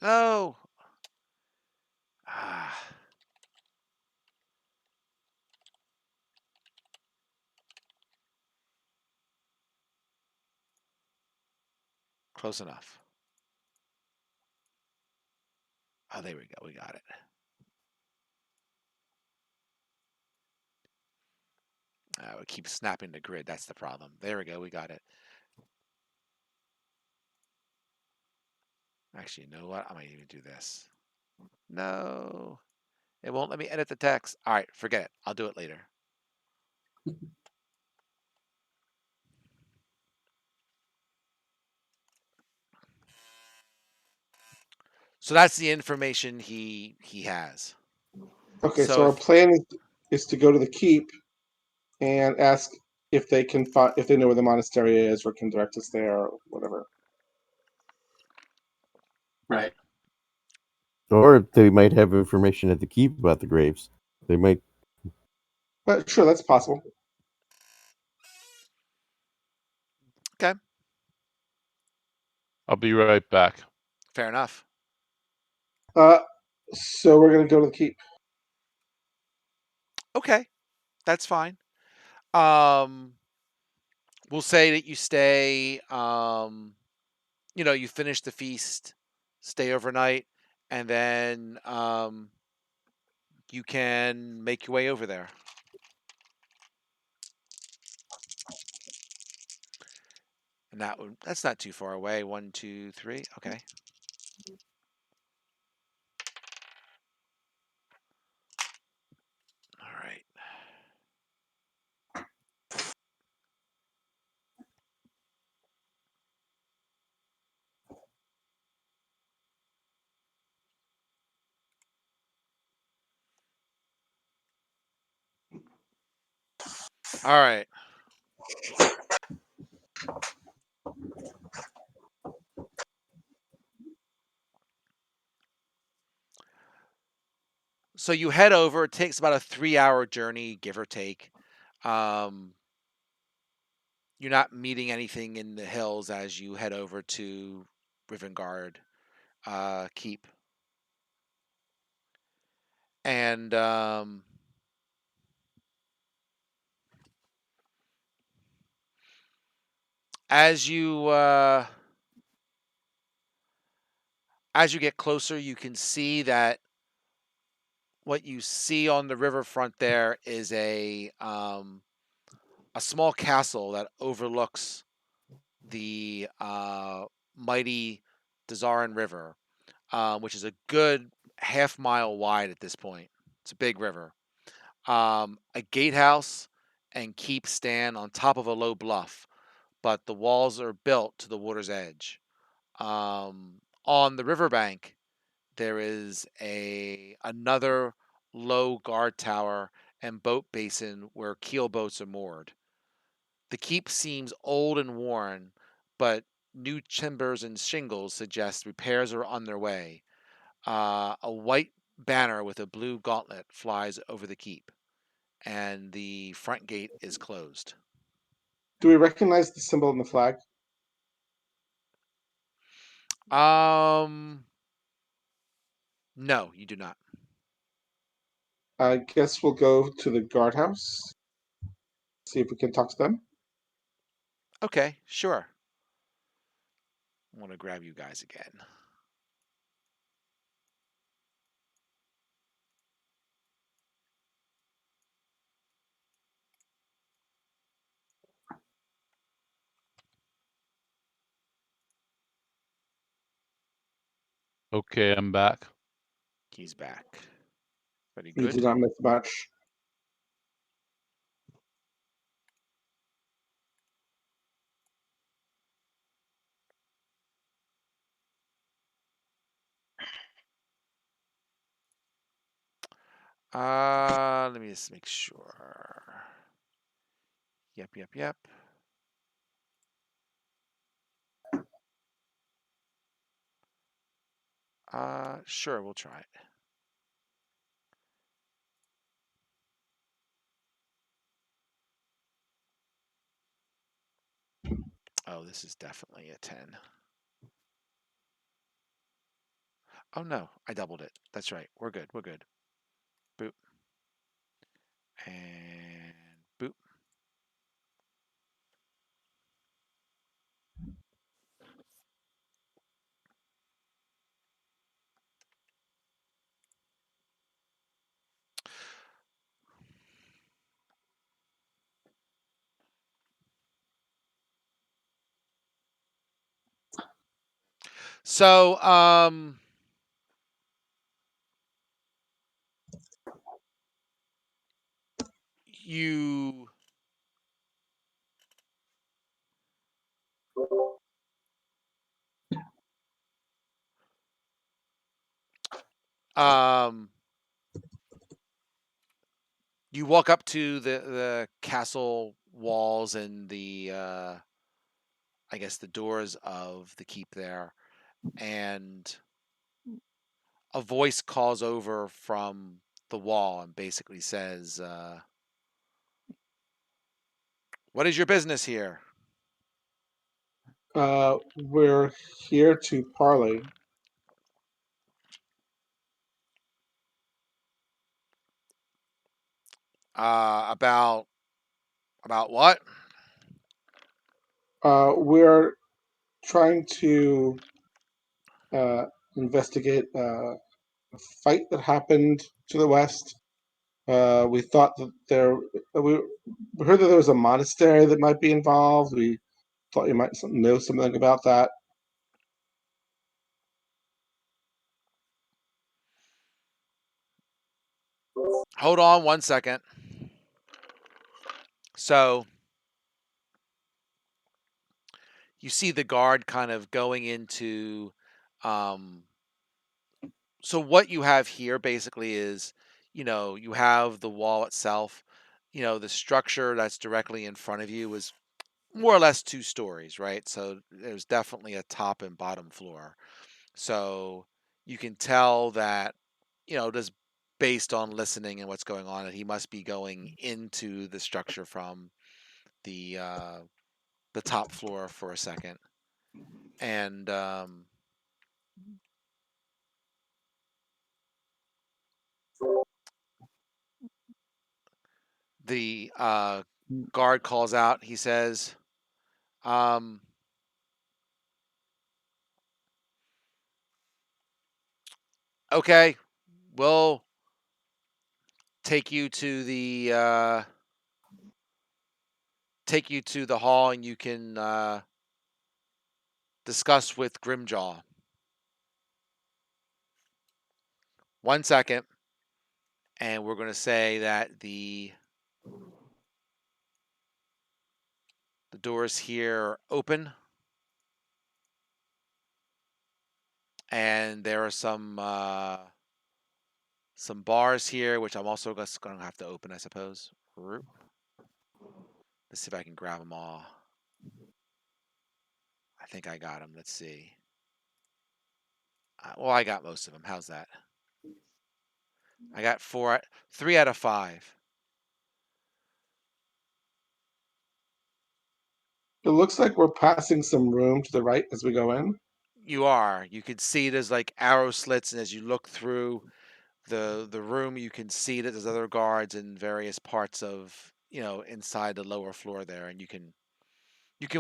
No. Ah, close enough. Oh, there we go. We got it. We keep snapping the grid. That's the problem. There we go. We got it. Actually, you know what? I might even do this. No. It won't let me edit the text. All right, forget it. I'll do it later. So that's the information he has. Okay, So so our plan is to go to the keep and ask if they can find if they know where the monastery is or can direct us there or whatever. Right. Or they might have information at the keep about the graves. They might. But sure, that's possible. okay, I'll be right back. fair enough. So we're gonna go to the keep. Okay, that's fine. Um, we'll say that you stay. You finish the feast, stay overnight, and then you can make your way over there. And that's not too far away. 1, 2, 3. Okay. All right. All right. So you head over. It takes about a 3-hour journey, give or take. Um, you're not meeting anything in the hills as you head over to Rivengard Keep. And as you get closer, you can see that what you see on the riverfront there is a small castle that overlooks the mighty Dezarin River, which is a good half-mile wide at this point. It's a big river. A gatehouse and keep stand on top of a low bluff, but the walls are built to the water's edge. On the riverbank, there is another low guard tower and boat basin where keel boats are moored. The keep seems old and worn, but new timbers and shingles suggest repairs are on their way. A white banner with a blue gauntlet flies over the keep, and the front gate is closed. Do we recognize the symbol in the flag? Um, no, you do not. I guess we'll go to the guardhouse. See if we can talk to them. Okay, sure. I want to grab you guys again. Okay, I'm back. He's back. Very You did good. not miss much. Let me just make sure. Yep. Sure, we'll try it. Oh, this is definitely a 10. Oh no, I doubled it. That's right. We're good. Boop. And boop. So, you um you walk up to the castle walls and the I guess the doors of the keep there, and a voice calls over from the wall and basically says, "What is your business here?" We're here to parley. About what? We're trying to investigate a fight that happened to the west. We thought that we heard that there was a monastery that might be involved. We thought you might know something about that. Hold on 1 second. So you see the guard kind of going into um so what you have here basically is, you have the wall itself. The structure that's directly in front of you is more or less 2 stories, right? So there's definitely a top and bottom floor. So you can tell that, just based on listening and what's going on, that he must be going into the structure from the top floor for a second. And the guard calls out. He says, um, "Okay, well, take you to the hall, and you can discuss with Grimjaw. 1 second, and we're going to say that the doors here are open, and there are some bars here, which I'm also going to have to open, I suppose. Let's see if I can grab them all. I think I got them. Let's see. Well, I got most of them. How's that? I got 3 out of 5. It looks like we're passing some room to the right as we go in. You are. You can see there's like arrow slits, and as you look through the room, you can see that there's other guards in various parts of inside the lower floor there, and you can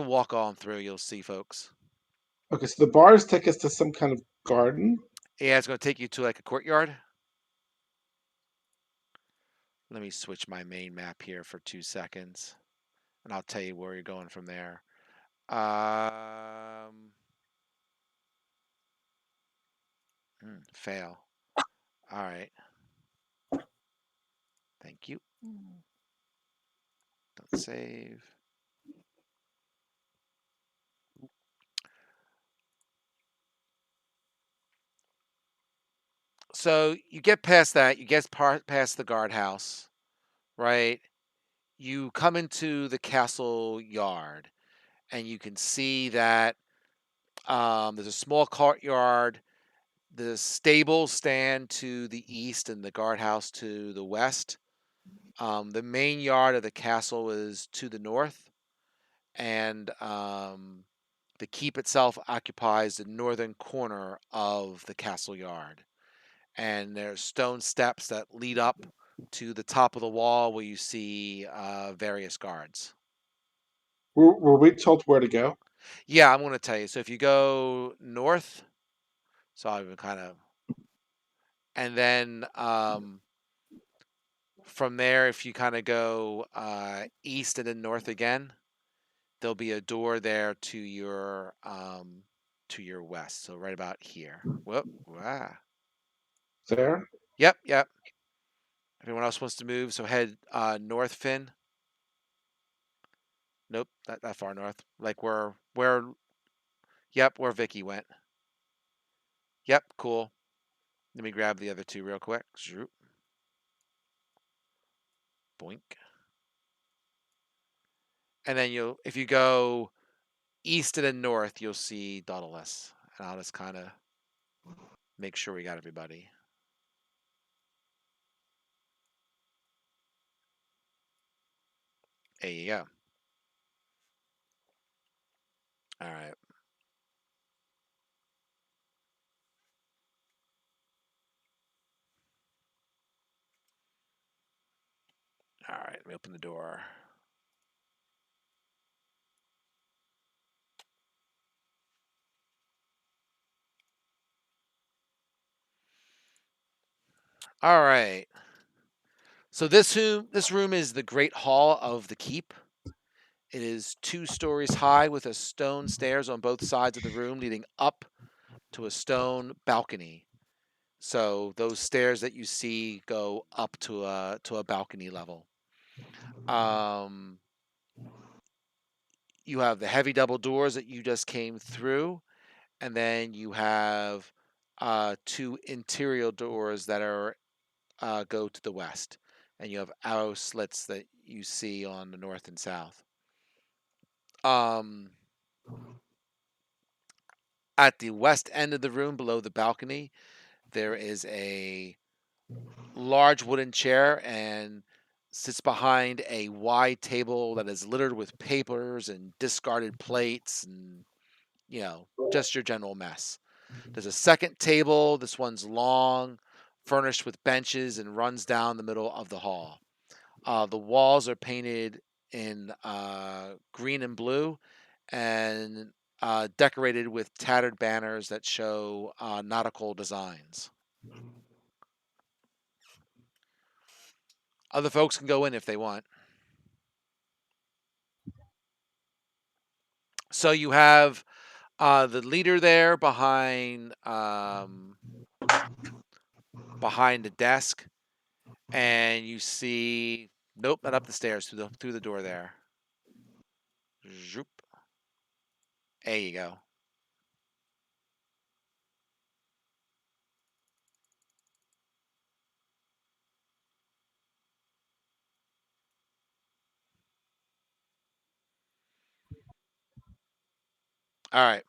walk on through. You'll see folks. Okay, so the bars take us to some kind of garden. Yeah, it's going to take you to like a courtyard. Let me switch my main map here for 2 seconds, and I'll tell you where you're going from there. Fail. All right. Thank you. Don't save. So you get past that. You get past the guardhouse, right? You come into the castle yard, and you can see that there's a small courtyard. The stables stand to the east, and the guardhouse to the west. The main yard of the castle is to the north, and the keep itself occupies the northern corner of the castle yard. And there's stone steps that lead up to the top of the wall where you see various guards. Were we told where to go? Yeah, I'm going to tell you. So if you go north, so I've been kind of, and then from there, if you kind of go east and then north again, there'll be a door there to your west. So right about here. Whoop. Wow. There? Yep. Yep. Everyone else wants to move, so head north, Finn. Nope, not that far north. Like yep, where Vicky went. Yep, cool. Let me grab the other two real quick. Zoop. Boink. And then if you go east and then north, you'll see Dauntless. And I'll just kind of make sure we got everybody. There you go. All right. All right, let me open the door. All right. So this room is the Great Hall of the Keep. It is 2 stories high with a stone stairs on both sides of the room leading up to a stone balcony. So those stairs that you see go up to a balcony level. You have the heavy double doors that you just came through, and then you have 2 interior doors that are go to the west, and you have arrow slits that you see on the north and south. At the west end of the room, below the balcony, there is a large wooden chair and sits behind a wide table that is littered with papers and discarded plates and just your general mess. There's a second table. This one's long, furnished with benches, and runs down the middle of the hall. The walls are painted in green and blue, and decorated with tattered banners that show nautical designs. Other folks can go in if they want. So you have the leader there behind the desk, and you see nope, not up the stairs through the door there. Zoop. There you go. All right.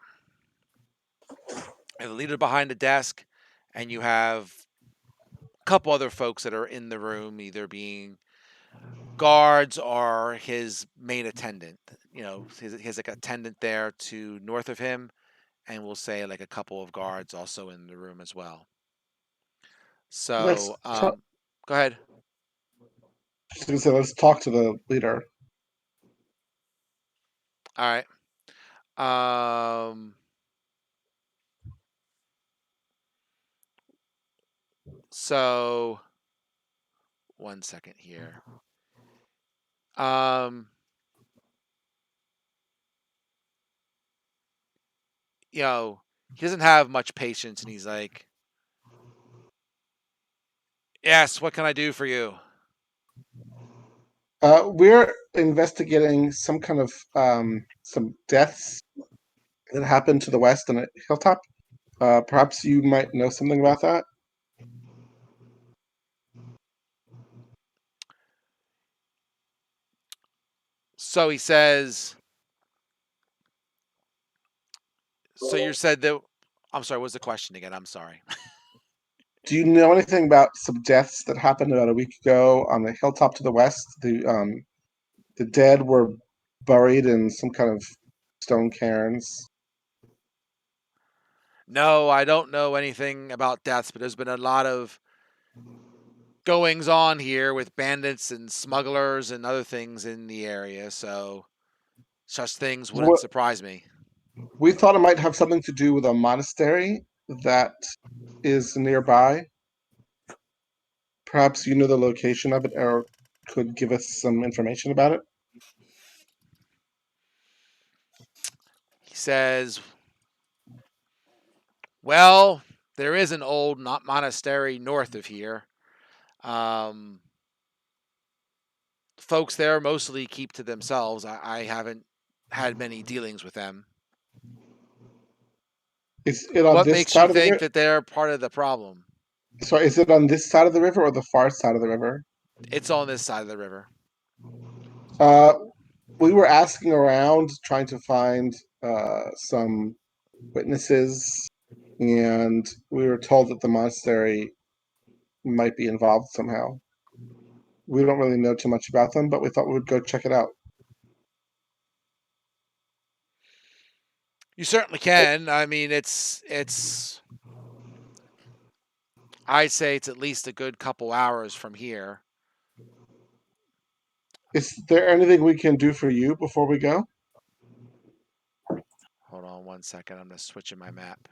You have the leader behind the desk, and you have a couple other folks that are in the room, either being guards or his main attendant. You know, he has like an attendant there to north of him, and we'll say like a couple of guards also in the room as well. Let's So, talk. go ahead. Let's talk to the leader. All right. So 1 second here. Um, you know, he doesn't have much patience, and he's like, "Yes, what can I do for you?" We're investigating some kind of some deaths that happened to the west on a hilltop. Perhaps you might know something about that. So he says, "So you said that." I'm sorry. What's the question again? I'm sorry. Do you know anything about some deaths that happened about a week ago on the hilltop to the west? The dead were buried in some kind of stone cairns. No, I don't know anything about deaths, but there's been a lot of goings on here with bandits and smugglers and other things in the area, so such things wouldn't What surprise me. we thought it might have something to do with a monastery that is nearby. Perhaps you know the location of it or could give us some information about it. He says, "Well, there is an old not monastery north of here. Um, folks there mostly keep to themselves. I haven't had many dealings with them. Is it on What this makes you side of the think river? that they're part of the problem? Sorry, is it on this side of the river or the far side of the river? It's on this side of the river." Uh, we were asking around, trying to find some witnesses, and we were told that the monastery might be involved somehow. We don't really know too much about them, but we thought we would go check it out. You certainly can. I mean, it's. I'd say it's at least a good couple hours from here. Is there anything we can do for you before we go? Hold on 1 second. I'm just switching my map.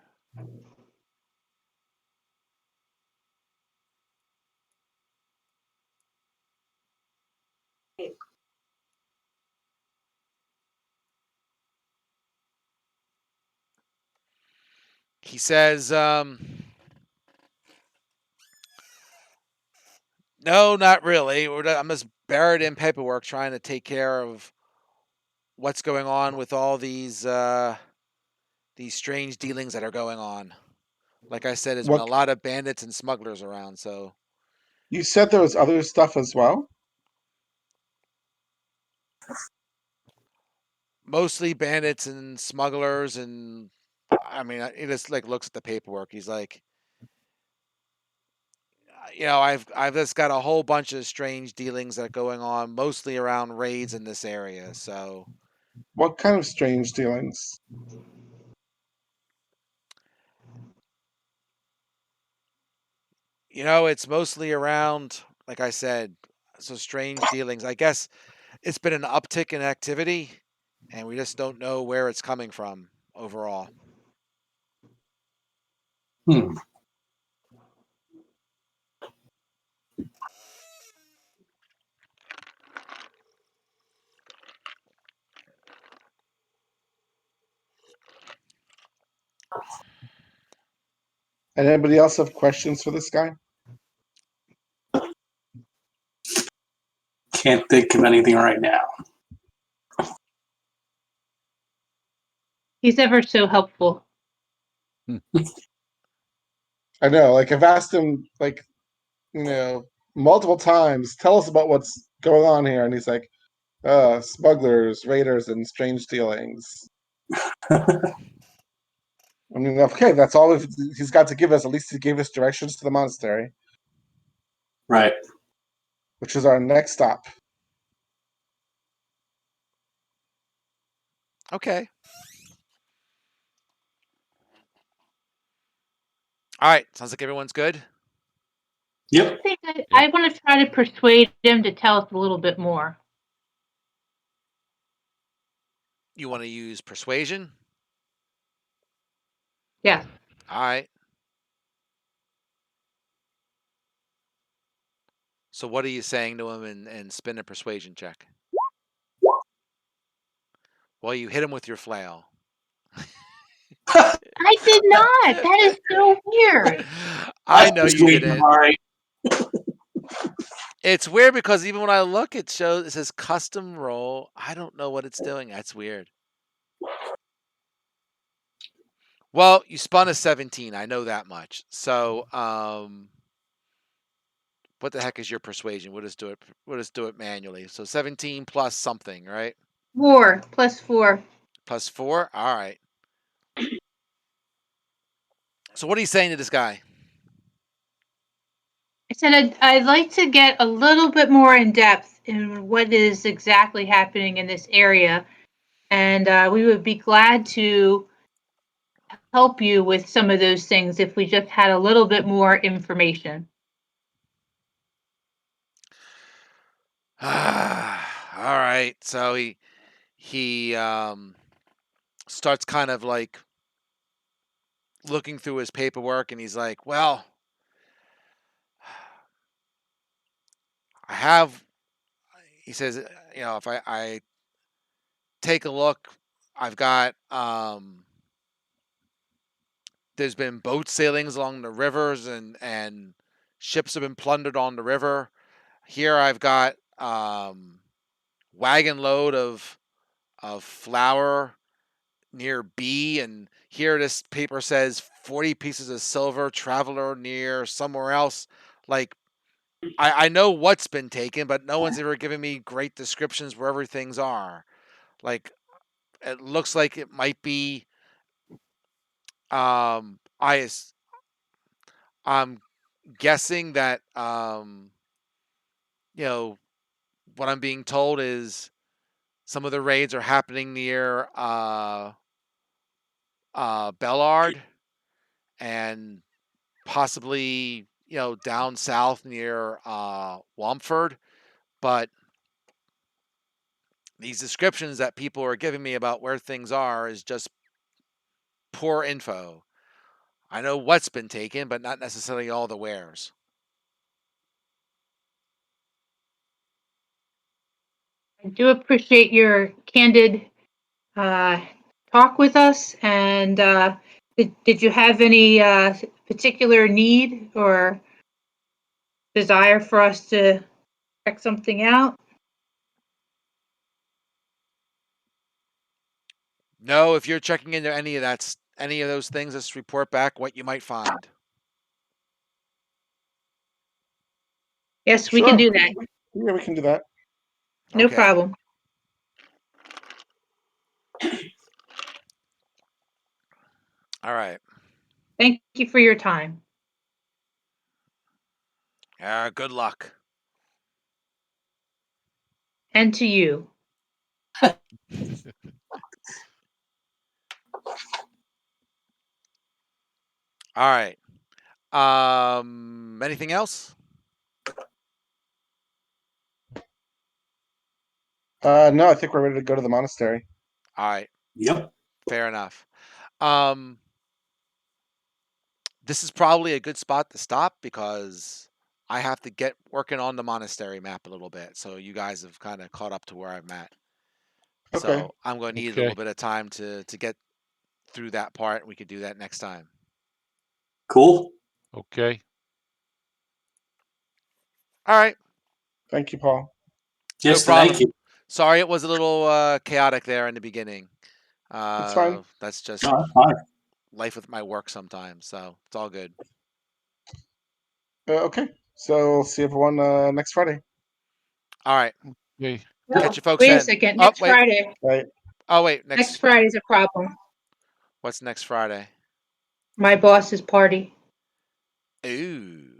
He says, "No, not really. I'm just buried in paperwork trying to take care of what's going on with all these strange dealings that are going on. Like I said, there's been a What lot of bandits and smugglers around, so you said there was other stuff as well. mostly bandits and smugglers. And I mean, he just like looks at the paperwork. He's like, I've just got a whole bunch of strange dealings that are going on, mostly around raids in this area. So, What kind of strange dealings? it's mostly around, like I said, so strange dealings. I guess it's been an uptick in activity, and we just don't know where it's coming from overall." Anybody else have questions for this guy? Can't think of anything right now. He's ever so helpful. I know, like I've asked him, like, multiple times, tell us about what's going on here, and he's like, smugglers, raiders, and strange dealings. I mean, okay, that's all he's got to give us. At least he gave us directions to the monastery, Right. which is our next stop. Okay. All right. Sounds like everyone's good. Yep. I want to try to persuade him to tell us a little bit more. You want to use persuasion? Yeah. All right. So what are you saying to him and spin a persuasion check? Well, you hit him with your flail. I did not. That is so weird. I know you Persuade him, didn't. all right. It's weird because even when I look, it says custom roll. I don't know what it's doing. That's weird. Well, you spun a 17. I know that much. So, what the heck is your persuasion? We'll just do it manually. So 17 plus something, right? 4 plus 4. Plus 4. All right. So what are you saying to this guy? I said I'd like to get a little bit more in depth in what is exactly happening in this area, and we would be glad to help you with some of those things if we just had a little bit more information. All right. So he starts kind of like looking through his paperwork, and he's like, "Well, I have." He says, if I take a look, I've got there's been boat sailings along the rivers, and ships have been plundered on the river. Here I've got wagon load of flour near B, and here this paper says 40 pieces of silver, traveler near somewhere else. Like, I know what's been taken, but no one's ever given me great descriptions where everything's are. Like, it looks like it might be um I I'm guessing that what I'm being told is some of the raids are happening near Bellard, and possibly down south near Wamford. But these descriptions that people are giving me about where things are is just poor info. I know what's been taken, but not necessarily all the wares. I do appreciate your candid talk with us. And did you have any particular need or desire for us to check something out? No, if you're checking into any of those things, just report back what you might find. Yes, we can Sure. do that. Yeah, we can do that. No Okay. problem. All right. Thank you for your time. Good luck. And to you. All right. Anything else? No, I think we're ready to go to the monastery. All right. Yep. Fair enough. This is probably a good spot to stop because I have to get working on the monastery map a little bit. So you guys have kind of caught up to where I'm at. Okay. So I'm going to need a Okay. little bit of time to get through that part. We could do that next time. Cool. Okay. All right. Thank you, Paul. Yes, problem. thank you. Sorry, it was a little chaotic there in the beginning. That's fine. That's just No, that's fine. life with my work sometimes, so it's all good. Okay, so see everyone next Friday. All right. Okay. Catch you folks Wait a then. second. Oh, Next wait. Friday. Right. Oh, wait. Next Friday's a problem. What's next Friday? My boss's party. Ooh.